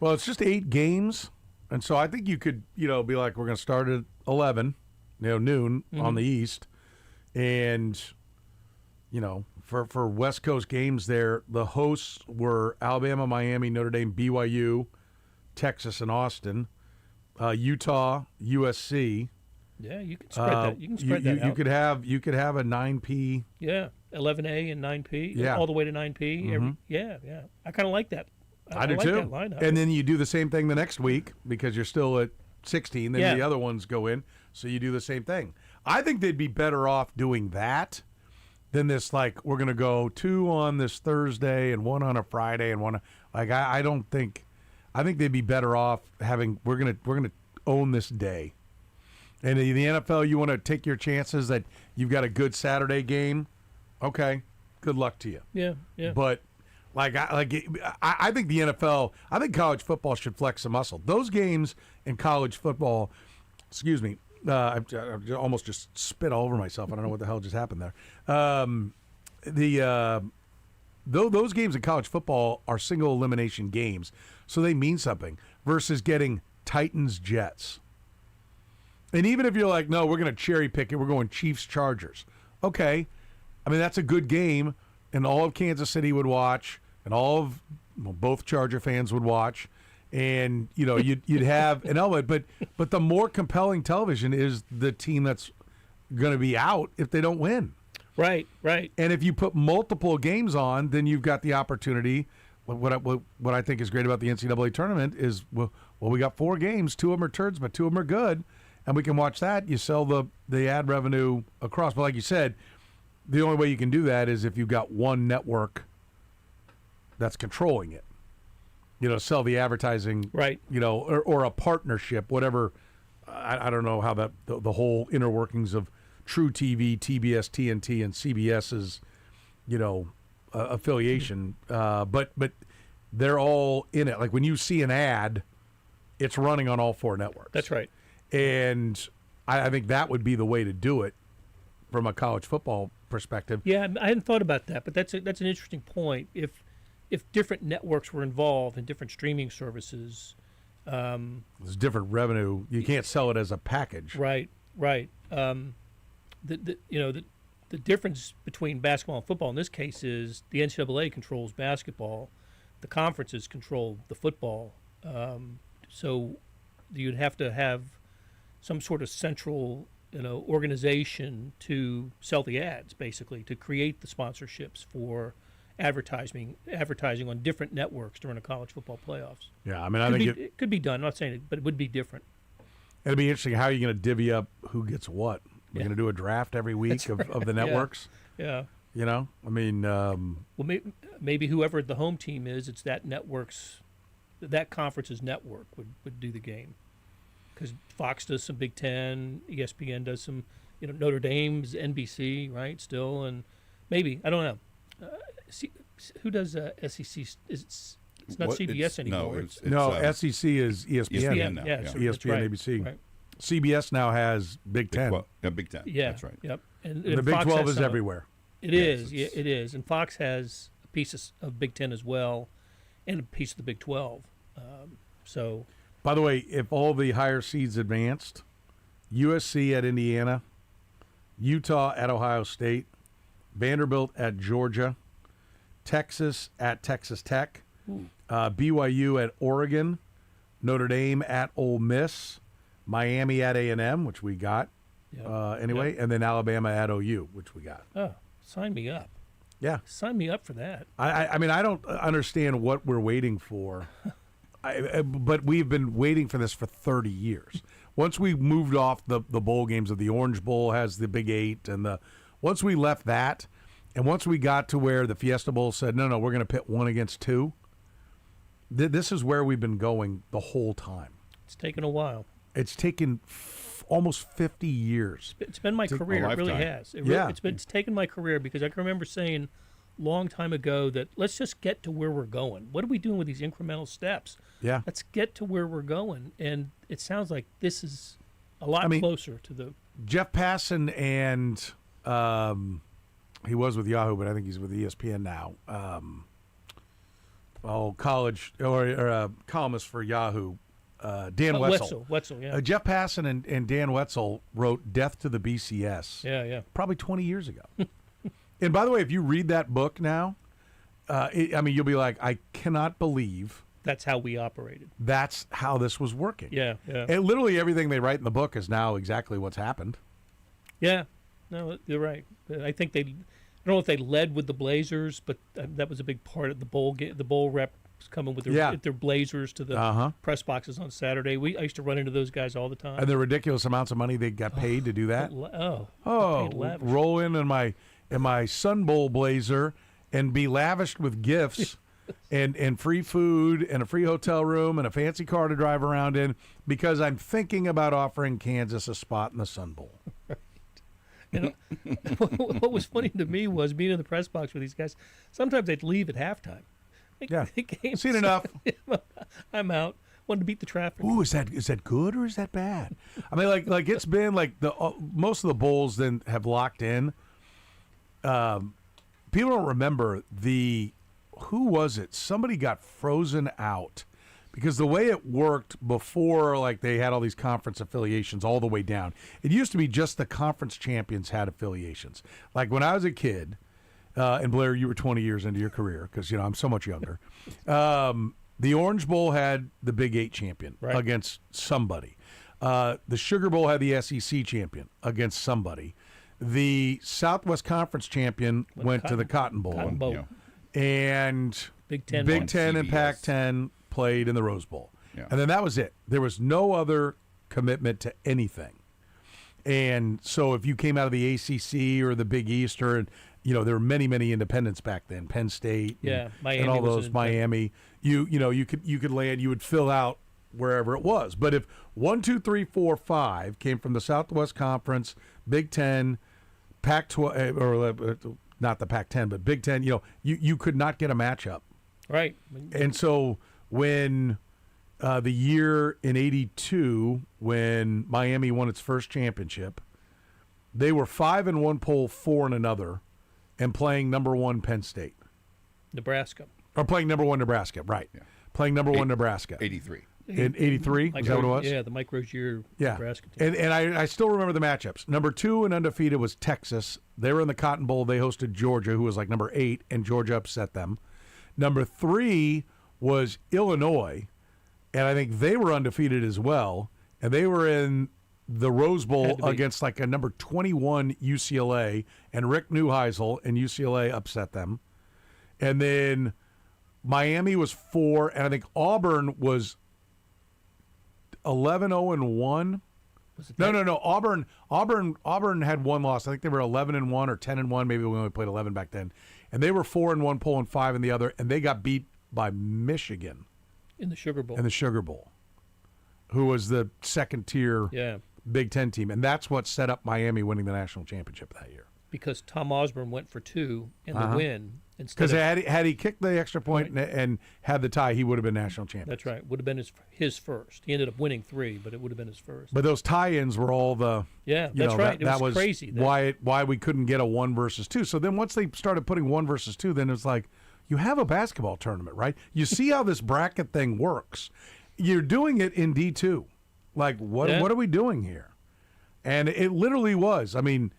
Well, it's just 8 games. And so I think you could, be like, we're going to start at 11, noon on the East. And, for West Coast games there, the hosts were Alabama, Miami, Notre Dame, BYU, Texas, and Austin, Utah, USC. Yeah, you can spread that. You can spread that out. You could have a 9P. Yeah, 11A and 9P. Yeah. All the way to 9P. Mm-hmm. Yeah. I kind of like that. I do like too. That lineup. And then you do the same thing the next week because you're still at 16. Then the other ones go in, so you do the same thing. I think they'd be better off doing that than this. Like we're going to go 2 on this Thursday and 1 on a Friday and 1. I don't think. I think they'd be better off having. We're gonna own this day. And in the NFL, you want to take your chances that you've got a good Saturday game. Okay, good luck to you. Yeah. But I think the NFL, I think college football should flex the muscle. Those games in college football, excuse me, I almost just spit all over myself. I don't know what the hell just happened there. Those games in college football are single elimination games, so they mean something versus getting Titans-Jets. And even if you're like, no, we're going to cherry pick it, we're going Chiefs-Chargers. Okay. I mean, that's a good game, and all of Kansas City would watch, and both Charger fans would watch, and, you'd have an element. But the more compelling television is the team that's going to be out if they don't win. Right. And if you put multiple games on, then you've got the opportunity. What I think is great about the NCAA tournament is, we got 4 games. 2 of them are turds, but 2 of them are good. And we can watch that. You sell the ad revenue across. But like you said, the only way you can do that is if you've got one network that's controlling it. Sell the advertising. Right. Or a partnership, whatever. I don't know how that the whole inner workings of True TV, TBS, TNT, and CBS's, affiliation. But they're all in it. Like when you see an ad, it's running on all 4 networks. That's right. And I think that would be the way to do it from a college football perspective. Yeah, I hadn't thought about that, but that's an interesting point. If different networks were involved in different streaming services, there's different revenue. You can't sell it as a package. Right. The difference between basketball and football in this case is the NCAA controls basketball, the conferences control the football. So you'd have to have some sort of central, organization to sell the ads, basically, to create the sponsorships for advertising on different networks during the college football playoffs. Yeah, I mean, it could be done. I'm not saying it, but it would be different. It'd be interesting. How are you going to divvy up who gets what? We're going to do a draft every week of the networks. Yeah. I mean, well, maybe whoever the home team is, it's that conference's network would do the game. Because Fox does some Big Ten, ESPN does some, Notre Dame's NBC, right? Still, and maybe I don't know. Who does SEC? It's not CBS anymore. SEC is ESPN now. Yeah, ESPN, right. ABC. Right. CBS now has Big Ten. Big Ten. Yeah, that's right. Yep. And the Big Fox 12 has is some- everywhere. It is. Yeah, it is. And Fox has a piece of Big Ten as well, and a piece of the Big 12. So, By the way, if all the higher seeds advanced, USC at Indiana, Utah at Ohio State, Vanderbilt at Georgia, Texas at Texas Tech, BYU at Oregon, Notre Dame at Ole Miss, Miami at A&M, which we got anyway, and then Alabama at OU, which we got. oh, sign me up. Yeah. Sign me up for that. I mean, I don't understand what we're waiting for, but we've been waiting for this for 30 years. Once we moved off the bowl games of the Orange Bowl has the Big Eight, and once we left that, and once we got to where the Fiesta Bowl said, no, we're going to pit 1 against 2, this is where we've been going the whole time. It's taken a while. It's taken almost 50 years. It's been my career. It really has. It's taken my career because I can remember saying a long time ago that let's just get to where we're going. What are we doing with these incremental steps? Yeah. Let's get to where we're going. And it sounds like this is a lot closer to the... Jeff Passan and he was with Yahoo, but I think he's with ESPN now. College or columnist for Yahoo, Dan Wetzel. Wetzel, yeah. Jeff Passan and Dan Wetzel wrote Death to the BCS. Yeah. Probably 20 years ago. And by the way, if you read that book now, you'll be like, I cannot believe that's how we operated. That's how this was working. Yeah. And literally everything they write in the book is now exactly what's happened. Yeah. No, you're right. I think I don't know if they led with the Blazers, but that was a big part of the bowl. The bowl reps coming with their Blazers to the press boxes on Saturday. I used to run into those guys all the time. And the ridiculous amounts of money they got paid to do that. Lavish. Roll in my Sun Bowl blazer and be lavished with gifts and free food and a free hotel room and a fancy car to drive around in because I'm thinking about offering Kansas a spot in the Sun Bowl. You know, what was funny to me was being in the press box with these guys. Sometimes they'd leave at halftime. Seen enough. I'm out. Wanted to beat the traffic. Ooh, is that good or is that bad? I mean, like it's been like most of the bowls then have locked in. People don't remember who was it? Somebody got frozen out because the way it worked before, like they had all these conference affiliations all the way down. It used to be just the conference champions had affiliations. Like when I was a kid, and Blair, you were 20 years into your career because I'm so much younger. The Orange Bowl had the Big Eight champion against somebody. The Sugar Bowl had the SEC champion against somebody. The Southwest Conference champion went to the Cotton Bowl. And Big Ten and Pac-10 played in the Rose Bowl. Yeah. And then that was it. There was no other commitment to anything. And so if you came out of the ACC or the Big East or, there were many, many independents back then, Penn State Miami and all those, Miami, you could land, you would fill out wherever it was. But if 1, 2, 3, 4, 5 came from the Southwest Conference, Big Ten, Pac-12, or not the Pac-10, but Big Ten, you could not get a matchup. Right. And so when the year in '82, when Miami won its first championship, they were 5 in one poll, 4 in another, and playing number 1 Penn State. Nebraska. Or playing number 1 Nebraska, right. Yeah. Playing number 1 Nebraska. 83. In 83? Is that what it was? Yeah, the Mike Rozier Nebraska team. And I still remember the matchups. Number 2 and undefeated was Texas. They were in the Cotton Bowl. They hosted Georgia, who was like number 8, and Georgia upset them. Number 3 was Illinois, and I think they were undefeated as well. And they were in the Rose Bowl against like a number 21 UCLA, and Rick Neuheisel and UCLA upset them. And then Miami was 4, and I think Auburn was 11-0-1. No. Auburn had one loss. I think they were 11-1 or 10-1. Maybe we only played 11 back then. And they were 4 in one poll and 5 in the other, and they got beat by Michigan in the Sugar Bowl. Who was the second tier Big Ten team, and that's what set up Miami winning the national championship that year. Because Tom Osborne went for 2 in the win, Instead Because of, had he kicked the extra point and had the tie, he would have been national champion. that's right. Would have been his first. He ended up winning 3, but it would have been his first. But those tie-ins were all the that's right. It was crazy. Why we couldn't get a 1 versus 2. So then once they started putting 1 versus 2, then it's like you have a basketball tournament, right? You see how this bracket thing works. You're doing it in D2. Like what are we doing here? And it literally was. I mean,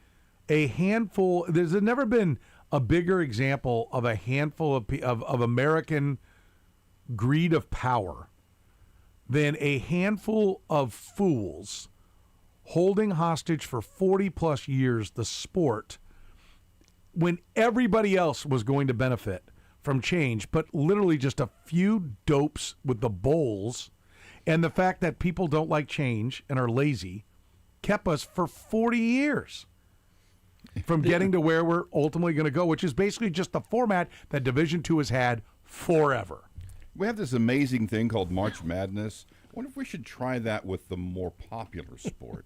a handful. There's never been a bigger example of a handful of American greed of power than a handful of fools holding hostage for 40-plus years the sport when everybody else was going to benefit from change, but literally just a few dopes with the bowls and the fact that people don't like change and are lazy kept us for 40 years from getting to where we're ultimately going to go, which is basically just the format that Division II has had forever. We have this amazing thing called March Madness. I wonder if we should try that with the more popular sport.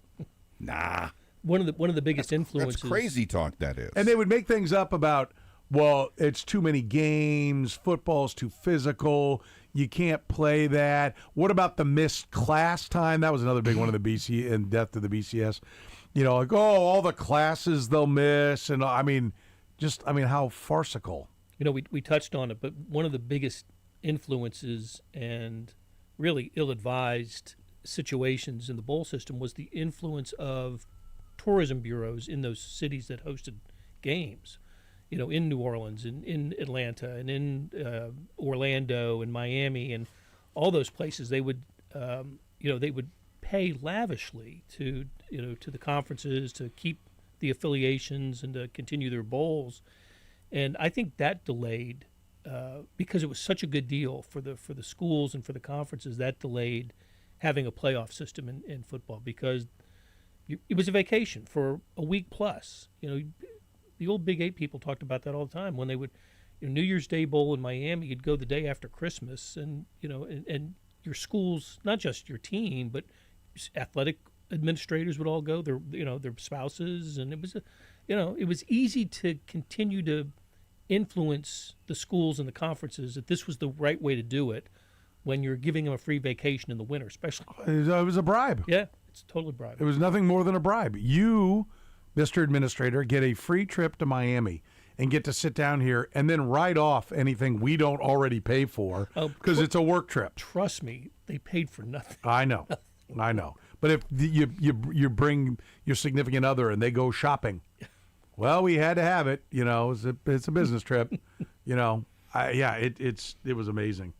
Nah. One of the biggest influences. That's crazy talk, that is. And they would make things up about, well, it's too many games, football's too physical, you can't play that. What about the missed class time? That was another big one of the BC and death to the BCS. You know, like, all the classes they'll miss. And how farcical. You know, we touched on it, but one of the biggest influences and really ill-advised situations in the bowl system was the influence of tourism bureaus in those cities that hosted games. You know, in New Orleans, in Atlanta, and in Orlando and Miami, and all those places, they would, they would pay lavishly to the conferences to keep the affiliations and to continue their bowls, and I think that delayed because it was such a good deal for the schools and for the conferences. That delayed having a playoff system in football because it was a vacation for a week plus. You know. The old Big 8 people talked about that all the time. When they would, New Year's Day Bowl in Miami, you'd go the day after Christmas, and and your schools, not just your team, but athletic administrators would all go. Their spouses, and it was easy to continue to influence the schools and the conferences that this was the right way to do it when you're giving them a free vacation in the winter, especially. It was a bribe. Yeah, it's totally bribe. It was nothing more than a bribe. You, Mr. Administrator, get a free trip to Miami and get to sit down here and then write off anything we don't already pay for because it's a work trip. Trust me, they paid for nothing. I know. But if you bring your significant other and they go shopping, well, we had to have it. It's a business trip. It was amazing.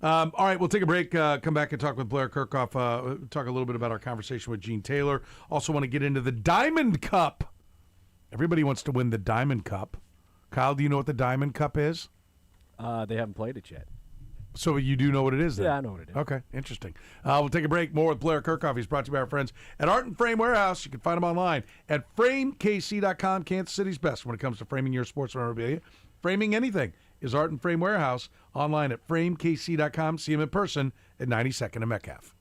All right, we'll take a break, come back and talk with Blair Kirchhoff, talk a little bit about our conversation with Gene Taylor. Also want to get into the Diamond Cup. Everybody wants to win the Diamond Cup. Kyle, do you know what the Diamond Cup is? They haven't played it yet. So you do know what it is then? Yeah, I know what it is. Okay, interesting. We'll take a break. More with Blair Kirchhoff. He's brought to you by our friends at Art and Frame Warehouse. You can find them online at framekc.com. Kansas City's best when it comes to framing your sports memorabilia. Framing anything is Art and Frame Warehouse, online at framekc.com. See him in person at 92nd and Metcalf.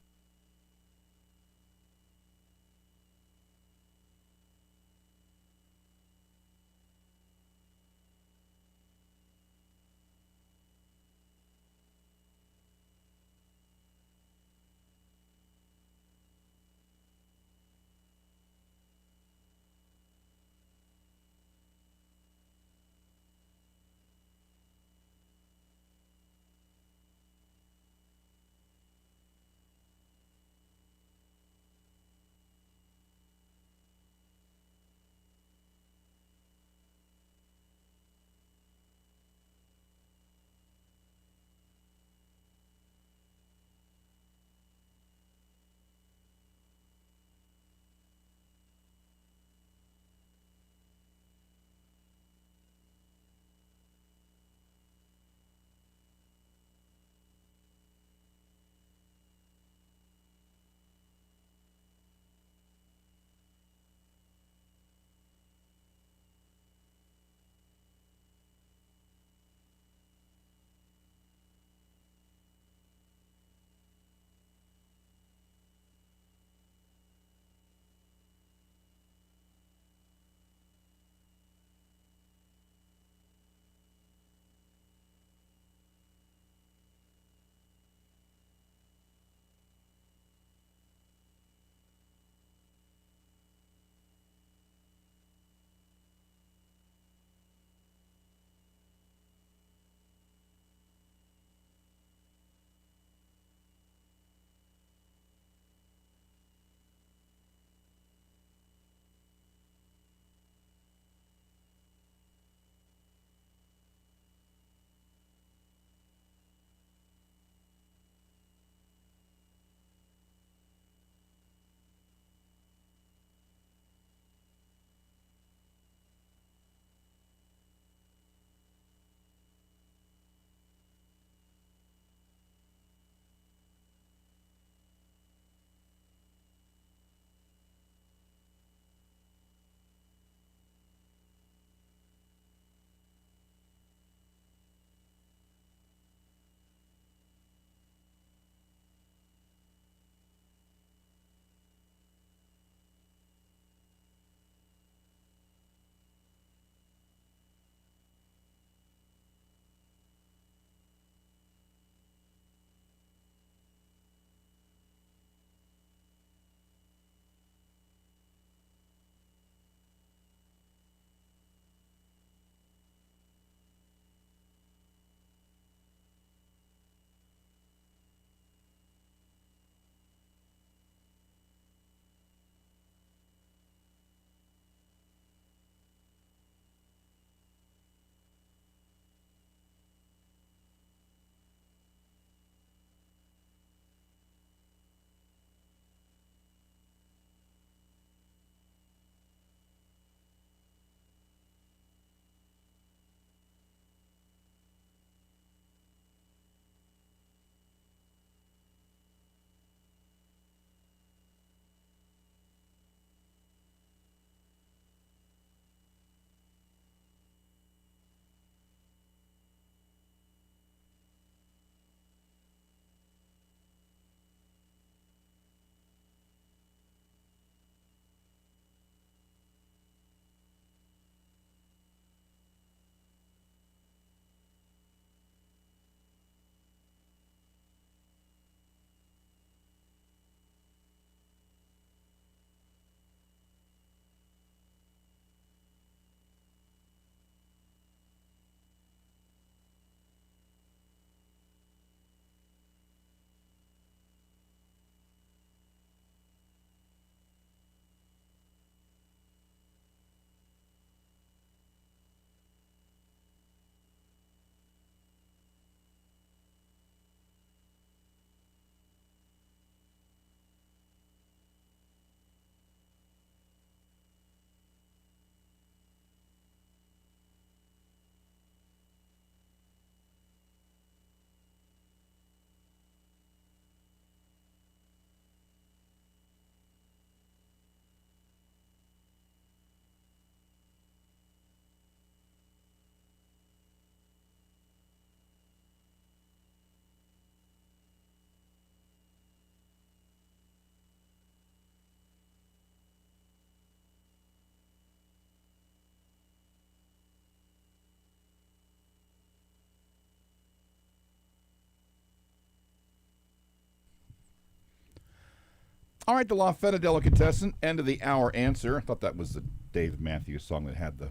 All right, the La Feta Delicatessen, end of the hour answer. I thought that was the Dave Matthews song that had the...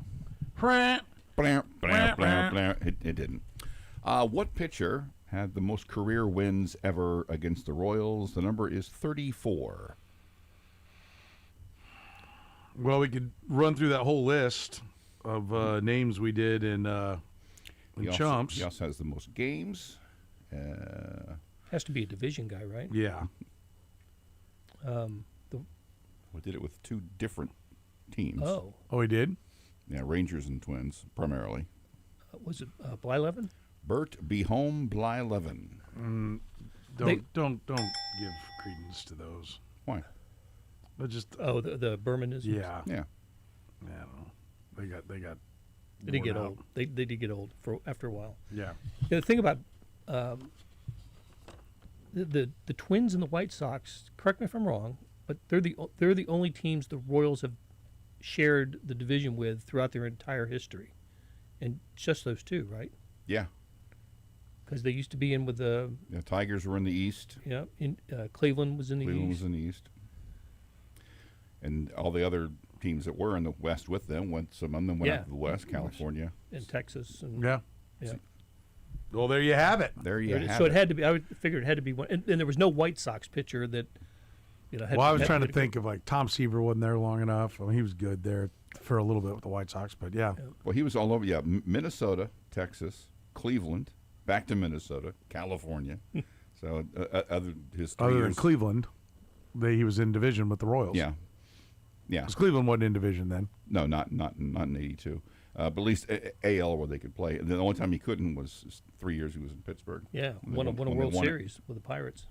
It didn't. What pitcher had the most career wins ever against the Royals? The number is 34. Well, we could run through that whole list of names we did in Chumps. He also has the most games. Has to be a division guy, right? Yeah. We did it with two different teams. Oh, he did? Yeah, Rangers and Twins, primarily. Was it Blyleven? Bert Behome Blyleven. Don't give credence to those. Why? But just the Bermanisms. Yeah. Yeah. I don't know. They got. They did get worn out. old. They did get old after a while. Yeah. The thing about the Twins and the White Sox. Correct me if I'm wrong, but they're the only teams the Royals have shared the division with throughout their entire history, and just those two, right? Yeah. Because they used to be in with the Tigers were in the East. Yeah, Cleveland was in the Cleveland East. was in the East. And all the other teams that were in the West with them some of them went out to the West, California. And Texas. And, yeah. Yeah. Well, there you have it. There you have it. So it had to be. I would figure it had to be one. And there was no White Sox pitcher that, had. Well, I was trying to think of like Tom Seaver wasn't there long enough. I mean, he was good there for a little bit with the White Sox, but yeah. Well, he was all over. Yeah, Minnesota, Texas, Cleveland, back to Minnesota, California. So other than Cleveland, he was in division with the Royals. Yeah. Yeah. Because Cleveland wasn't in division then. No, not in '82. But at least AL where they could play. And the only time he couldn't was 3 years he was in Pittsburgh. Yeah, won a World Series with the Pirates.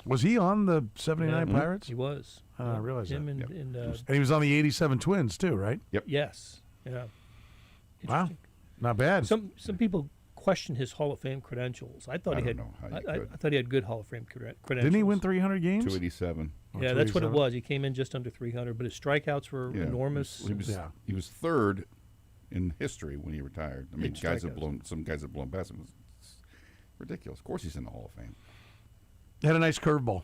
Was he on the '79 Pirates? He was. I realized that. And he was on the '87 Twins too, right? Yep. Yes. Yeah. Wow. Not bad. Some people question his Hall of Fame credentials. I thought I he had. don't know how you I could. thought he had good Hall of Fame credentials. Didn't he win 300 games? 287. Yeah, that's what it was. He came in just under 300, but his strikeouts were enormous. He was third in history when he retired. I mean, some guys have blown past him. It's ridiculous. Of course, he's in the Hall of Fame. Had a nice curveball.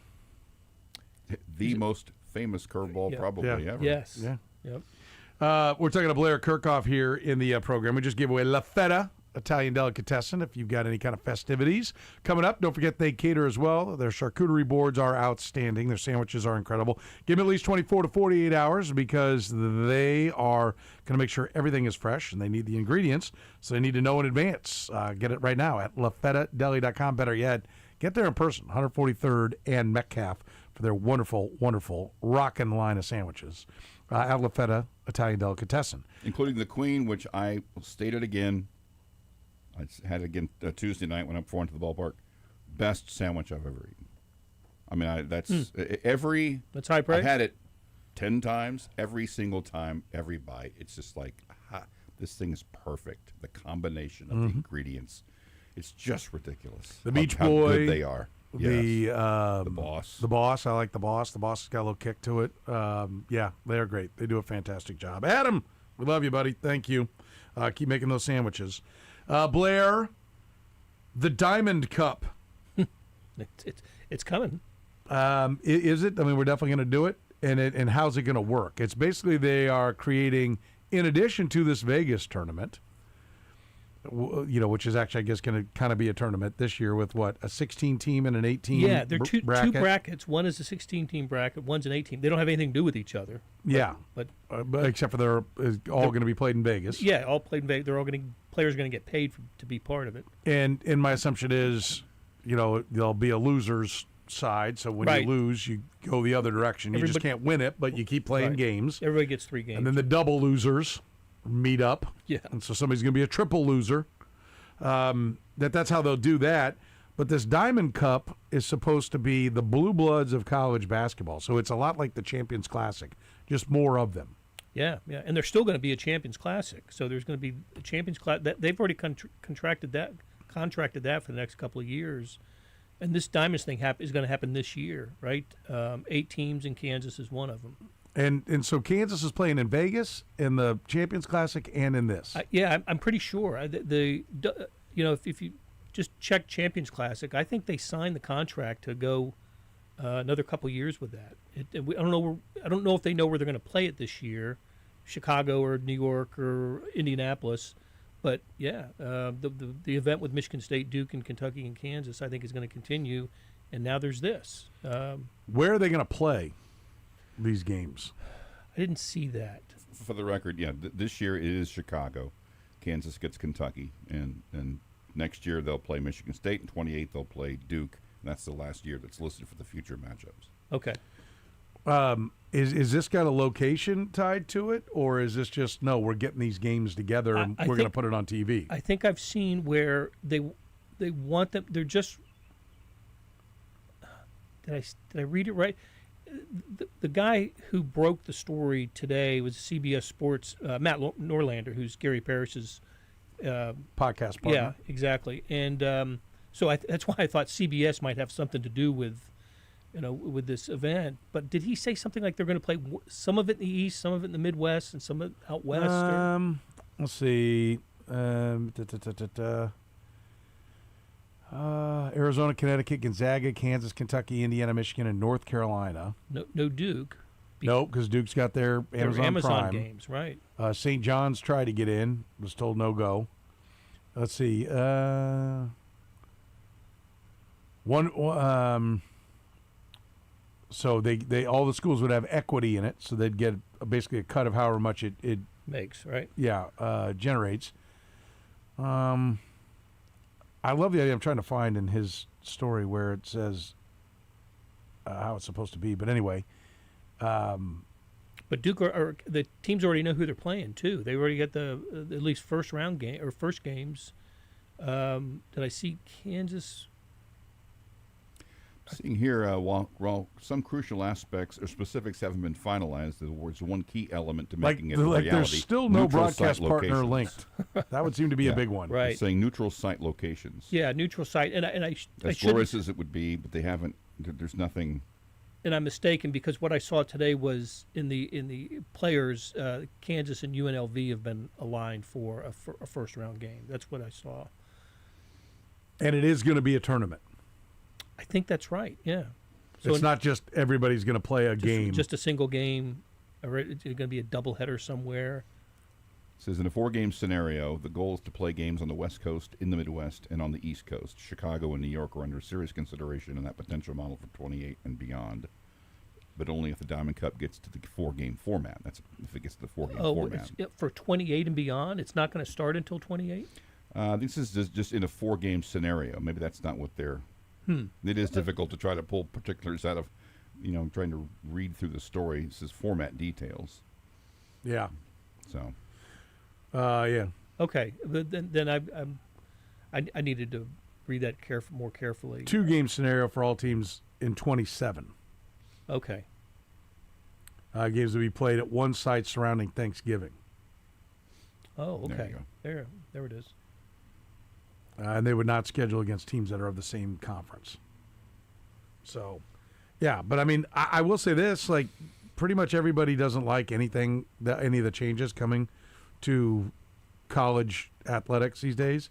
The most famous curveball probably ever. Yes. Yeah. Yep. We're talking to Blair Kirchhoff here in the program. We just gave away La Feta Italian Delicatessen. If you've got any kind of festivities coming up, don't forget they cater as well. Their charcuterie boards are outstanding. Their sandwiches are incredible. Give them at least 24 to 48 hours because they are going to make sure everything is fresh, and they need the ingredients, so they need to know in advance. Get it right now at lafetadeli.com. Better yet, get there in person, 143rd and Metcalf, for their wonderful, wonderful rockin' line of sandwiches. At La Feta Italian Delicatessen. Including the Queen, which I will state it again. I had it again Tuesday night when I went to the ballpark. Best sandwich I've ever eaten. I mean, that's high praise. I've had it 10 times. Every single time, every bite, it's just like, this thing is perfect. The combination of the ingredients, it's just ridiculous. The Beach how Boy, good they are. The Boss. The Boss. I like the Boss. The Boss has got a little kick to it. Yeah, they're great. They do a fantastic job. Adam, we love you, buddy. Thank you. Keep making those sandwiches. Blair, the Diamond Cup. It's coming. Is it? I mean, we're definitely going to do it. And how's it going to work? It's basically they are creating, in addition to this Vegas tournament, which is actually, I guess, going to kind of be a tournament this year with what, a 16 team and an 18 Yeah, they're two brackets. One is a 16-team bracket. One's an 18. They don't have anything to do with each other. But except for they're all going to be played in Vegas. Yeah, all played in Vegas. They're all players are going to get paid to be part of it. And my assumption is, there'll be a loser's side. So when you lose, you go the other direction. You just can't win it, but you keep playing games. Everybody gets 3 games. And then the double losers meet up. Yeah. And so somebody's going to be a triple loser. That's how they'll do that. But this Diamond Cup is supposed to be the blue bloods of college basketball. So it's a lot like the Champions Classic, just more of them. Yeah, yeah. And there's still going to be a Champions Classic. So there's going to be a Champions Classic. They've already contracted that for the next couple of years. And this Diamonds thing is going to happen this year, right? 8 teams, and Kansas is one of them. And so Kansas is playing in Vegas, in the Champions Classic, and in this. I'm pretty sure. If you just check Champions Classic, I think they signed the contract to go another couple years with that. I don't know if they know where they're going to play it this year, Chicago or New York or Indianapolis. But yeah, the event with Michigan State, Duke, and Kentucky and Kansas, I think, is going to continue. And now there's this. Where are they going to play these games? I didn't see that. For the record, yeah, this year it is Chicago. Kansas gets Kentucky, and next year they'll play Michigan State. In 28 they'll play Duke. And that's the last year that's listed for the future matchups. Okay. Is this got a location tied to it, or is this just no? We're getting these games together and we're going to put it on TV. I think I've seen where they want them. They're just. Did I read it right? The guy who broke the story today was CBS Sports, Matt Norlander, who's Gary Parrish's podcast partner. Yeah, exactly. And so that's why I thought CBS might have something to do with, with this event. But did he say something like they're going to play some of it in the East, some of it in the Midwest, and some of it out West? Let's see. Arizona, Connecticut, Gonzaga, Kansas, Kentucky, Indiana, Michigan, and North Carolina. No Duke. Nope, because Duke's got their Amazon Prime games, right? St. John's tried to get in, was told no go. Let's see. So they all the schools would have equity in it, so they'd get basically a cut of however much it makes, right? Yeah, generates. I love the idea. I'm trying to find in his story where it says how it's supposed to be. But anyway. But Duke or the teams already know who they're playing, too. They already got the at least first games. Did I see Kansas? Seeing here, while some crucial aspects or specifics haven't been finalized, there was one key element to making it a reality. There's still no broadcast partner linked. That would seem to be a big one. Right. They're saying neutral site locations. Yeah, neutral site. And I as glorious as it would be, but they haven't. There's nothing. And I'm mistaken because what I saw today was in the players, Kansas and UNLV have been aligned for a first round game. That's what I saw. And it is going to be a tournament. I think that's right. Yeah. So it's not just everybody's going to play a game. Just a single game. It's going to be a doubleheader somewhere. It says in a 4-game scenario, the goal is to play games on the West Coast, in the Midwest, and on the East Coast. Chicago and New York are under serious consideration in that potential model for 28 and beyond, but only if the Diamond Cup gets to the 4-game format. That's if it gets to the 4-game format. For 28 and beyond, it's not going to start until 28? This is just in a 4-game scenario. Maybe that's not what they're... It is difficult to try to pull particulars out of, trying to read through the story. This is format details. Yeah. So. Yeah. Okay. But then I needed to read that more carefully. 2-game scenario for all teams in 27. Okay. Games will be played at one site surrounding Thanksgiving. Oh, okay. There it is. And they would not schedule against teams that are of the same conference. So, yeah. But, I mean, I will say this, like, pretty much everybody doesn't like any of the changes coming to college athletics these days.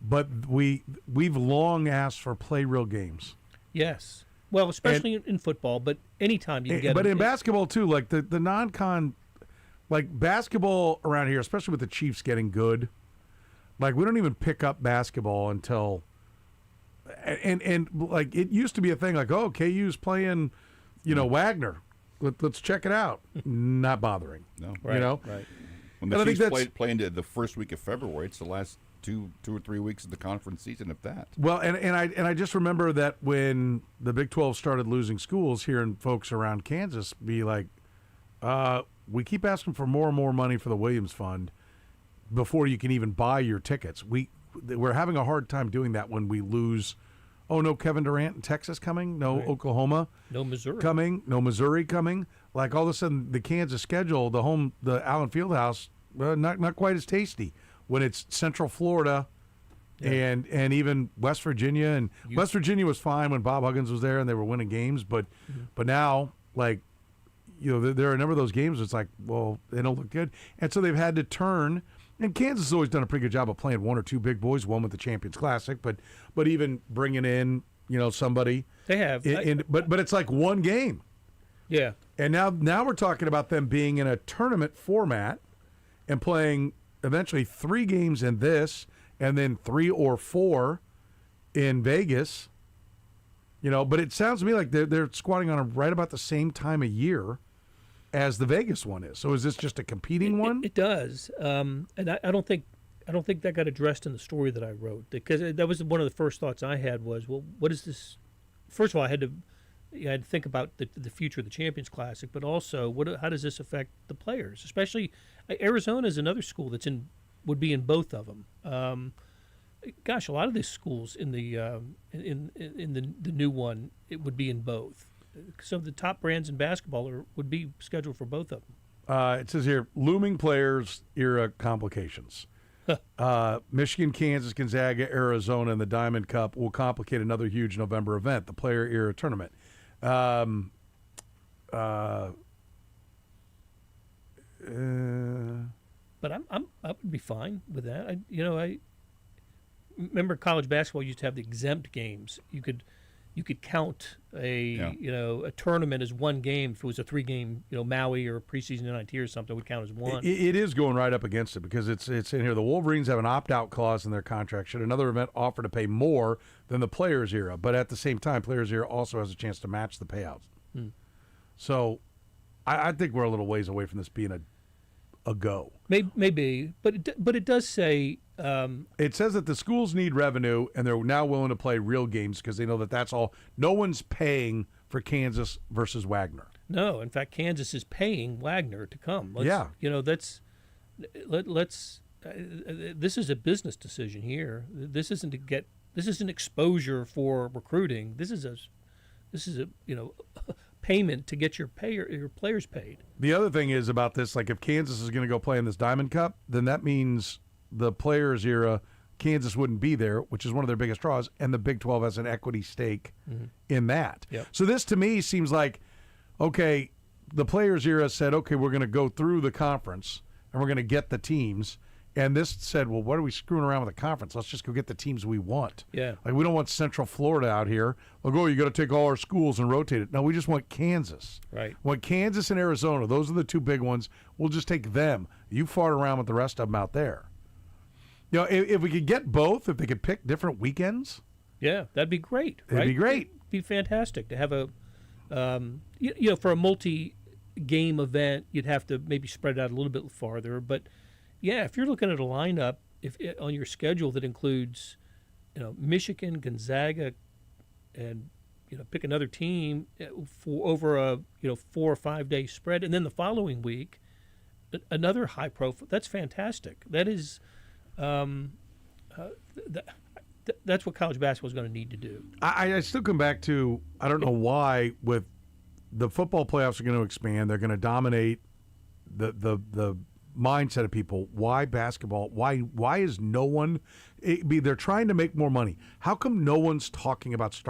But we've long asked for play real games. Yes. Well, especially in football, but anytime you can get But in basketball, too, like the non-con, like basketball around here, especially with the Chiefs getting good, like, we don't even pick up basketball until and like, it used to be a thing like, oh, KU's playing, Wagner. Let's check it out. Not bothering. No. Right. When the Chiefs play into the first week of February, it's the last two or 3 weeks of the conference season, if that. Well, and I just remember that when the Big 12 started losing schools, hearing folks around Kansas be like, we keep asking for more and more money for the Williams Fund before you can even buy your tickets. We're having a hard time doing that when we lose. Oh, no Kevin Durant in Texas coming? No right. Oklahoma? No Missouri coming? No Missouri coming? Like, all of a sudden, the Kansas schedule, the Allen Fieldhouse, not quite as tasty when it's Central Florida and even West Virginia. And West Virginia was fine when Bob Huggins was there and they were winning games. But now, like, there are a number of those games it's like, well, they don't look good. And so they've had to turn. And Kansas has always done a pretty good job of playing one or two big boys, one with the Champions Classic, but even bringing in, somebody. They have. But it's like one game. Yeah. And now we're talking about them being in a tournament format and playing eventually 3 games in this and then 3 or 4 in Vegas. But it sounds to me like they're squatting on right about the same time of year as the Vegas one is. So is this just a competing one? It does. And I don't think that got addressed in the story that I wrote, because that was one of the first thoughts I had was, well, what is this? First of all, I had to think about the future of the Champions Classic, but also how does this affect the players? Especially Arizona is another school would be in both of them. Gosh, a lot of these schools in the new one, it would be in both. Some of the top brands in basketball would be scheduled for both of them. It says here, looming players era complications. Michigan, Kansas, Gonzaga, Arizona, and the Diamond Cup will complicate another huge November event, the player era tournament. But I would be fine with that. I remember college basketball used to have the exempt games. You could count a tournament as one game. If it was a 3-game Maui or preseason NIT or something, would count as one. It is going right up against it, because it's in here. The Wolverines have an opt-out clause in their contract should another event offer to pay more than the players era, but at the same time, players era also has a chance to match the payouts. So I think we're a little ways away from this being a go. Maybe, but it does say. It says that the schools need revenue, and they're now willing to play real games because they know that that's all. No one's paying for Kansas versus Wagner. No, in fact, Kansas is paying Wagner to come. This is a business decision here. This isn't exposure for recruiting. This is a payment to get your players paid. The other thing is about this, like if Kansas is going to go play in this Diamond Cup, then that means the players era, Kansas wouldn't be there, which is one of their biggest draws, and the Big 12 has an equity stake in that. Yep. So this to me seems like, okay, the players era said, okay, we're going to go through the conference and we're going to get the teams. And this said, well, what are we screwing around with the conference? Let's just go get the teams we want. Yeah. Like, we don't want Central Florida out here. Like, oh, you got to take all our schools and rotate it. No, we just want Kansas. Right. We want Kansas and Arizona. Those are the 2 big ones. We'll just take them. You fart around with the rest of them out there. If we could get both, if they could pick different weekends. Yeah, that'd be great. It'd be great. It'd be fantastic to have a, for a multi-game event, you'd have to maybe spread it out a little bit farther. But, yeah, if you're looking at a lineup on your schedule that includes, Michigan, Gonzaga, and, pick another team for over a, 4 or 5 day spread, and then the following week, another high profile, that's fantastic. That is... that's what college basketball is going to need to do. I still come back to, I don't know why, with the football playoffs are going to expand. They're going to dominate the mindset of people. Why basketball? Why is no one? They're trying to make more money. How come no one's talking about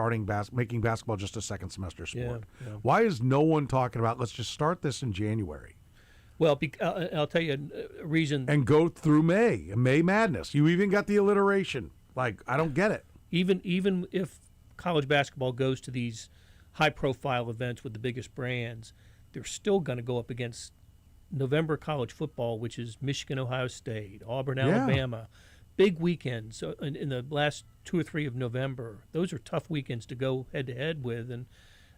making basketball just a second semester sport? Yeah. Why is no one talking about, let's just start this in January? Well, I'll tell you a reason. And go through May Madness. You even got the alliteration. Like, I don't get it. Even if college basketball goes to these high-profile events with the biggest brands, they're still going to go up against November college football, which is Michigan, Ohio State, Auburn, Alabama. Big weekends in the last 2 or 3 of November. Those are tough weekends to go head-to-head with, and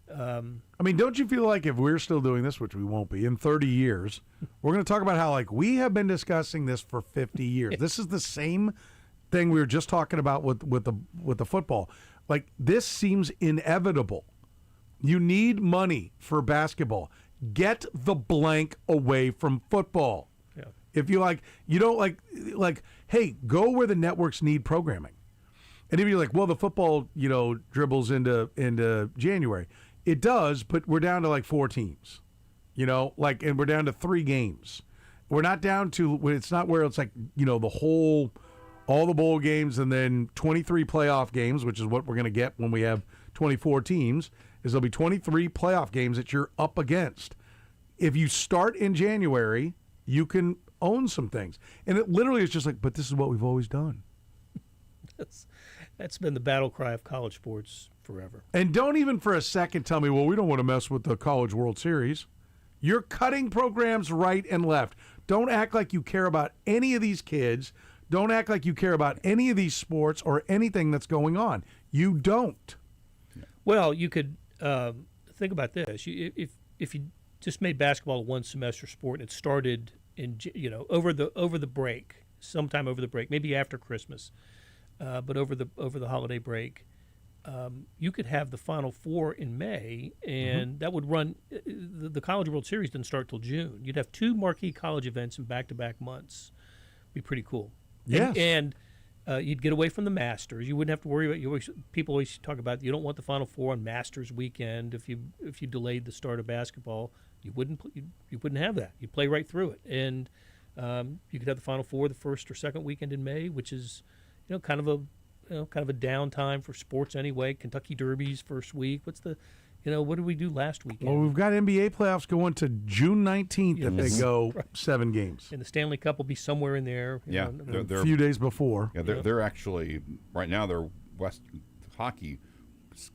I mean, don't you feel like if we're still doing this, which we won't be, in 30 years, we're going to talk about how, like, we have been discussing this for 50 years. This is the same thing we were just talking about with the football. Like, this seems inevitable. You need money for basketball. Get the blank away from football. Yeah. If you you don't like, hey, go where the networks need programming. And if you're like, well, the football, dribbles into January. It does, but we're down to like 4 teams, and we're down to 3 games. We're not down to, it's not where it's like, all the bowl games and then 23 playoff games, which is what we're going to get when we have 24 teams, is there'll be 23 playoff games that you're up against. If you start in January, you can own some things. And it literally is just like, but this is what we've always done. That's been the battle cry of college sports forever. And don't even for a second tell me, well, we don't want to mess with the College World Series. You're cutting programs right and left. Don't act like you care about any of these kids. Don't act like you care about any of these sports or anything that's going on. You don't. Well, you could think about this. If you just made basketball a one-semester sport and it started in over the break, sometime over the break, maybe after Christmas, but over the holiday break, you could have the Final Four in May, and that would run. The College World Series didn't start till June. You'd have two marquee college events in back-to-back months. Be pretty cool. Yes. And you'd get away from the Masters. You wouldn't have to worry about. People always talk about you don't want the Final Four on Masters weekend. If you delayed the start of basketball, you wouldn't have that. You'd play right through it, and you could have the Final Four the first or second weekend in May, which is kind of a downtime for sports anyway. Kentucky Derby's first week. What's the what did we do last weekend? Well, we've got NBA playoffs going to June 19th if they go 7 games. And the Stanley Cup will be somewhere in there. Yeah, a few days before. Yeah, they're actually right now. Their West Hockey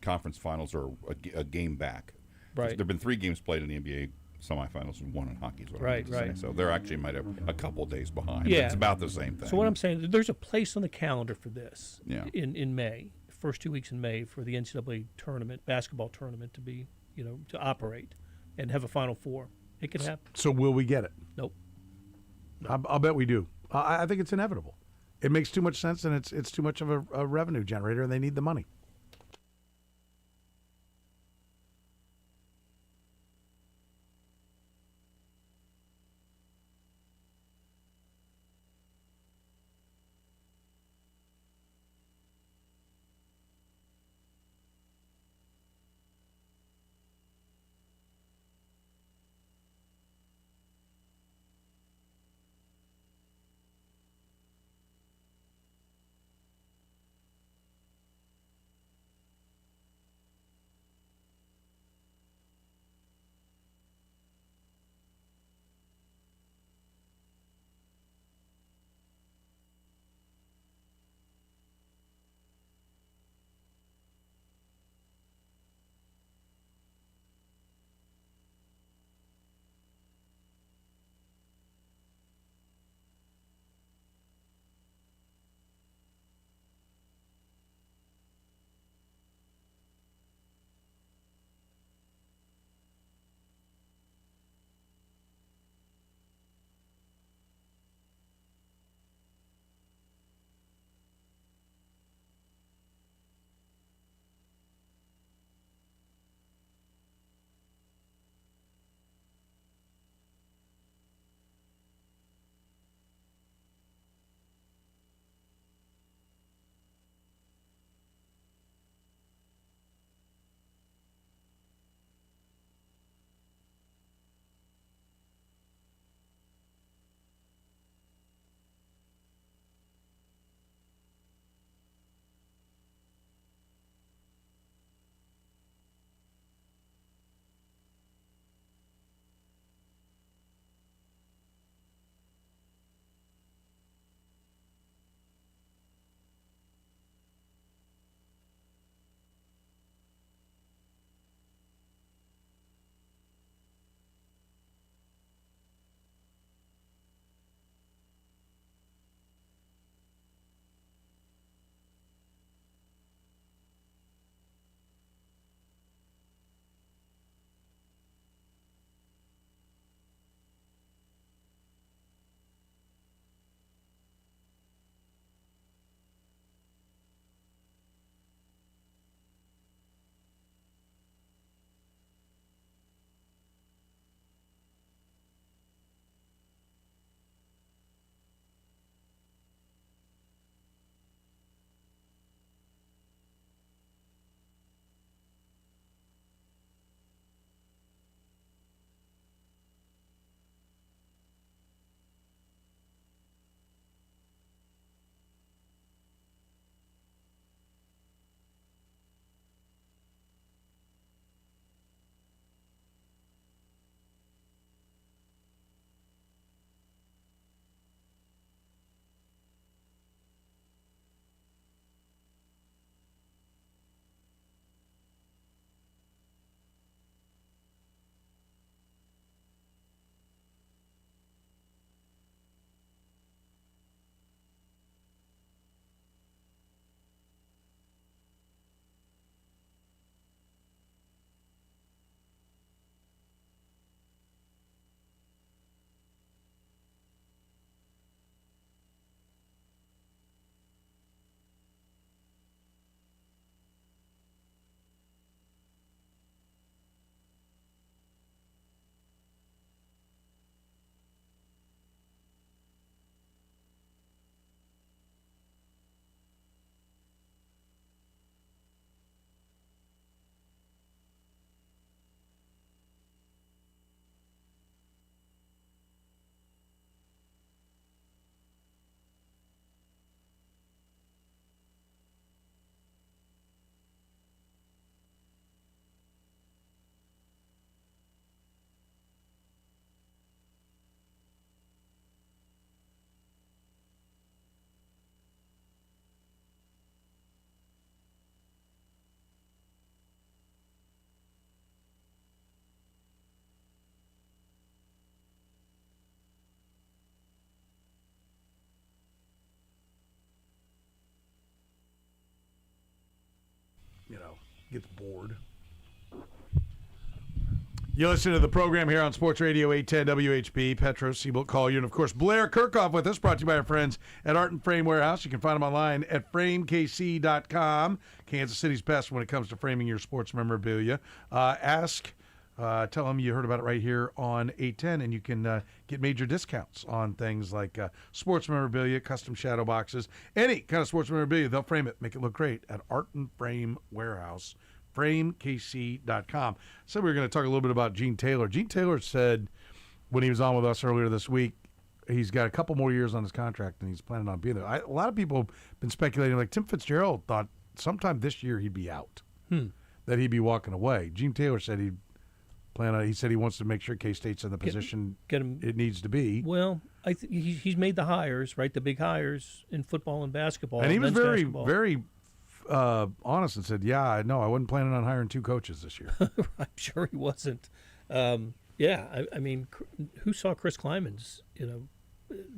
Conference Finals are a game back. Right. There've been 3 games played in the NBA semifinals and 1 in hockey. Is what Right, I meant to say. So they're actually might have a couple of days behind. Yeah, It's about the same thing. So what I'm saying, there's a place on the calendar for this. Yeah. In May, first 2 weeks in May for the NCAA tournament, basketball tournament to be, to operate and have a Final Four. It could happen. So will we get it? Nope. I'll bet we do. I think it's inevitable. It makes too much sense, and it's too much of a revenue generator, and they need the money. gets bored. You listen to the program here on Sports Radio 810 WHB. Petro, Seaboldt, Collier, and of course Blair Kirkhoff with us, brought to you by our friends at Art and Frame Warehouse. You can find them online at framekc.com. Kansas City's best when it comes to framing your sports memorabilia. Tell them you heard about it right here on 810, and you can get major discounts on things like sports memorabilia, custom shadow boxes, any kind of sports memorabilia. They'll frame it, make it look great at Art and Frame Warehouse, framekc.com. So we were going to talk a little bit about Gene Taylor. Gene Taylor said when he was on with us earlier this week, he's got a couple more years on his contract, and he's planning on being there. A lot of people have been speculating, like Tim Fitzgerald thought sometime this year he'd be out, that he'd be walking away. Gene Taylor said he said he wants to make sure K-State's in the position it needs to be. Well, he's made the hires, right? The big hires in football and basketball. And he was very, basketball. very honest and said, I wasn't planning on hiring 2 coaches this year. I'm sure he wasn't. I mean, who saw Chris Kleiman's,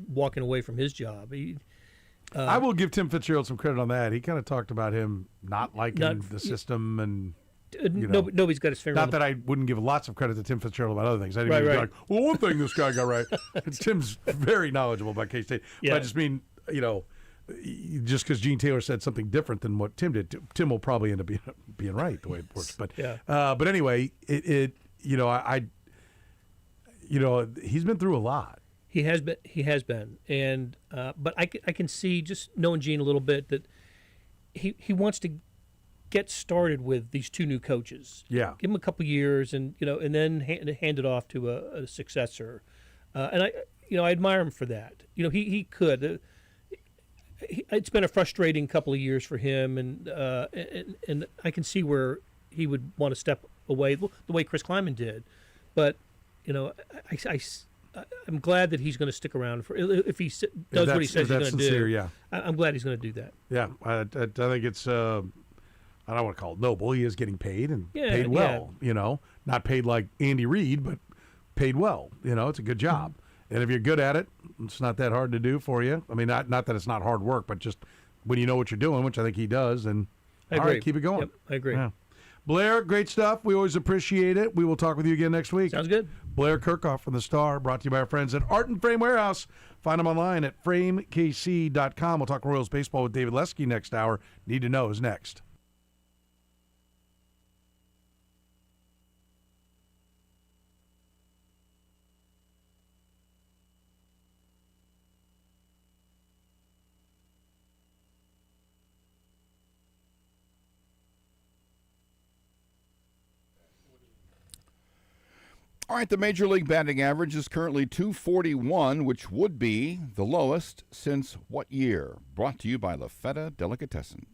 walking away from his job? I will give Tim Fitzgerald some credit on that. He kind of talked about him not liking the system and... nobody's got his finger on Not that I wouldn't give lots of credit to Tim Fitzgerald about other things. I didn't mean to be like, well, one thing this guy got right. Tim's very knowledgeable about K-State. Yeah. But I just mean, just because Gene Taylor said something different than what Tim did, Tim will probably end up being right the way it works. But but anyway, he's been through a lot. He has been, and but I can see, just knowing Gene a little bit, that he wants to get started with these 2 new coaches. Yeah, give him a couple years, and and then hand it off to a successor. And I admire him for that. He could. It's been a frustrating couple of years for him, and I can see where he would want to step away the way Chris Kleiman did. But I'm glad that he's going to stick around for if he does what he says he's going to do. Yeah, I'm glad he's going to do that. Yeah, I think it's. I don't want to call it noble. He is getting paid and paid well. Not paid like Andy Reid, but paid well. It's a good job. And if you're good at it, it's not that hard to do for you. I mean, not that it's not hard work, but just when you know what you're doing, which I think he does, and I agree. All right, keep it going. Yep, I agree. Yeah. Blair, great stuff. We always appreciate it. We will talk with you again next week. Sounds good. Blair Kirkhoff from The Star, brought to you by our friends at Art and Frame Warehouse. Find them online at framekc.com. We'll talk Royals baseball with David Lesky next hour. Need to Know is next. All right, the Major League batting average is currently .241, which would be the lowest since what year? Brought to you by La Feta Delicatessen.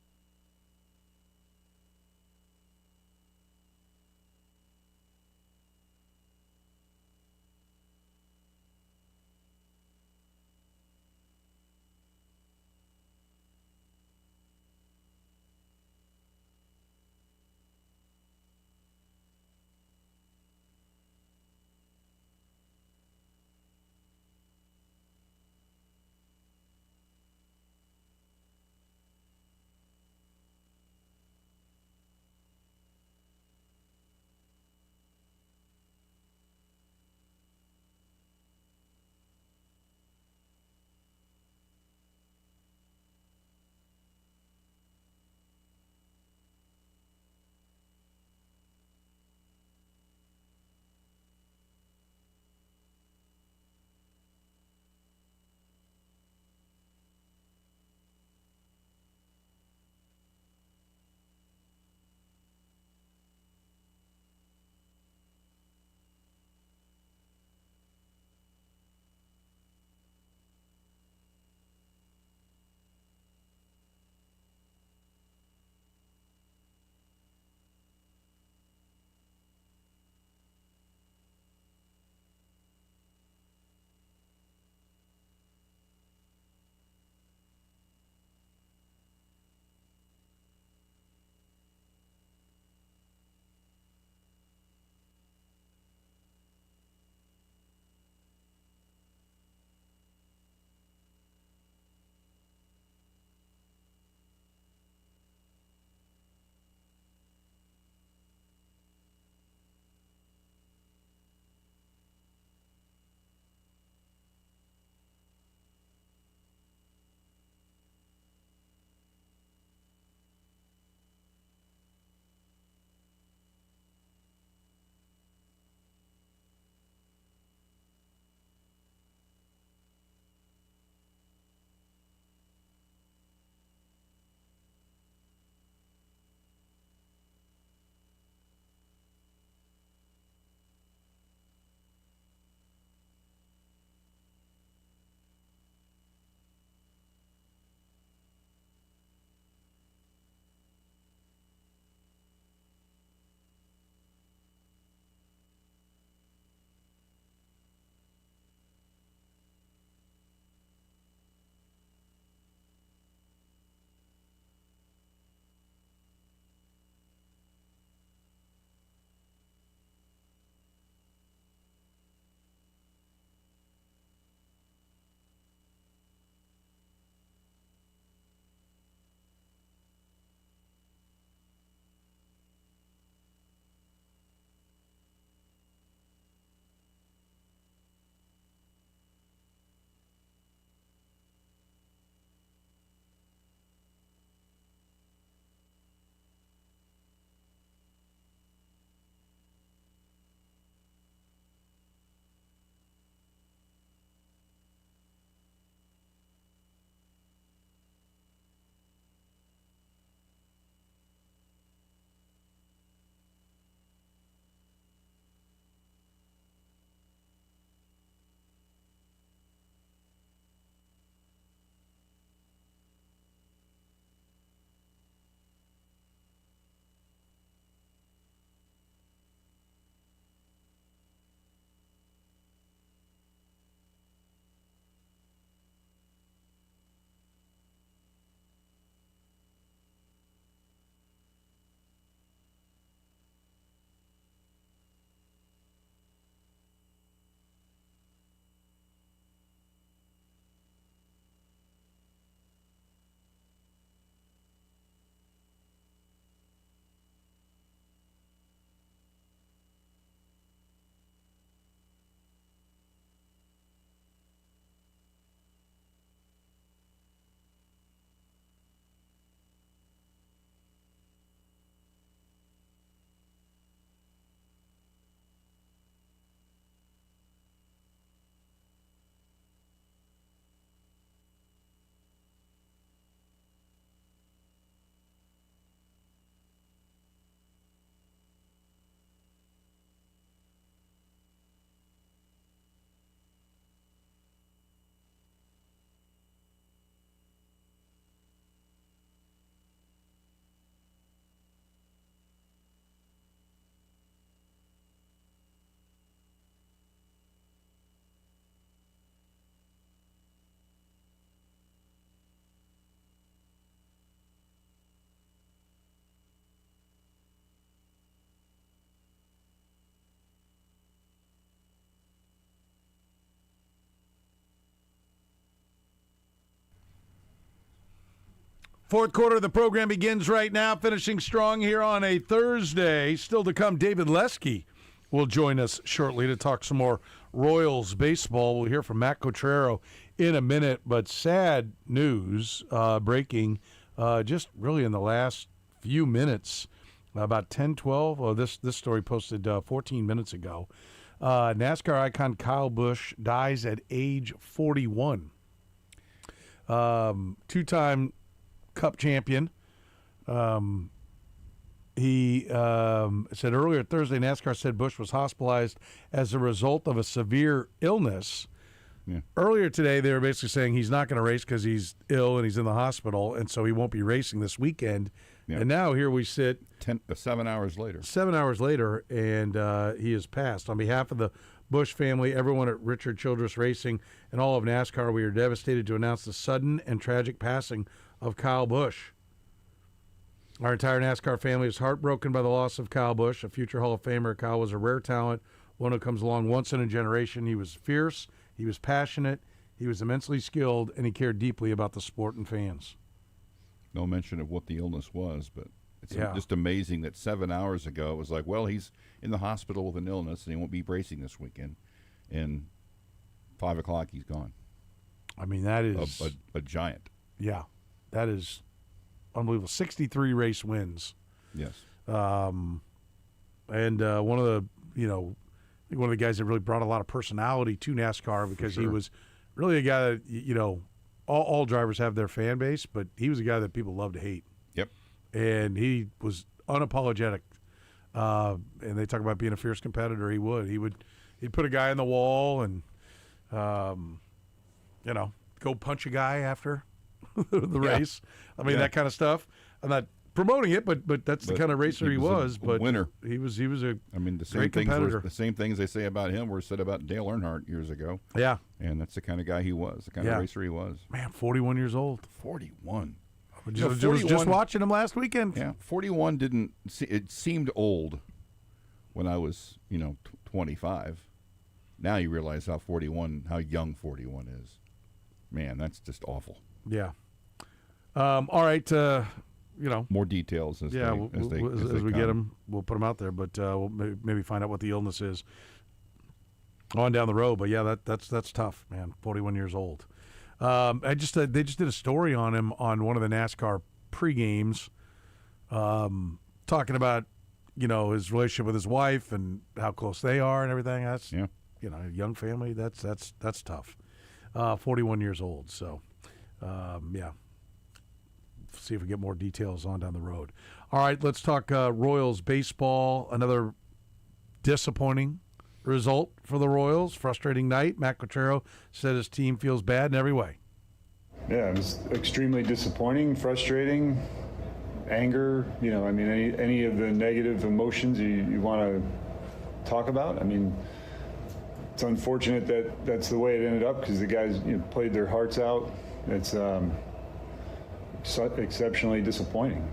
Fourth quarter of the program begins right now, finishing strong here on a Thursday. Still to come, David Lesky will join us shortly to talk some more Royals baseball. We'll hear from Matt Cotrero in a minute, but sad news breaking just really in the last few minutes, about 10:12. Oh, this story posted 14 minutes ago. NASCAR icon Kyle Busch dies at age 41. Two-time Cup champion. He said earlier Thursday, NASCAR said Busch was hospitalized as a result of a severe illness. Yeah. Earlier today, they were basically saying he's not going to race because he's ill and he's in the hospital, and so he won't be racing this weekend. Yeah. And now here we sit 7 hours later. 7 hours later, and he has passed. On behalf of the Busch family, everyone at Richard Childress Racing, and all of NASCAR, we are devastated to announce the sudden and tragic passing of Kyle Busch. Our entire NASCAR family is heartbroken by the loss of Kyle Busch, a future Hall of Famer. Kyle was a rare talent, one who comes along once in a generation. He was fierce, he was passionate, he was immensely skilled, and he cared deeply about the sport and fans. No mention of what the illness was, but it's Yeah. just amazing that 7 hours ago it was like, well, he's in the hospital with an illness and he won't be racing this weekend. And 5 o'clock, he's gone. I mean, that is a giant. Yeah, that is unbelievable. 63 race wins. Yes. And one of the, one of the guys that really brought a lot of personality to NASCAR because he sure. was really a guy that, all drivers have their fan base, but he was a guy that people love to hate. Yep. And he was unapologetic. And they talk about being a fierce competitor. He'd put a guy on the wall and, go punch a guy after the race. I mean, that kind of stuff. I'm not promoting it, but that's the kind of racer he was. But winner. He was a I mean, the great competitor. the same things they say about him were said about Dale Earnhardt years ago. Yeah. And that's the kind of guy he was, the kind of racer he was. Man, 41 years old. 41. I was just watching him last weekend. Yeah, 41 it seemed old when I was, 25. Now you realize how young 41 is. Man, that's just awful. Yeah. All right. More details as we get them, we'll put them out there. But we'll maybe find out what the illness is on down the road. But yeah, that's tough, man. 41 years old. They just did a story on him on one of the NASCAR pre-games, talking about his relationship with his wife and how close they are and everything. That's a young family. That's tough. 41 years old. So yeah. See if we get more details on down the road. All right, let's talk Royals baseball. Another disappointing result for the Royals. Frustrating night. Matt Cotrero said his team feels bad in every way. Yeah, it was extremely disappointing, frustrating, anger. Any of the negative emotions you want to talk about. I mean, it's unfortunate that that's the way it ended up because the guys played their hearts out. It's exceptionally disappointing.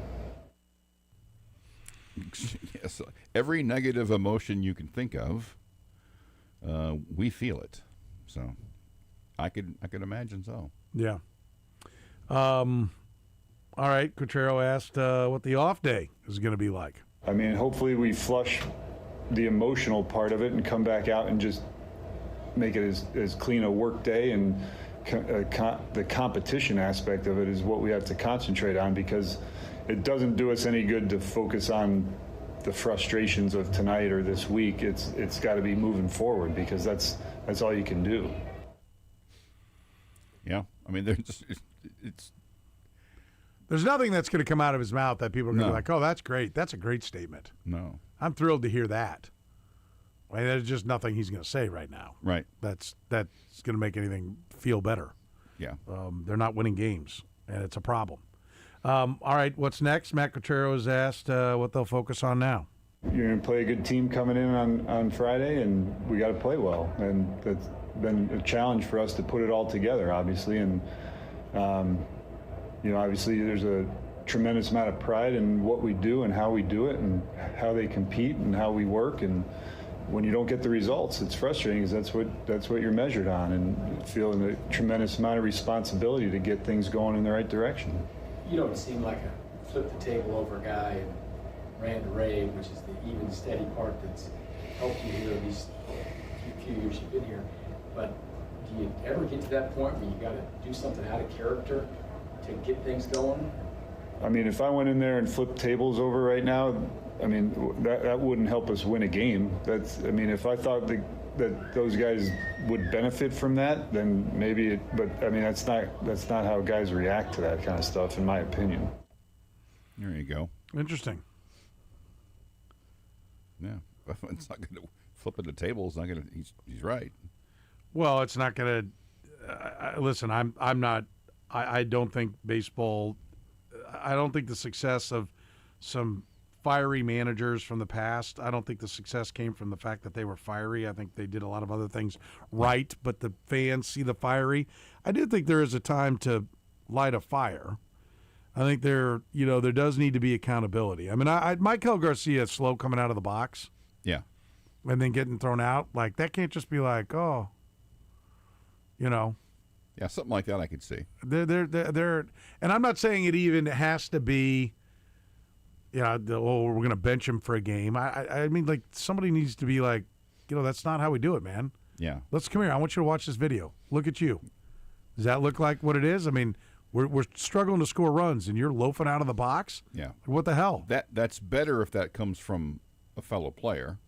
Yes, every negative emotion you can think of, we feel it. So, I could imagine so. Yeah. All right. Cotrero asked what the off day is going to be like. I mean, hopefully we flush the emotional part of it and come back out and just make it as clean a work day, and the competition aspect of it is what we have to concentrate on, because it doesn't do us any good to focus on the frustrations of tonight or this week. It's got to be moving forward, because that's all you can do. Yeah, I mean, there's nothing that's going to come out of his mouth that people are going to be like, oh, that's great. That's a great statement. No. I'm thrilled to hear that. I mean, there's just nothing he's going to say right now. Right. That's going to make anything feel better. Yeah. They're not winning games, and it's a problem. All right, what's next? Matt Cotrero has asked what they'll focus on now. You're going to play a good team coming in on Friday, and we got to play well. And that's been a challenge for us to put it all together, obviously. And, obviously there's a tremendous amount of pride in what we do and how we do it and how they compete and how we work. And when you don't get the results, it's frustrating, because that's what you're measured on, and feeling a tremendous amount of responsibility to get things going in the right direction. you know, it seemed like a flip the table over guy and ran the rave, which is the even steady part that's helped you here these few years you've been here. But do you ever get to that point where you got to do something out of character to get things going? I mean, if I went in there and flipped tables over right now, I mean, that wouldn't help us win a game. I mean, if I thought that those guys would benefit from that, then maybe. But I mean, that's not how guys react to that kind of stuff, in my opinion. There you go. Interesting. Yeah, it's not going to flip at the table. It's not going to. He's right. Well, it's not going to. Listen, I'm not. I don't think baseball. I don't think the success of some fiery managers from the past, I don't think the success came from the fact that they were fiery. I think they did a lot of other things right, but the fans see the fiery. I do think there is a time to light a fire. I think there does need to be accountability. I mean, Michael Garcia is slow coming out of the box. Yeah. And then getting thrown out. Like, that can't just be like, oh, you know. Yeah, something like that I could see. They're and I'm not saying it even has to be, we're going to bench him for a game. I mean, like, somebody needs to be like, that's not how we do it, man. Yeah. Let's come here. I want you to watch this video. Look at you. Does that look like what it is? I mean, we're struggling to score runs, and you're loafing out of the box? Yeah. What the hell? That's better if that comes from a fellow player,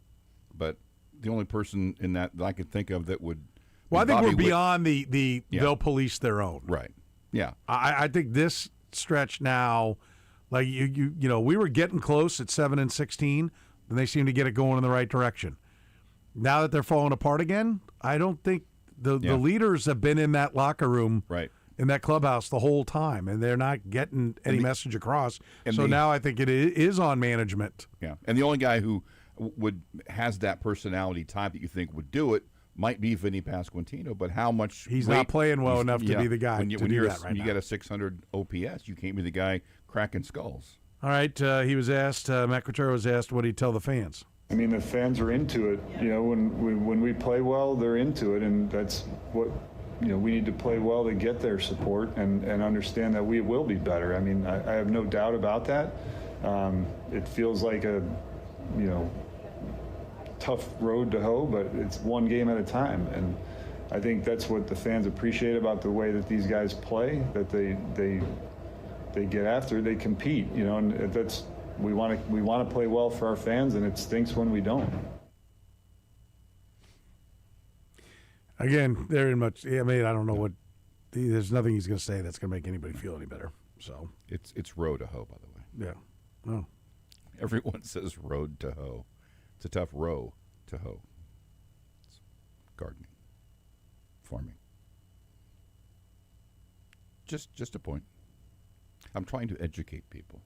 but the only person in that I could think of that would. Well, I think Bobby we're beyond the Yeah. they'll police their own. Right. Yeah. I think this stretch now, like we were getting close at 7-16, and they seem to get it going in the right direction. Now that they're falling apart again, I don't think the leaders have been in that locker room, right, in that clubhouse the whole time, and they're not getting any message across. So now I think it is on management. Yeah, and the only guy who has that personality type that you think would do it might be Vinny Pasquantino, but how much he's not playing well enough to be the guy when to do do that right you now. get a 600 OPS, you can't be the guy cracking skulls. All right, he was asked. Matt Quintero was asked, what did he tell the fans? I mean, the fans are into it. When we play well, they're into it, and that's what we need to play well to get their support and understand that we will be better. I mean, I have no doubt about that. It feels like a tough road to hoe, but it's one game at a time, and I think that's what the fans appreciate about the way that these guys play. That they get after, they compete. And that's we want to play well for our fans, and it stinks when we don't. Again, very much. I mean, I don't know what. There's nothing he's going to say that's going to make anybody feel any better. So it's road to hoe, by the way. Yeah. Oh. Everyone says road to hoe. It's a tough row to hoe. It's gardening, farming. Just a point. I'm trying to educate people.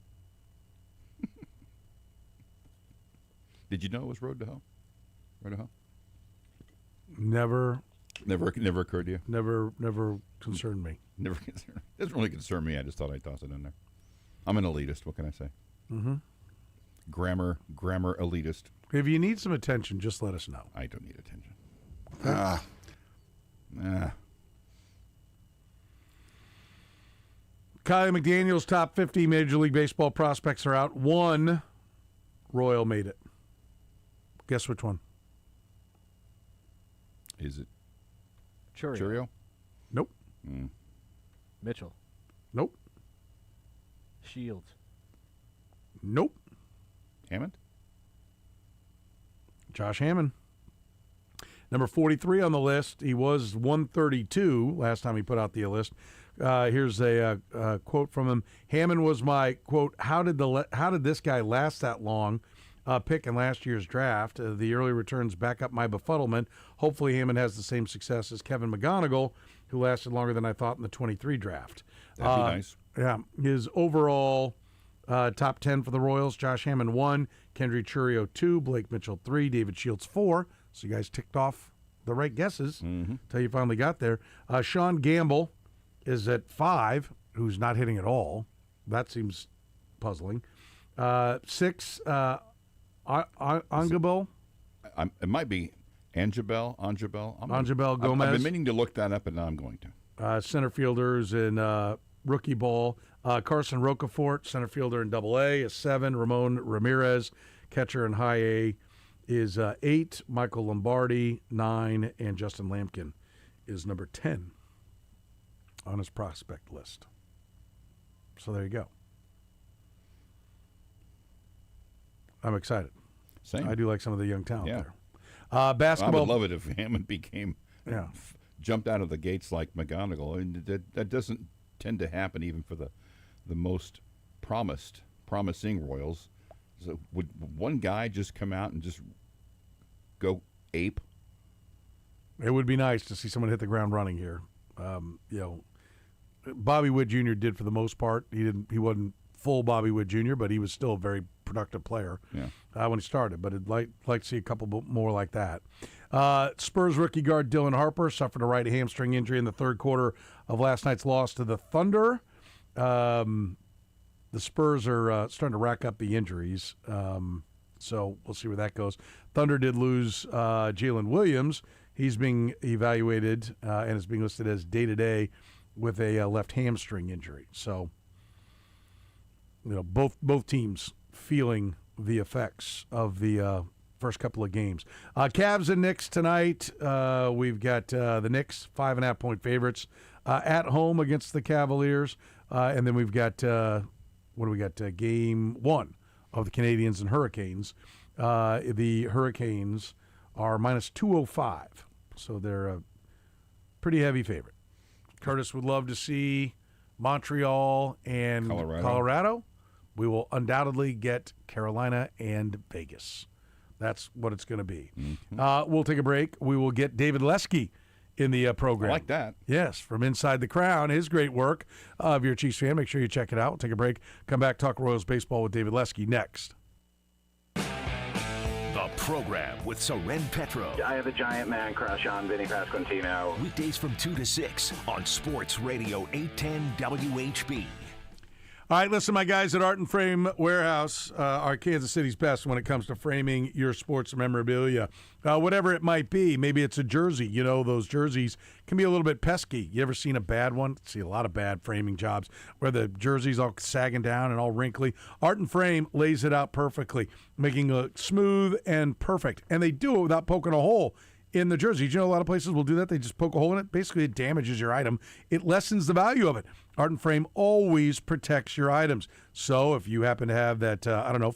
Did you know it was road to hoe? Road to hoe? Never occurred to you? Never concerned me. Never concerned. It doesn't really concern me. I just thought I'd toss it in there. I'm an elitist. What can I say? Mm-hmm. Grammar elitist. If you need some attention, just let us know. I don't need attention. Kylie McDaniel's top 50 Major League Baseball prospects are out. One Royal made it. Guess which one? Is it Churio? Nope. Mitchell? Nope. Shields? Nope. Hammond? Josh Hammond. Number 43 on the list. He was 132 last time he put out the list. Here's a quote from him. Hammond was my, quote, how did this guy last that long pick in last year's draft? The early returns back up my befuddlement. Hopefully Hammond has the same success as Kevin McGonigal, who lasted longer than I thought in the 23 draft. That'd be nice. Yeah. His overall top 10 for the Royals, Josh Hammond 1, Kendry Churio 2, Blake Mitchell 3, David Shields 4. So you guys ticked off the right guesses until you finally got there. Sean Gamble is at 5, who's not hitting at all. That seems puzzling. 6, Angabel. It might be Angabel. Angabel Gomez. I've been meaning to look that up, and now I'm going to. Center fielders in rookie ball. Carson Rocafort, center fielder in Double-A, is 7. Ramon Ramirez, catcher in High A, is 8. Michael Lombardi, 9. And Justin Lampkin is number 10 on his prospect list. So there you go. I'm excited. Same. I do like some of the young talent Yeah. there. Basketball. I would love it if Hammond Yeah. jumped out of the gates like McGonigal. And that doesn't tend to happen even for the most promising Royals. So would one guy just come out and just go ape? It would be nice to see someone hit the ground running here. Bobby Wood Jr. did for the most part. He wasn't full Bobby Wood Jr., but he was still a very productive player when he started. But I'd like to see a couple more like that. Spurs rookie guard Dylan Harper suffered a right hamstring injury in the third quarter of last night's loss to the Thunder. The Spurs are starting to rack up the injuries, so we'll see where that goes. Thunder did lose Jalen Williams. He's being evaluated and is being listed as day-to-day with a left hamstring injury. So, both teams feeling the effects of the first couple of games. Cavs and Knicks tonight. We've got the Knicks 5.5-point favorites at home against the Cavaliers, and then we've got game 1 of the Canadiens and Hurricanes. The Hurricanes are minus 205, so they're a pretty heavy favorite. Kurtis would love to see Montreal and Colorado. We will undoubtedly get Carolina and Vegas. That's what it's going to be. Mm-hmm. We'll take a break. We will get David Lesky in the program. I like that. Yes, from Inside the Crown. His great work. If you're a Chiefs fan, make sure you check it out. We'll take a break. Come back, talk Royals baseball with David Lesky next. The program with Soren Petro. I have a giant man crush on Vinny Pasquantino. Weekdays from 2 to 6 on Sports Radio 810 WHB. All right, listen, my guys at Art and Frame Warehouse are Kansas City's best when it comes to framing your sports memorabilia. Whatever it might be, maybe it's a jersey. Those jerseys can be a little bit pesky. You ever seen a bad one? See a lot of bad framing jobs where the jersey's all sagging down and all wrinkly. Art and Frame lays it out perfectly, making it look smooth and perfect. And they do it without poking a hole in the jersey. A lot of places will do that. They just poke a hole in it. Basically, it damages your item. It lessens the value of it. Art and Frame always protects your items. So if you happen to have that,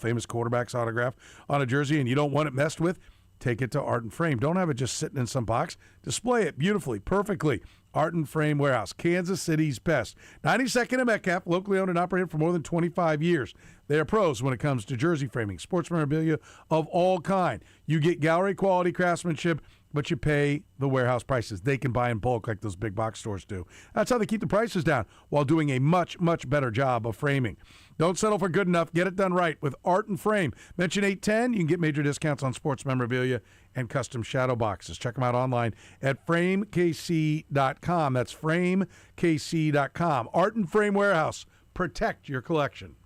famous quarterback's autograph on a jersey and you don't want it messed with, take it to Art and Frame. Don't have it just sitting in some box. Display it beautifully, perfectly. Art and Frame Warehouse, Kansas City's best. 92nd and Metcalf, locally owned and operated for more than 25 years. They are pros when it comes to jersey framing, sports memorabilia of all kind. You get gallery quality craftsmanship, but you pay the warehouse prices. They can buy in bulk like those big box stores do. That's how they keep the prices down while doing a much, much better job of framing. Don't settle for good enough. Get it done right with Art and Frame. Mention 810. You can get major discounts on sports memorabilia and custom shadow boxes. Check them out online at framekc.com. That's framekc.com. Art and Frame Warehouse. Protect your collection.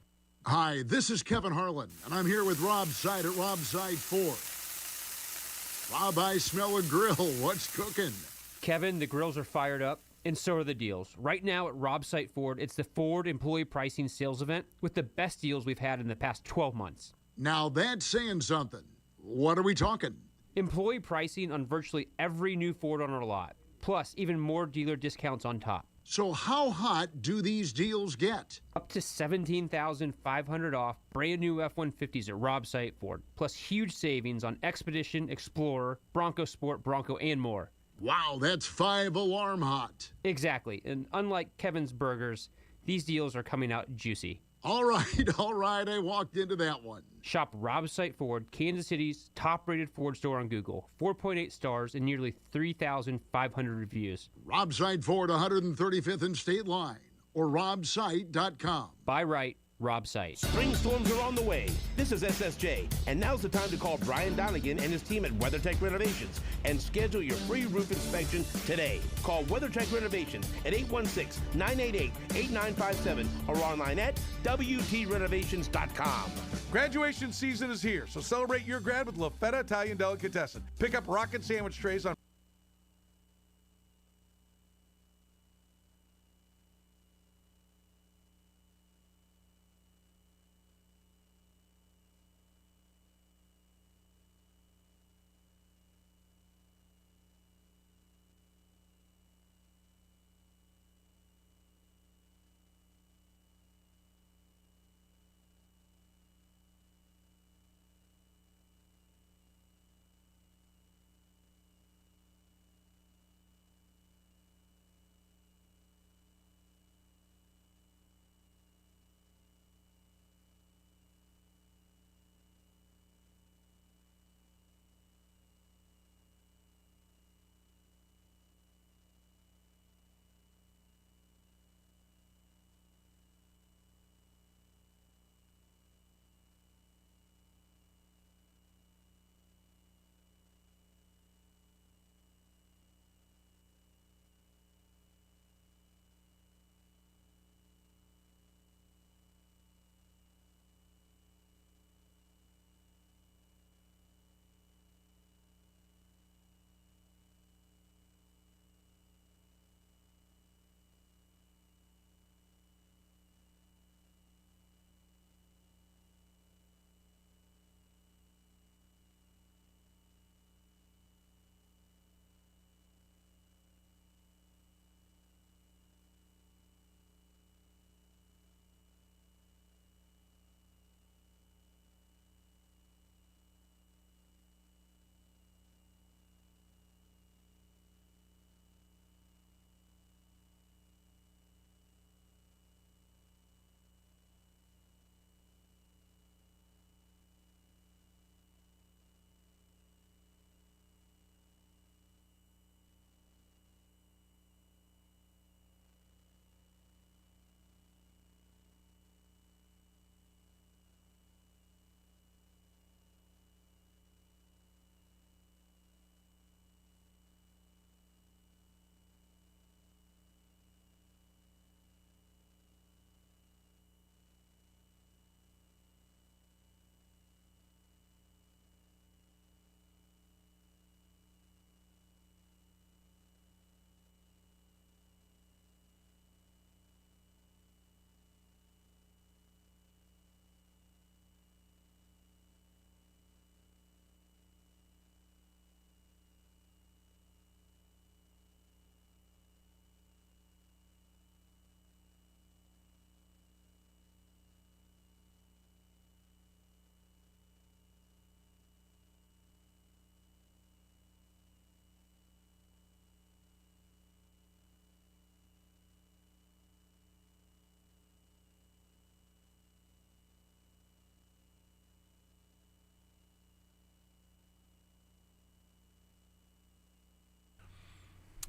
Hi, this is Kevin Harlan, and I'm here with Rob Side at Rob Side Ford. Rob, I smell a grill. What's cooking? Kevin, the grills are fired up, and so are the deals. Right now at Rob Site Ford, it's the Ford Employee Pricing Sales Event with the best deals we've had in the past 12 months. Now that's saying something. What are we talking? Employee pricing on virtually every new Ford on our lot, plus even more dealer discounts on top. So how hot do these deals get? Up to $17,500 off brand new F-150s at Rob Site Ford, plus huge savings on Expedition, Explorer, Bronco Sport, Bronco, and more. Wow, that's 5 alarm hot. Exactly, and unlike Kevin's Burgers, these deals are coming out juicy. All right, I walked into that one. Shop Rob Site Ford, Kansas City's top-rated Ford store on Google. 4.8 stars and nearly 3,500 reviews. Rob Site Ford, 135th and State Line, or robsite.com. Buy right, Rob Site. Spring storms are on the way. This is SSJ, and now's the time to call Brian Donegan and his team at WeatherTech Renovations and schedule your free roof inspection today. Call WeatherTech Renovations at 816-988-8957 or online at WTRenovations.com. Graduation season is here, so celebrate your grad with La Feta Italian Delicatessen. Pick up rocket sandwich trays on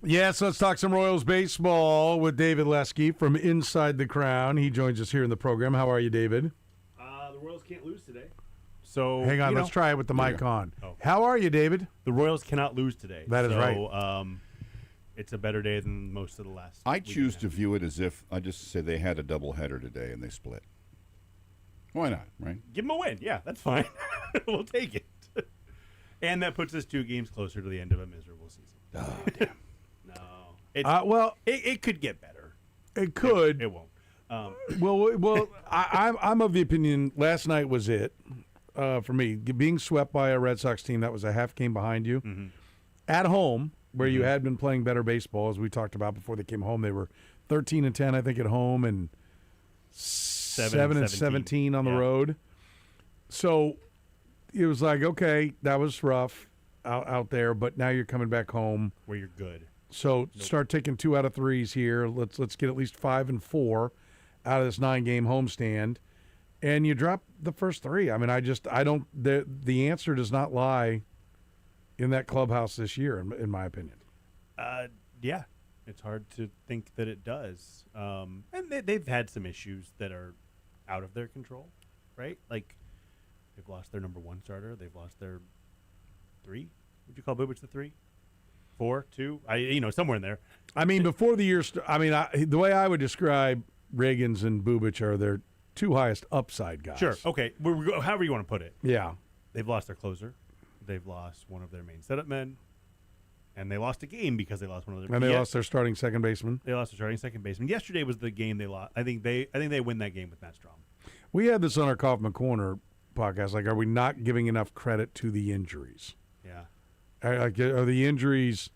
Yes, let's talk some Royals baseball with David Lesky from Inside the Crown. He joins us here in the program. How are you, David? The Royals can't lose today. So hang on, let's try it with the mic on. Oh. How are you, David? The Royals cannot lose today. That is right. It's a better day than most of the last. I choose to view it as if I just say they had a doubleheader today and they split. Why not, right? Give them a win. Yeah, that's fine. We'll take it. And that puts us 2 games closer to the end of a miserable season. Oh, damn. No. It could get better. It could. It won't. I'm of the opinion last night was it for me. Being swept by a Red Sox team that was a half game behind you at home, where you had been playing better baseball, as we talked about before they came home. They were 13-10, I think, at home, and 7-17 on the road. So it was like, okay, that was rough out there, but now you're coming back home where you're good. So start taking 2 out of 3s here. Let's get at least 5 and 4 out of this 9-game homestand, and you drop the first 3. I mean, I don't. The answer does not lie in that clubhouse this year, in my opinion. Yeah, it's hard to think that it does. And they've had some issues that are out of their control, right? Like they've lost their number 1 starter. They've lost their 3. Would you call Bubic the 3? 4, 2? Somewhere in there. I mean, before the year, the way I would describe Riggins and Bubic are their 2 highest upside guys. Sure. Okay. However you want to put it. Yeah. They've lost their closer. They've lost one of their main setup men, and they lost a game because they lost one of their. And they lost their starting second baseman. They lost their starting second baseman. Yesterday was the game they lost. I think they win that game with Matt Strom. We had this on our Kaufman Corner podcast. Like, are we not giving enough credit to the injuries? Yeah. Are the injuries?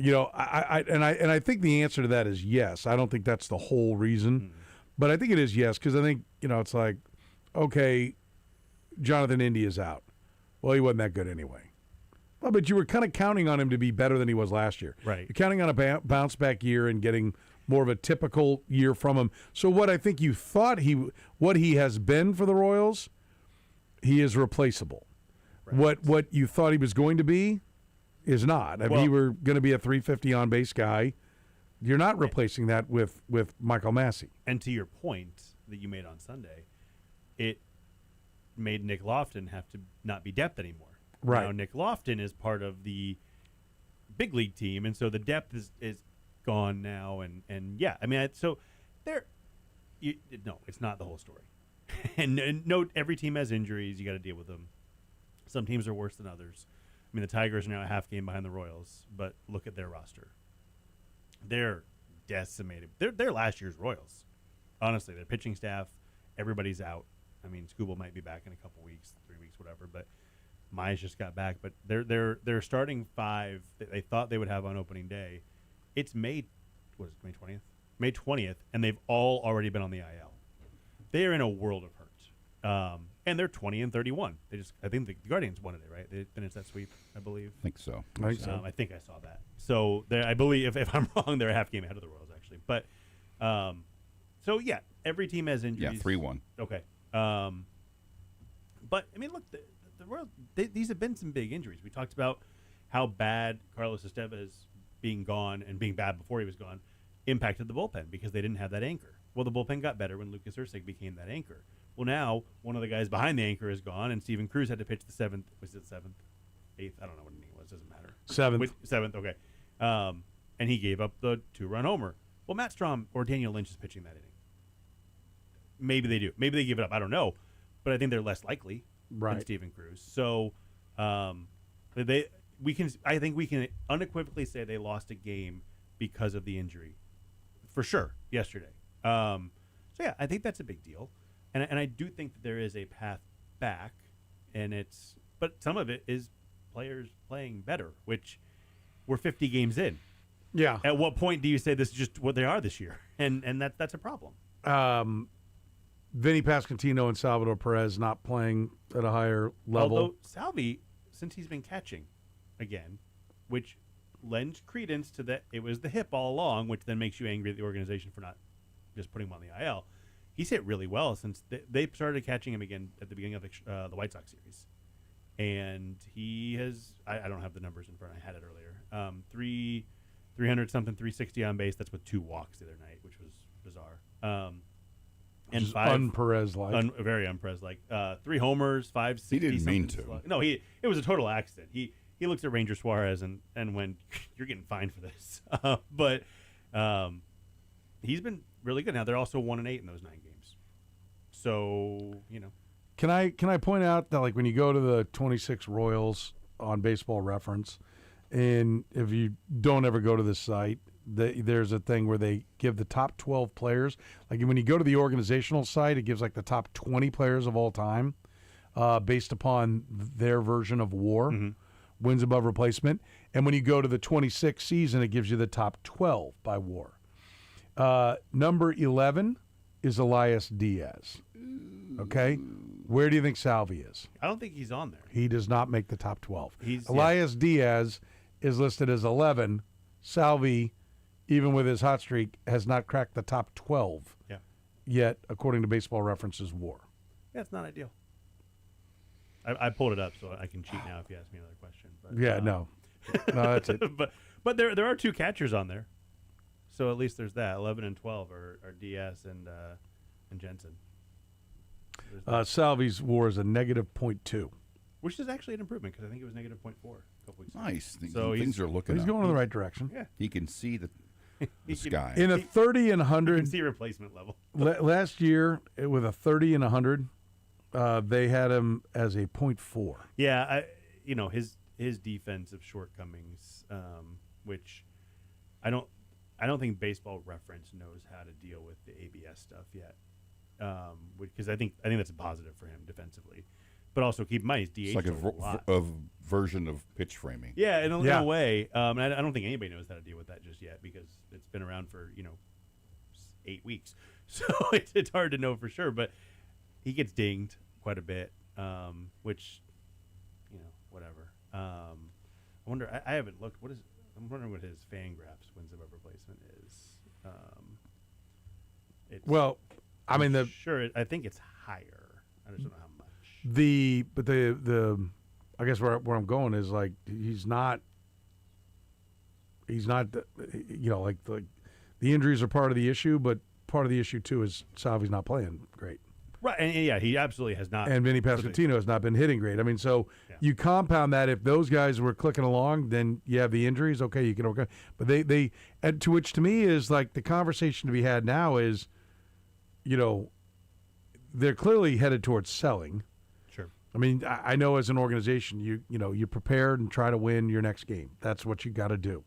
I think the answer to that is yes. I don't think that's the whole reason, but I think it is yes, because I think it's like, okay, Jonathan Indy is out. Well, he wasn't that good anyway. Well, but you were kind of counting on him to be better than he was last year. Right. You're counting on a bounce back year and getting more of a typical year from him. So what I think you thought what he has been for the Royals, he is replaceable. Right. What you thought he was going to be is not. I mean, you were going to be a 350 on base guy. You're not replacing that with Michael Massey. And to your point that you made on Sunday, it made Nick Lofton have to not be depth anymore. Right. Now Nick Lofton is part of the big league team, and so the depth is gone now. And yeah, I mean, so there. No, it's not the whole story. and note, every team has injuries. You got to deal with them. Some teams are worse than others. I mean, the Tigers are now a half game behind the Royals, but look at their roster. They're decimated. They're last year's Royals. Honestly, their pitching staff, everybody's out. I mean, Seaboldt might be back in a couple weeks, 3 weeks, whatever. But Mize just got back. But they're starting 5 that they thought they would have on opening day. It's May 20th? May 20th, and they've all already been on the IL. They are in a world of hurt. And they're 20-31. I think the Guardians won today, right? They finished that sweep, I believe. I think so. I think so. I think I saw that. So I believe, if I'm wrong, they're a half game ahead of the Royals, actually. But so yeah, every team has injuries. Yeah, 3-1. Okay. But I mean, look, the Royals. These have been some big injuries. We talked about how bad Carlos Estevez being gone and being bad before he was gone impacted the bullpen because they didn't have that anchor. Well, the bullpen got better when Lucas Erceg became that anchor. Well, now one of the guys behind the anchor is gone, and Steven Cruz had to pitch the 7th. Was it 7th? 8th? I don't know what inning it was. Doesn't matter. 7th. 7th. Okay. And he gave up the 2-run homer. Well, Matt Strom or Daniel Lynch is pitching that inning. Maybe they do. Maybe they give it up. I don't know, but I think they're less likely than Steven Cruz. So, I think we can unequivocally say they lost a game because of the injury, for sure, yesterday. So yeah, I think that's a big deal, and I do think that there is a path back, but some of it is players playing better, which we're 50 games in. Yeah. At what point do you say this is just what they are this year, and that's a problem? Vinny Pasquantino and Salvador Perez not playing at a higher level. Although Salvi, since he's been catching again, which lends credence to that it was the hip all along, which then makes you angry at the organization for not just putting him on the IL. He's hit really well since they started catching him again at the beginning of the White Sox series. And he has, I don't have the numbers in front, I had it earlier, 3 300 something, 360 on base. That's with 2 walks the other night, which was bizarre. And Just 5 un-Perez-like. very un-Perez-like. 3 homers, 560. He didn't mean something to. slug. No, it was a total accident. He looks at Ranger Suarez and went, "You're getting fined for this." But he's been really good. Now they're also 1-8 in those 9 games. So Can I point out that, like, when you go to the 26 Royals on Baseball Reference, and if you don't ever go to this site, there's a thing where they give the top 12 players. Like, when you go to the organizational site, it gives like the top 20 players of all time, based upon their version of WAR, wins above replacement. And when you go to the 26 season, it gives you the top 12 by WAR. Number 11 is Elias Diaz. Okay, where do you think Salvi is? I don't think he's on there. He does not make the top 12. He's Elias Diaz is listed as 11. Salvi, even with his hot streak, has not cracked the top 12 yet, according to Baseball Reference's WAR. Yeah, it's not ideal. I pulled it up so I can cheat now if you ask me another question. But, No, that's it. but there are 2 catchers on there, so at least there's that. 11 and 12 are Diaz and Jensen. Salvi's WAR is a -0.2. Which is actually an improvement because I think it was -0.4 a couple weeks ago. Nice. So things are looking He's up. going in the right direction. Yeah. He can see the sky. In a 30 and 100. You can see replacement level. Last year, with a 30 and 100, they had him as a 0.4. Yeah, his defensive shortcomings, which I don't think Baseball Reference knows how to deal with the ABS stuff yet. Because I think that's a positive for him defensively, but also keep in mind he's DH. It's like a version of pitch framing. Yeah, in a way. And I don't think anybody knows how to deal with that just yet because it's been around for 8 weeks, so it's hard to know for sure. But he gets dinged quite a bit, which whatever. I wonder. I haven't looked. I'm wondering what his Fangraphs wins above replacement is. I think it's higher. I just don't know how much. I guess where I'm going is, like, he's not like the injuries are part of the issue, but part of the issue too is Salvi's not playing great. Right, and he absolutely has not. And Vinny Pasquantino has not been hitting great. I mean, so you compound that. If those guys were clicking along, then you have the injuries. Okay, you can overcome. But they and to which to me is like the conversation to be had now is, they're clearly headed towards selling. Sure. I mean, I know as an organization, you prepare and try to win your next game. That's what you got to do.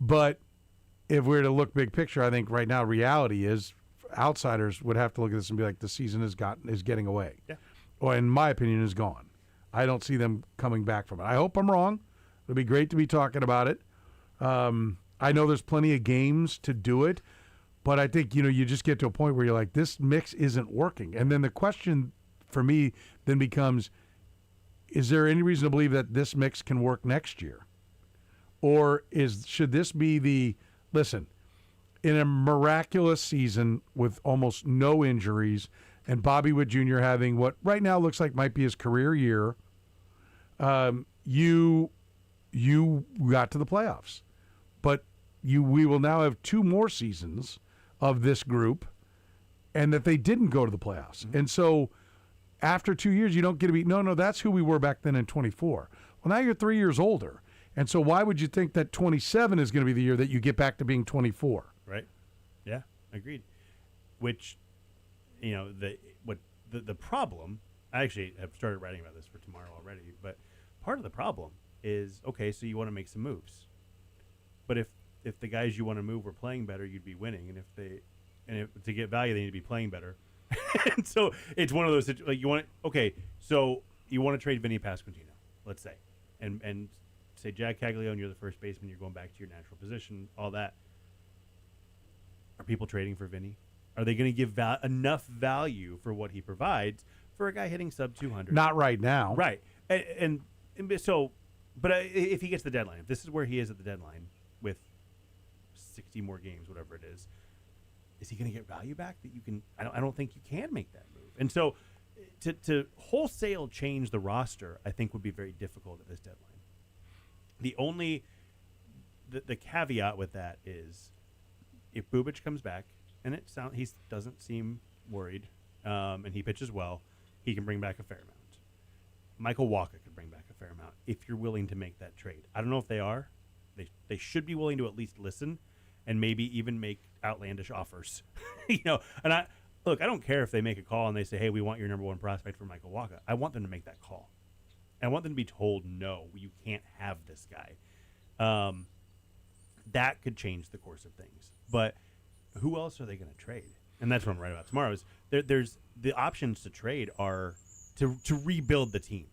But if we're to look big picture, I think right now reality is outsiders would have to look at this and be like, the season is getting away. Yeah. Or in my opinion, is gone. I don't see them coming back from it. I hope I'm wrong. It'll be great to be talking about it. I know there's plenty of games to do it, but I think, you just get to a point where you're like, this mix isn't working. And then the question for me then becomes, is there any reason to believe that this mix can work next year? Or should this be listen, in a miraculous season with almost no injuries and Bobby Witt Jr. having what right now looks like might be his career year, you got to the playoffs. But we will now have 2 more seasons of this group, and that they didn't go to the playoffs. Mm-hmm. And so after 2 years, you don't get to be, no, that's who we were back then in 24. Well, now you're 3 years older. And so why would you think that 27 is going to be the year that you get back to being 24? Right. Yeah, agreed. Which, the problem, I actually have started writing about this for tomorrow already, but part of the problem is, okay, so you want to make some moves. But if the guys you want to move were playing better, you'd be winning. And if to get value, they need to be playing better. And so it's one of those, so you want to trade Vinny Pasquantino, let's say, and say Jack Caglione, you're the first baseman, you're going back to your natural position, all that. Are people trading for Vinny? Are they going to give enough value for what he provides for a guy hitting sub 200? Not right now. Right. And so, but if he gets the deadline, if this is where he is at the deadline with 60 more games, whatever it is he going to get value back that you can? I don't think you can make that move. And so to wholesale change the roster, I think would be very difficult at this deadline. the caveat with that is if Bubic comes back and he doesn't seem worried, and he pitches well, he can bring back a fair amount. Michael Walker could bring back a fair amount if you're willing to make that trade. I don't know if they are. They should be willing to at least listen and maybe even make outlandish offers. And I don't care if they make a call and they say, hey, we want your number one prospect for Michael Walker. I want them to make that call. I want them to be told, no, you can't have this guy. That could change the course of things. But who else are they going to trade? And that's what I'm right about tomorrow. Is there's the options to trade are to rebuild the team,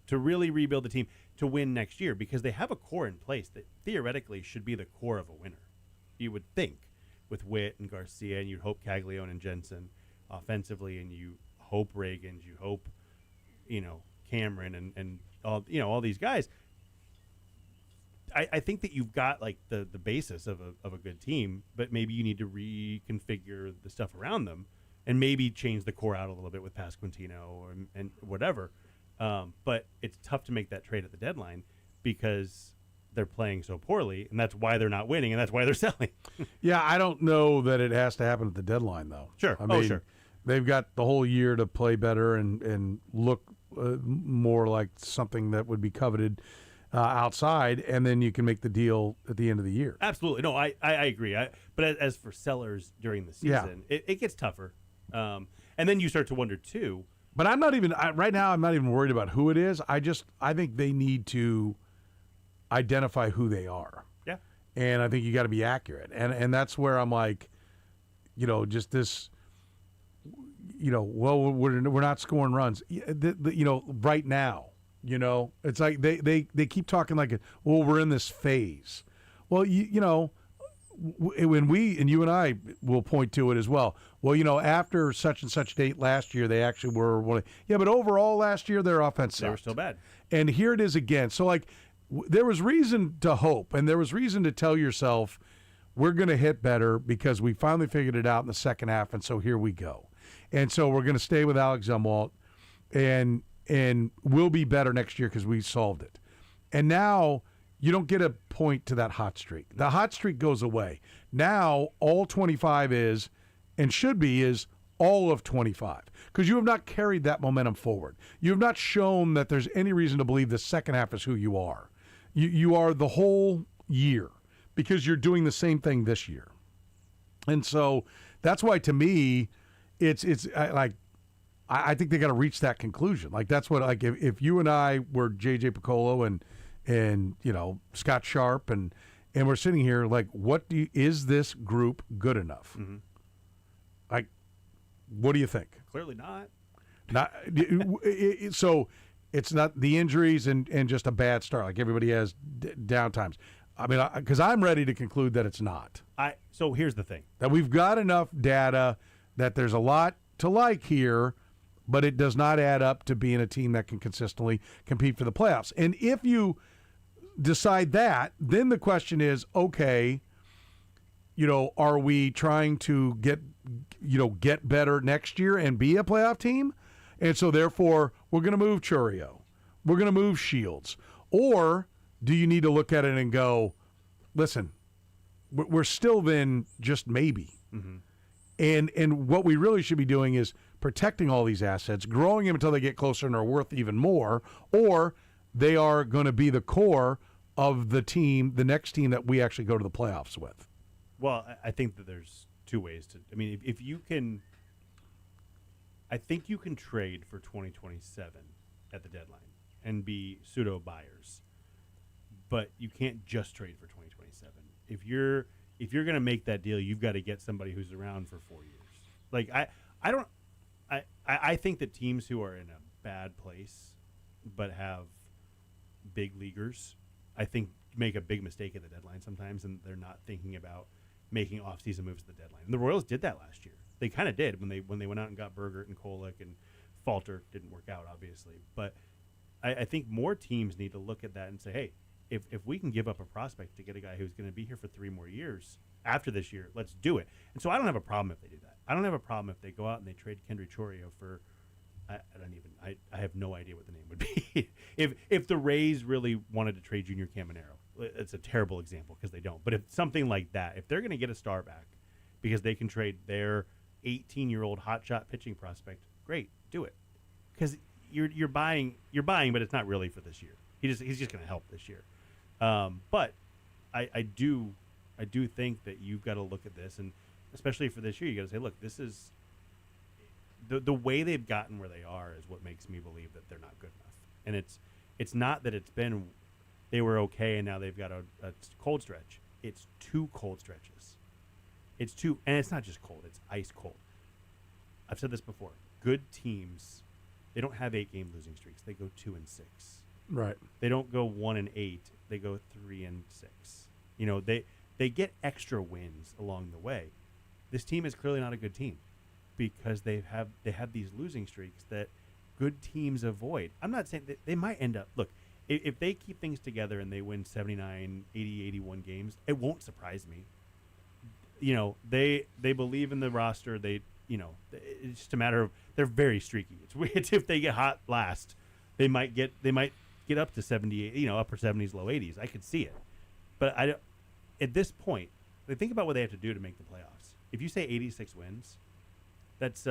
to really rebuild the team to win next year, because they have a core in place that theoretically should be the core of a winner. You would think with Witt and Garcia, and you'd hope Caglione and Jensen offensively, and you hope Reagan, you hope, Cameron and all these guys. I think that you've got like the basis of a good team, but maybe you need to reconfigure the stuff around them and maybe change the core out a little bit with Pasquantino and whatever. But it's tough to make that trade at the deadline because they're playing so poorly, and that's why they're not winning, and that's why they're selling. Yeah, I don't know that it has to happen at the deadline, though. Sure. I mean, sure. They've got the whole year to play better and look more like something that would be coveted outside, and then you can make the deal at the end of the year. Absolutely. No, I agree. But as for sellers during the season, it gets tougher. And then you start to wonder, too. But I'm not even right now. I'm not even worried about who it is. I think they need to identify who they are. Yeah. And I think you got to be accurate. And that's where I'm like, just this. Well, we're not scoring runs. Right now. It's like they keep talking like, well, we're in this phase. Well, when you and I will point to it as well. Well, after such and such date last year, they actually were one. Yeah, but overall last year their offense sucked. They were still bad. And here it is again. So there was reason to hope, and there was reason to tell yourself we're going to hit better because we finally figured it out in the second half, and so here we go. And so we're going to stay with Alex Zumwalt, and we'll be better next year because we solved it. And now you don't get a point to that hot streak. The hot streak goes away. Now all 25 is, and should be, is all of 25 because you have not carried that momentum forward. You have not shown that there's any reason to believe the second half is who you are. You are the whole year because you're doing the same thing this year. And so that's why, to me, it's like, I think they got to reach that conclusion. Like that's what, like if you and I were J.J. Piccolo and Scott Sharp and we're sitting here like, is this group good enough? Mm-hmm. Like, what do you think? Clearly not. So it's not the injuries and just a bad start. Like everybody has down times. I mean, because I'm ready to conclude that it's not. So here's the thing. That we've got enough data that there's a lot to like here, but it does not add up to being a team that can consistently compete for the playoffs. And if you decide that, then the question is, okay, are we trying to get better next year and be a playoff team? And so therefore we're going to move Churio. We're going to move Shields. Or do you need to look at it and go, listen, we're still then just maybe. Mm-hmm. And what we really should be doing is protecting all these assets, growing them until they get closer and are worth even more, or they are going to be the core of the team, the next team that we actually go to the playoffs with. Well, I think that there's two ways to. I mean, if you can, I think you can trade for 2027 at the deadline and be pseudo buyers, but you can't just trade for 2027. If you're going to make that deal, you've got to get somebody who's around for 4 years. Like I think that teams who are in a bad place but have big leaguers, I think make a big mistake at the deadline sometimes, and they're not thinking about making off-season moves at the deadline. And the Royals did that last year. They kind of did when they went out and got Bergert and Kolek, and Falter didn't work out, obviously. But I think more teams need to look at that and say, hey, if we can give up a prospect to get a guy who's going to be here for 3 more years after this year, let's do it. And so I don't have a problem if they do that. I don't have a problem if they go out and they trade Kendry Chorio for I have no idea what the name would be. If the Rays really wanted to trade Junior Caminero, it's a terrible example because they don't. But if something like that, if they're going to get a star back because they can trade their 18-year-old hotshot pitching prospect, great, do it. Because you're buying, but it's not really for this year. He's just going to help this year. But I do think that you've got to look at this, and especially for this year, you got to say, look, this is the way they've gotten where they are is what makes me believe that they're not good enough. And it's not that it's been they were okay and now they've got a cold stretch. It's 2 cold stretches. And it's not just cold; it's ice cold. I've said this before. Good teams, they don't have 8-game losing streaks. They go 2-6. Right. They don't go 1-8. They go 3-6. You know, they get extra wins along the way. This team is clearly not a good team because they have these losing streaks that good teams avoid. I'm not saying that they might end up. Look, if they keep things together and they win 79, 80, 81 games, it won't surprise me. You know, they believe in the roster. It's just a matter of they're very streaky. It's if they get hot last, they might get up to 78, upper 70s, low 80s. I could see it, but at this point, think about what they have to do to make the playoffs. If you say 86 wins, that's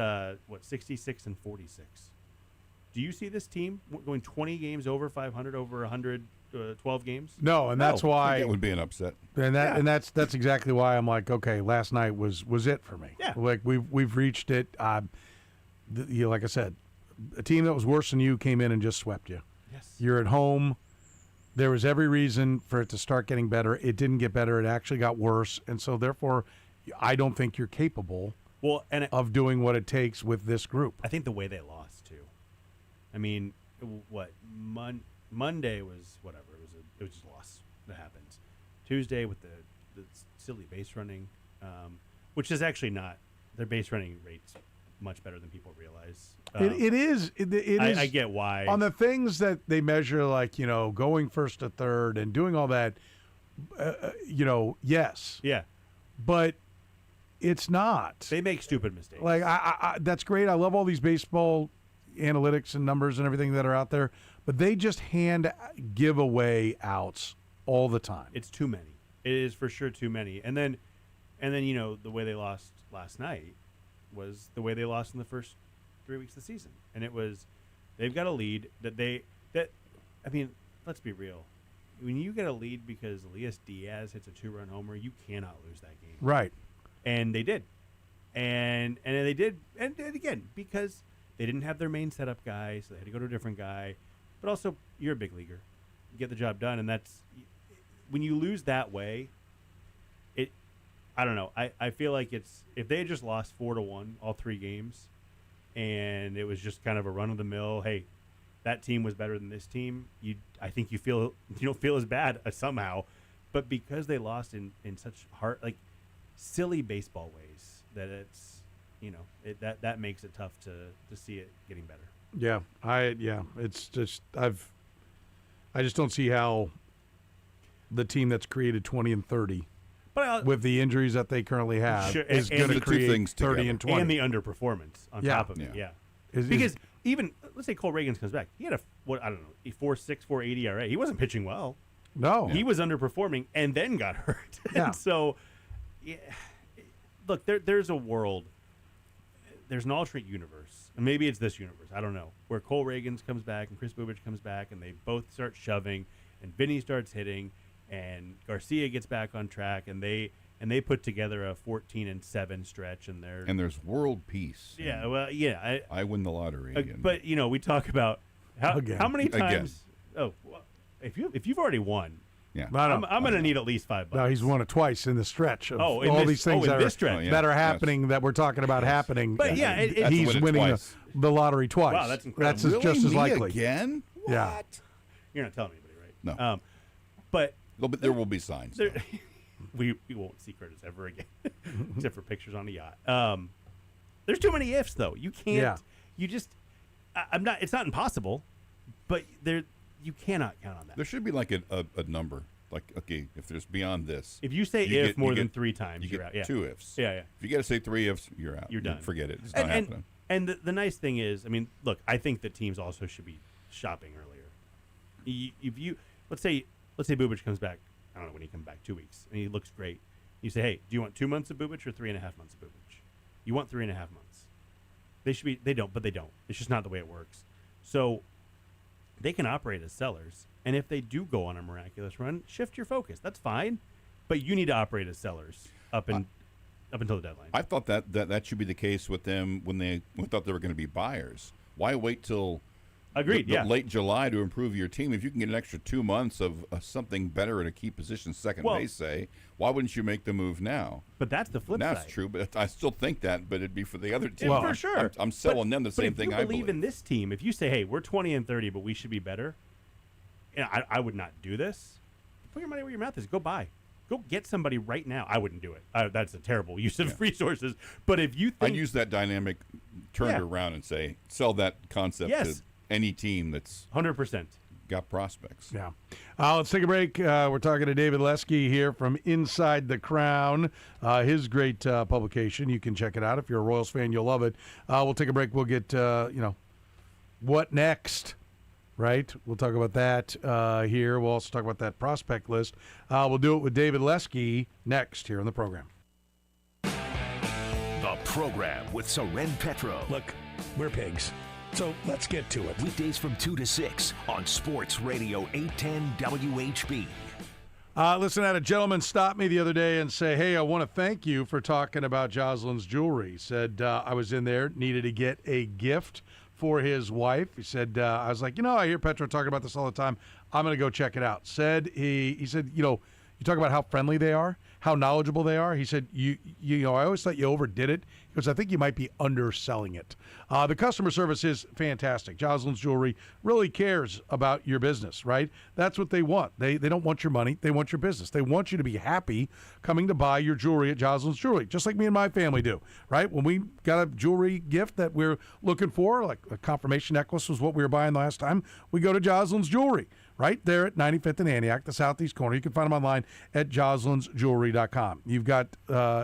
66 and 46. Do you see this team going 20 games over 500 over 112 games? No, and that's why that would be an upset. And that's exactly why I'm like, okay, last night was it for me. Yeah. Like we've reached it. Like I said, a team that was worse than you came in and just swept you. Yes. You're at home. There was every reason for it to start getting better. It didn't get better. It actually got worse. And so therefore, I don't think you're capable of doing what it takes with this group. I think the way they lost too. I mean, Monday was whatever. It was just a loss that happens. Tuesday with the silly base running, which is actually not their base running rate's much better than people realize. It is. I get why. On the things that they measure, like, going first to third and doing all that, yes. Yeah. But it's not. They make stupid mistakes. Like, I that's great. I love all these baseball analytics and numbers and everything that are out there, but they just hand giveaway outs all the time. It's too many. It is for sure too many. And then the way they lost last night was the way they lost in the first 3 weeks of the season. And it was they've got a lead I mean, let's be real. When you get a lead because Elias Diaz hits a 2-run homer, you cannot lose that game. Right. And they did. And they did. And again, because they didn't have their main setup guy, so they had to go to a different guy. But also, you're a big leaguer. You get the job done, and that's when you lose that way. I don't know. I feel like if they had just lost 4-1 all 3 games, and it was just kind of a run of the mill. Hey, that team was better than this team. I think you don't feel as bad somehow, but because they lost in such hard, like, silly baseball ways, that it's that makes it tough to see it getting better. Yeah, it's just I just don't see how the team that's created 20 and 30 with the injuries that they currently have is going to create 30 and 20 and the underperformance on top of it. Yeah, because even let's say Cole Reagans comes back, he had a 4.6, 4.80 ERA. He wasn't pitching well. No, he was underperforming and then got hurt. Yeah. And so, look, there's a world. There's an alternate universe, and maybe it's this universe, I don't know, where Cole Reagans comes back and Chris Bubic comes back, and they both start shoving, and Vinny starts hitting, and Garcia gets back on track, and they put together a 14-7 stretch, and there's world peace. Yeah, well, yeah, I win the lottery. But we talk about how many times. Oh, well, if you've already won. Yeah, I'm going to need at least $5. No, he's won it twice in the stretch of all these things that are happening that we're talking about happening. But he's winning the lottery twice. Wow, that's incredible. That's just as likely. Again? What? Yeah. You're not telling anybody, right? No. But there will be signs. We won't see Kurtis ever again, except for pictures on a yacht. There's too many ifs, though. You can't. Yeah. You just. I'm not. It's not impossible, but you cannot count on that. There should be like a number. Like, okay, if there's beyond this. If you say if more than 3 times, you're out. Yeah. 2 ifs. Yeah. If you got to say 3 ifs, you're out. You're done. Forget it. It's not happening. And the nice thing is, I mean, look, I think that teams also should be shopping earlier. If you let's say Bubic comes back I don't know when he comes back, 2 weeks, and he looks great. You say, hey, do you want 2 months of Bubich or 3.5 months of Bubich? You want 3.5 months. They should be. They don't, but they don't. It's just not the way it works. So they can operate as sellers, and if they do go on a miraculous run, shift your focus. That's fine, but you need to operate as sellers up until the deadline. I thought that should be the case with them when they thought they were going to be buyers. Why wait till Agreed, the late July to improve your team? If you can get an extra 2 months of something better at a key position, second base, say, why wouldn't you make the move now? But that's the flip side. That's true, but I still think that, but it'd be for the other team. Well, for sure. I'm selling them the same thing. But if you believe in this team, if you say, hey, we're 20-30, but we should be better, I would not do this. Put your money where your mouth is. Go buy. Go get somebody right now. I wouldn't do it. That's a terrible use of resources. But if you think... I use that dynamic, turn it around and say, sell that concept to any team that's 100% got prospects. Yeah. Let's take a break. We're talking to David Lesky here from Inside the Crown, his great publication. You can check it out. If you're a Royals fan, you'll love it. We'll take a break. We'll get, what next, right? We'll talk about that here. We'll also talk about that prospect list. We'll do it with David Lesky next here on the program. The program with Soren Petro. Look, we're pigs. So let's get to it. Weekdays from 2 to 6 on Sports Radio 810 WHB. Listen, I had a gentleman stop me the other day and say, hey, I want to thank you for talking about Jocelyn's jewelry. He said, I was in there, needed to get a gift for his wife. He said, I was like, I hear Petro talking about this all the time. I'm going to go check it out. He said, you talk about how friendly they are, how knowledgeable they are. He said, I always thought you overdid it. He goes, I think you might be underselling it. The customer service is fantastic. Jocelyn's Jewelry really cares about your business, right? That's what they want. They don't want your money. They want your business. They want you to be happy coming to buy your jewelry at Jocelyn's Jewelry, just like me and my family do, right? When we got a jewelry gift that we're looking for, like a confirmation necklace was what we were buying last time, we go to Jocelyn's Jewelry. Right there at 95th and Antioch, the southeast corner. You can find them online at joslinsjewelry.com. You've got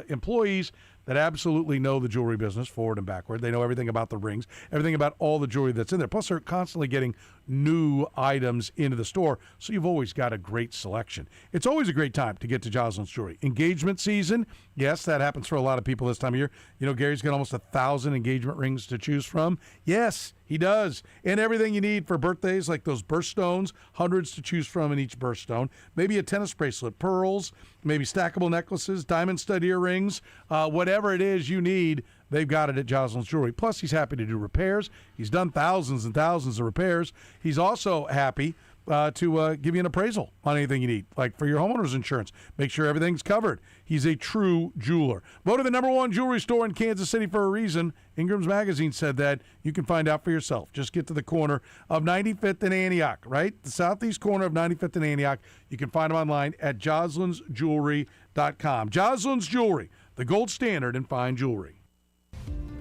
employees that absolutely know the jewelry business forward and backward. They know everything about the rings, everything about all the jewelry that's in there. Plus, they're constantly getting new items into the store, so you've always got a great selection. It's always a great time to get to Jocelyn's Jewelry. Engagement season, yes, that happens for a lot of people this time of year. Gary's got almost 1,000 engagement rings to choose from. Yes, he does. And everything you need for birthdays, like those birthstones, hundreds to choose from in each birthstone. Maybe a tennis bracelet, pearls, maybe stackable necklaces, diamond stud earrings, whatever it is you need, they've got it at Jocelyn's Jewelry. Plus, he's happy to do repairs. He's done thousands and thousands of repairs. He's also happy to give you an appraisal on anything you need, like for your homeowner's insurance. Make sure everything's covered. He's a true jeweler. Voted the #1 jewelry store in Kansas City for a reason. Ingram's Magazine said that. You can find out for yourself. Just get to the corner of 95th and Antioch, right? The southeast corner of 95th and Antioch. You can find them online at joslinsjewelry.com. Jocelyn's Jewelry, the gold standard in fine jewelry.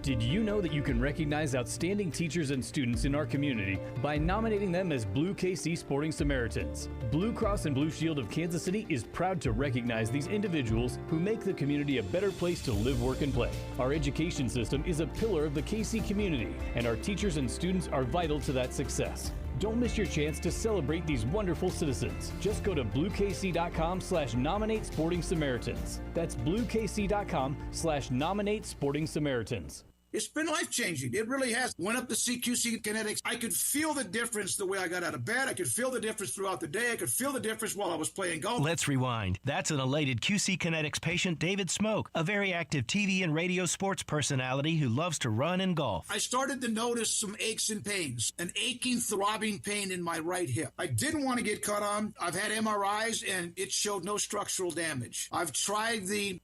Did you know that you can recognize outstanding teachers and students in our community by nominating them as Blue KC Sporting Samaritans? Blue Cross and Blue Shield of Kansas City is proud to recognize these individuals who make the community a better place to live, work, and play. Our education system is a pillar of the KC community, and our teachers and students are vital to that success. Don't miss your chance to celebrate these wonderful citizens. Just go to bluekc.com/nominate Sporting Samaritans. That's bluekc.com/nominate Sporting Samaritans. It's been life-changing. It really has. Went up to CQC Kinetics. I could feel the difference the way I got out of bed. I could feel the difference throughout the day. I could feel the difference while I was playing golf. Let's rewind. That's an elated QC Kinetics patient, David Smoke, a very active TV and radio sports personality who loves to run and golf. I started to notice some aches and pains, an aching, throbbing pain in my right hip. I didn't want to get cut on. I've had MRIs, and it showed no structural damage. I've tried the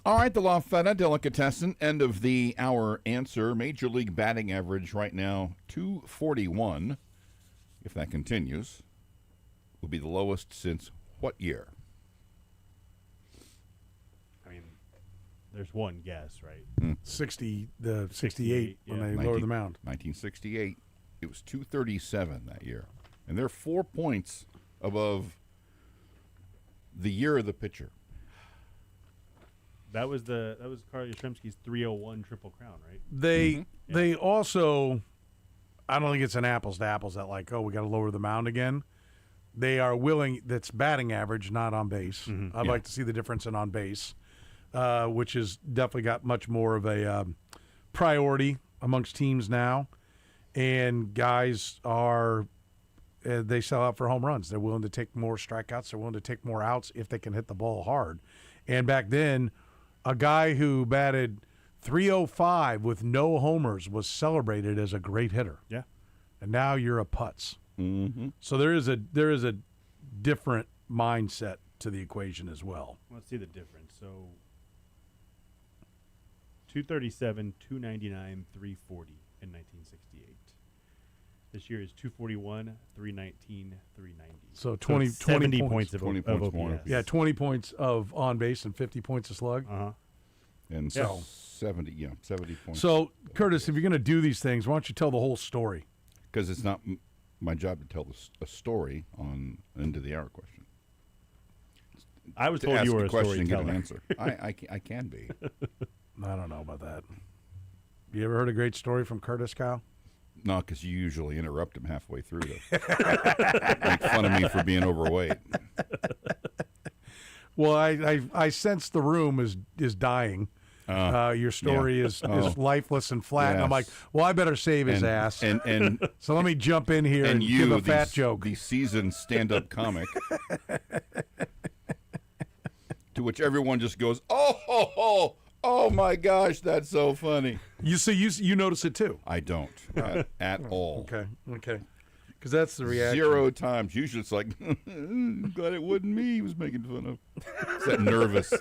All right, the La Feta Delicatessen, end of the hour answer. Major League batting average right now, 241. If that continues, will be the lowest since what year? I mean, there's one guess, right? 68 when they lowered the mound. 1968. It was 237 that year. And they're 4 points above the year of the pitcher. That was Carl Yastrzemski's 301 Triple Crown, right? They also, I don't think it's an apples to apples that like, oh, we got to lower the mound again. They are willing. That's batting average, not on base. I'd like to see the difference in on base, which has definitely got much more of a priority amongst teams now. And guys are, they sell out for home runs. They're willing to take more strikeouts. They're willing to take more outs if they can hit the ball hard. And back then, a guy who batted .305 with no homers was celebrated as a great hitter. Yeah. And now you're a putz. Mm-hmm. So there is a different mindset to the equation as well. Let's see the difference. So 237, 299, 340 in 1968. This year is 241, 319, 390. So 20 70 points of 20 of points more. OPS. Yeah, 20 points of on base and 50 points of slug. And So- 70 points. So, Curtis, if you're going to do these things, why don't you tell the whole story? Because it's not my job to tell a story on End of the Hour question. I was To told ask you were a question and get storyteller. an answer. I can be. I don't know about that. You ever heard a great story from Curtis, Kyle? No, because you usually interrupt him halfway through to make fun of me for being overweight. Well, I sense the room is dying. Your story is lifeless and flat. And I'm like, well, I better save his ass. And so let me jump in here and you, give a fat joke. The seasoned stand-up comic, to which everyone just goes, oh my gosh, that's so funny. You see, you notice it too. I don't at all. Okay. Because that's the reaction. 0 times. Usually it's like, glad it wasn't me he was making fun of. It's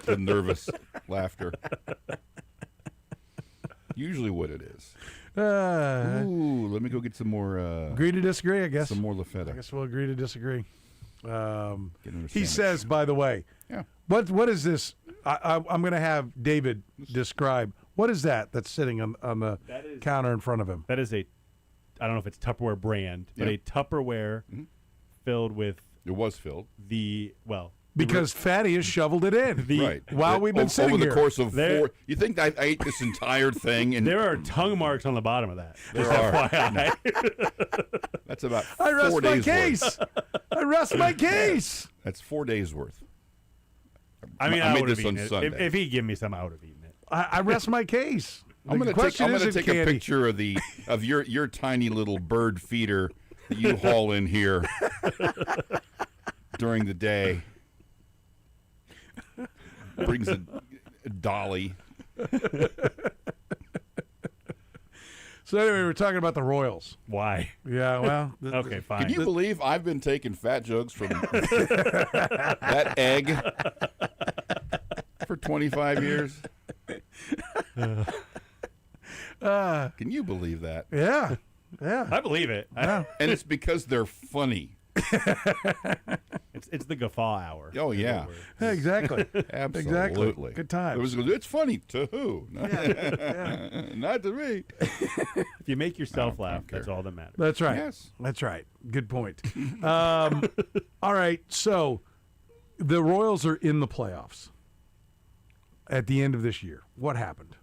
that nervous laughter. Usually what it is. Ooh, let me go get some more. Agree to disagree, I guess. Some more La Feta. I guess we'll agree to disagree. He sandwich. says, by the way, what is this? I'm going to have David describe. What is that's sitting on the counter in front of him? That is I don't know if it's Tupperware brand, but a Tupperware filled with. It was filled. Because Fatty has shoveled it in. Right. While we've been sitting over the here. course of 4. You think I ate this entire thing? And there are tongue marks on the bottom of that. There Just are. FYI. That's about I 4 rest my days case. worth. I rest my case. That's 4 days worth. I mean, I I made would have this on eaten it. Sunday. If he'd give me some, I would have eaten it. I rest my case. I'm The going question to isn't take can a he- picture of your tiny little bird feeder that you haul in here during the day. Brings a dolly. So anyway, we're talking about the Royals. Why? Yeah, well. Okay, fine. Can you believe I've been taking fat jokes from that egg for 25 years? Can you believe that? Yeah. I believe it. And it's because they're funny. It's the guffaw hour. Oh, yeah. Yeah, exactly. Absolutely. Good times. It's funny to who? Not to me. If you make yourself laugh, that's all that matters. That's right. Yes. That's right. Good point. All right. So the Royals are in the playoffs at the end of this year. What happened?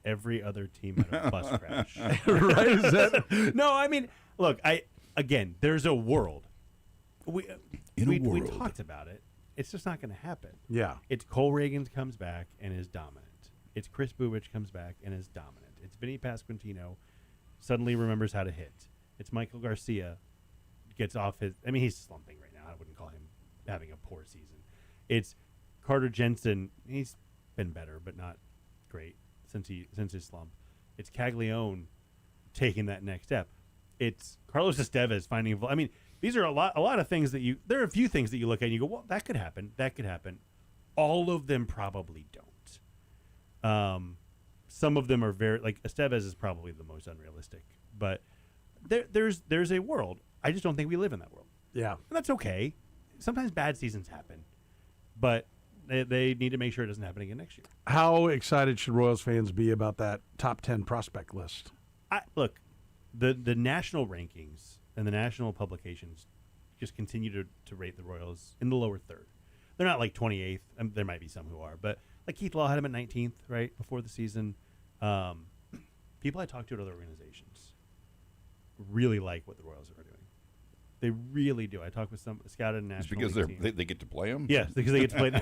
Every other team had a bus crash. Right? Is that? No, I mean, look, there's a world. We talked about it. It's just not going to happen. Yeah. It's Cole Reagan comes back and is dominant. It's Chris Bubich comes back and is dominant. It's Vinny Pasquantino suddenly remembers how to hit. It's Michael Garcia gets off his. I mean, he's slumping right now. I wouldn't call him having a poor season. It's Carter Jensen. He's been better, but not great since his slump. It's Caglione taking that next step. It's Carlos Estevez finding. I mean, these are a lot of things that there are a few things that you look at and you go, well, that could happen. That could happen. All of them probably don't. Some of them are very, like Estevez is probably the most unrealistic, but there's a world. I just don't think we live in that world. Yeah. And that's okay. Sometimes bad seasons happen, but they need to make sure it doesn't happen again next year. How excited should Royals fans be about that top 10 prospect list? Look, the national rankings and the national publications just continue to rate the Royals in the lower third. They're not like 28th. There might be some who are, but like Keith Law had him at 19th, right, before the season. People I talked to at other organizations really like what the Royals are doing. They really do. I talked with some scouted national because league teams. they get to play them. Yes, because they get to play them.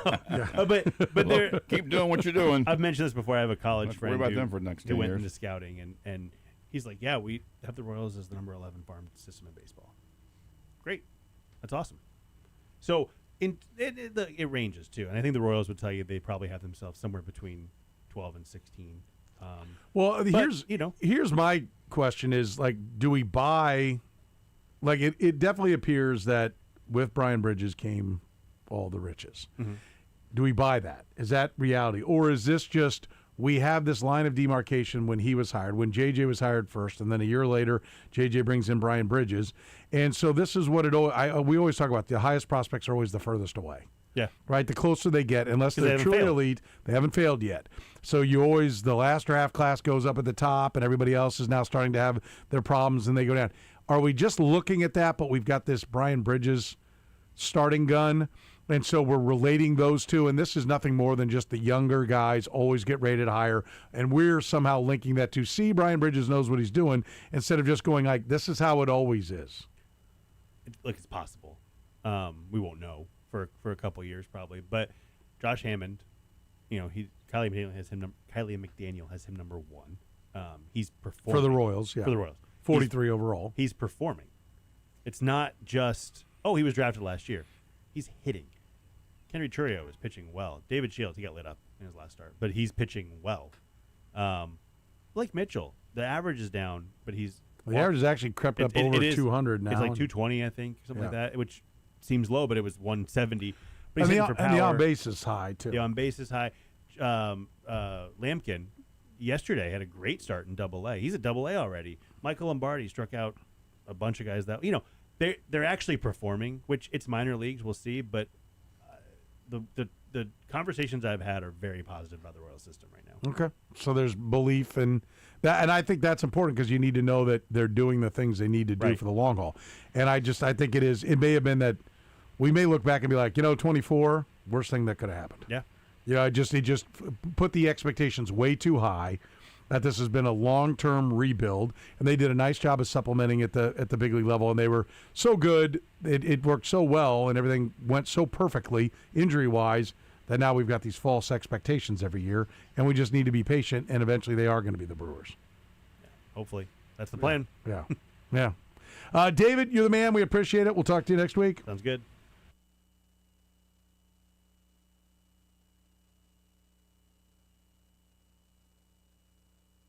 But they're keep doing what you're doing. I've mentioned this before. I have a college friend worry about who, them for the next who 10 went years. into scouting, and he's like, yeah, we have the Royals as the number 11 farm system in baseball. Great, that's awesome. So it ranges too, and I think the Royals would tell you they probably have themselves somewhere between 12 and 16. Well, here's my question: is like, do we buy? Like it definitely appears that with Brian Bridges came all the riches. Mm-hmm. Do we buy that? Is that reality? Or is this just we have this line of demarcation when he was hired, when JJ was hired first, and then a year later, JJ brings in Brian Bridges. And so this is what we always talk about. The highest prospects are always the furthest away. Yeah. Right? The closer they get, unless they're truly elite, they haven't failed yet. So the last draft class goes up at the top, and everybody else is now starting to have their problems, and they go down. Are we just looking at that, but we've got this Brian Bridges starting gun, and so we're relating those two, and this is nothing more than just the younger guys always get rated higher, and we're somehow linking that to, see, Brian Bridges knows what he's doing, instead of just going like, this is how it always is. Look, it's possible. We won't know for a couple years probably, but Josh Hammond, Kylie McDaniel has him number 1. He's performing. For the Royals, yeah. For the Royals. 43 overall. He's performing. It's not just, he was drafted last year. He's hitting. Henry Churio is pitching well. David Shields, he got lit up in his last start, but he's pitching well. Blake Mitchell, the average is down, but the average has actually crept up over 200 now. It's like 220, I think, something like that, which seems low, but it was 170. But and he's hitting for power. And the on-base is high, too. The on-base is high. Lampkin yesterday had a great start in Double-A. He's at Double-A already. Michael Lombardi struck out a bunch of guys that they're actually performing, which it's minor leagues, we'll see. But the conversations I've had are very positive about the Royal system right now. Okay, so there's belief in that, and I think that's important because you need to know that they're doing the things they need to do for the long haul. And I think it is. It may have been that we may look back and be like, 24, worst thing that could have happened. Yeah. He just put the expectations way too high. That this has been a long-term rebuild, and they did a nice job of supplementing at the big league level, and they were so good, it worked so well, and everything went so perfectly injury-wise that now we've got these false expectations every year, and we just need to be patient, and eventually they are going to be the Brewers. Yeah, hopefully. That's the plan. Yeah. Yeah. David, you're the man. We appreciate it. We'll talk to you next week. Sounds good.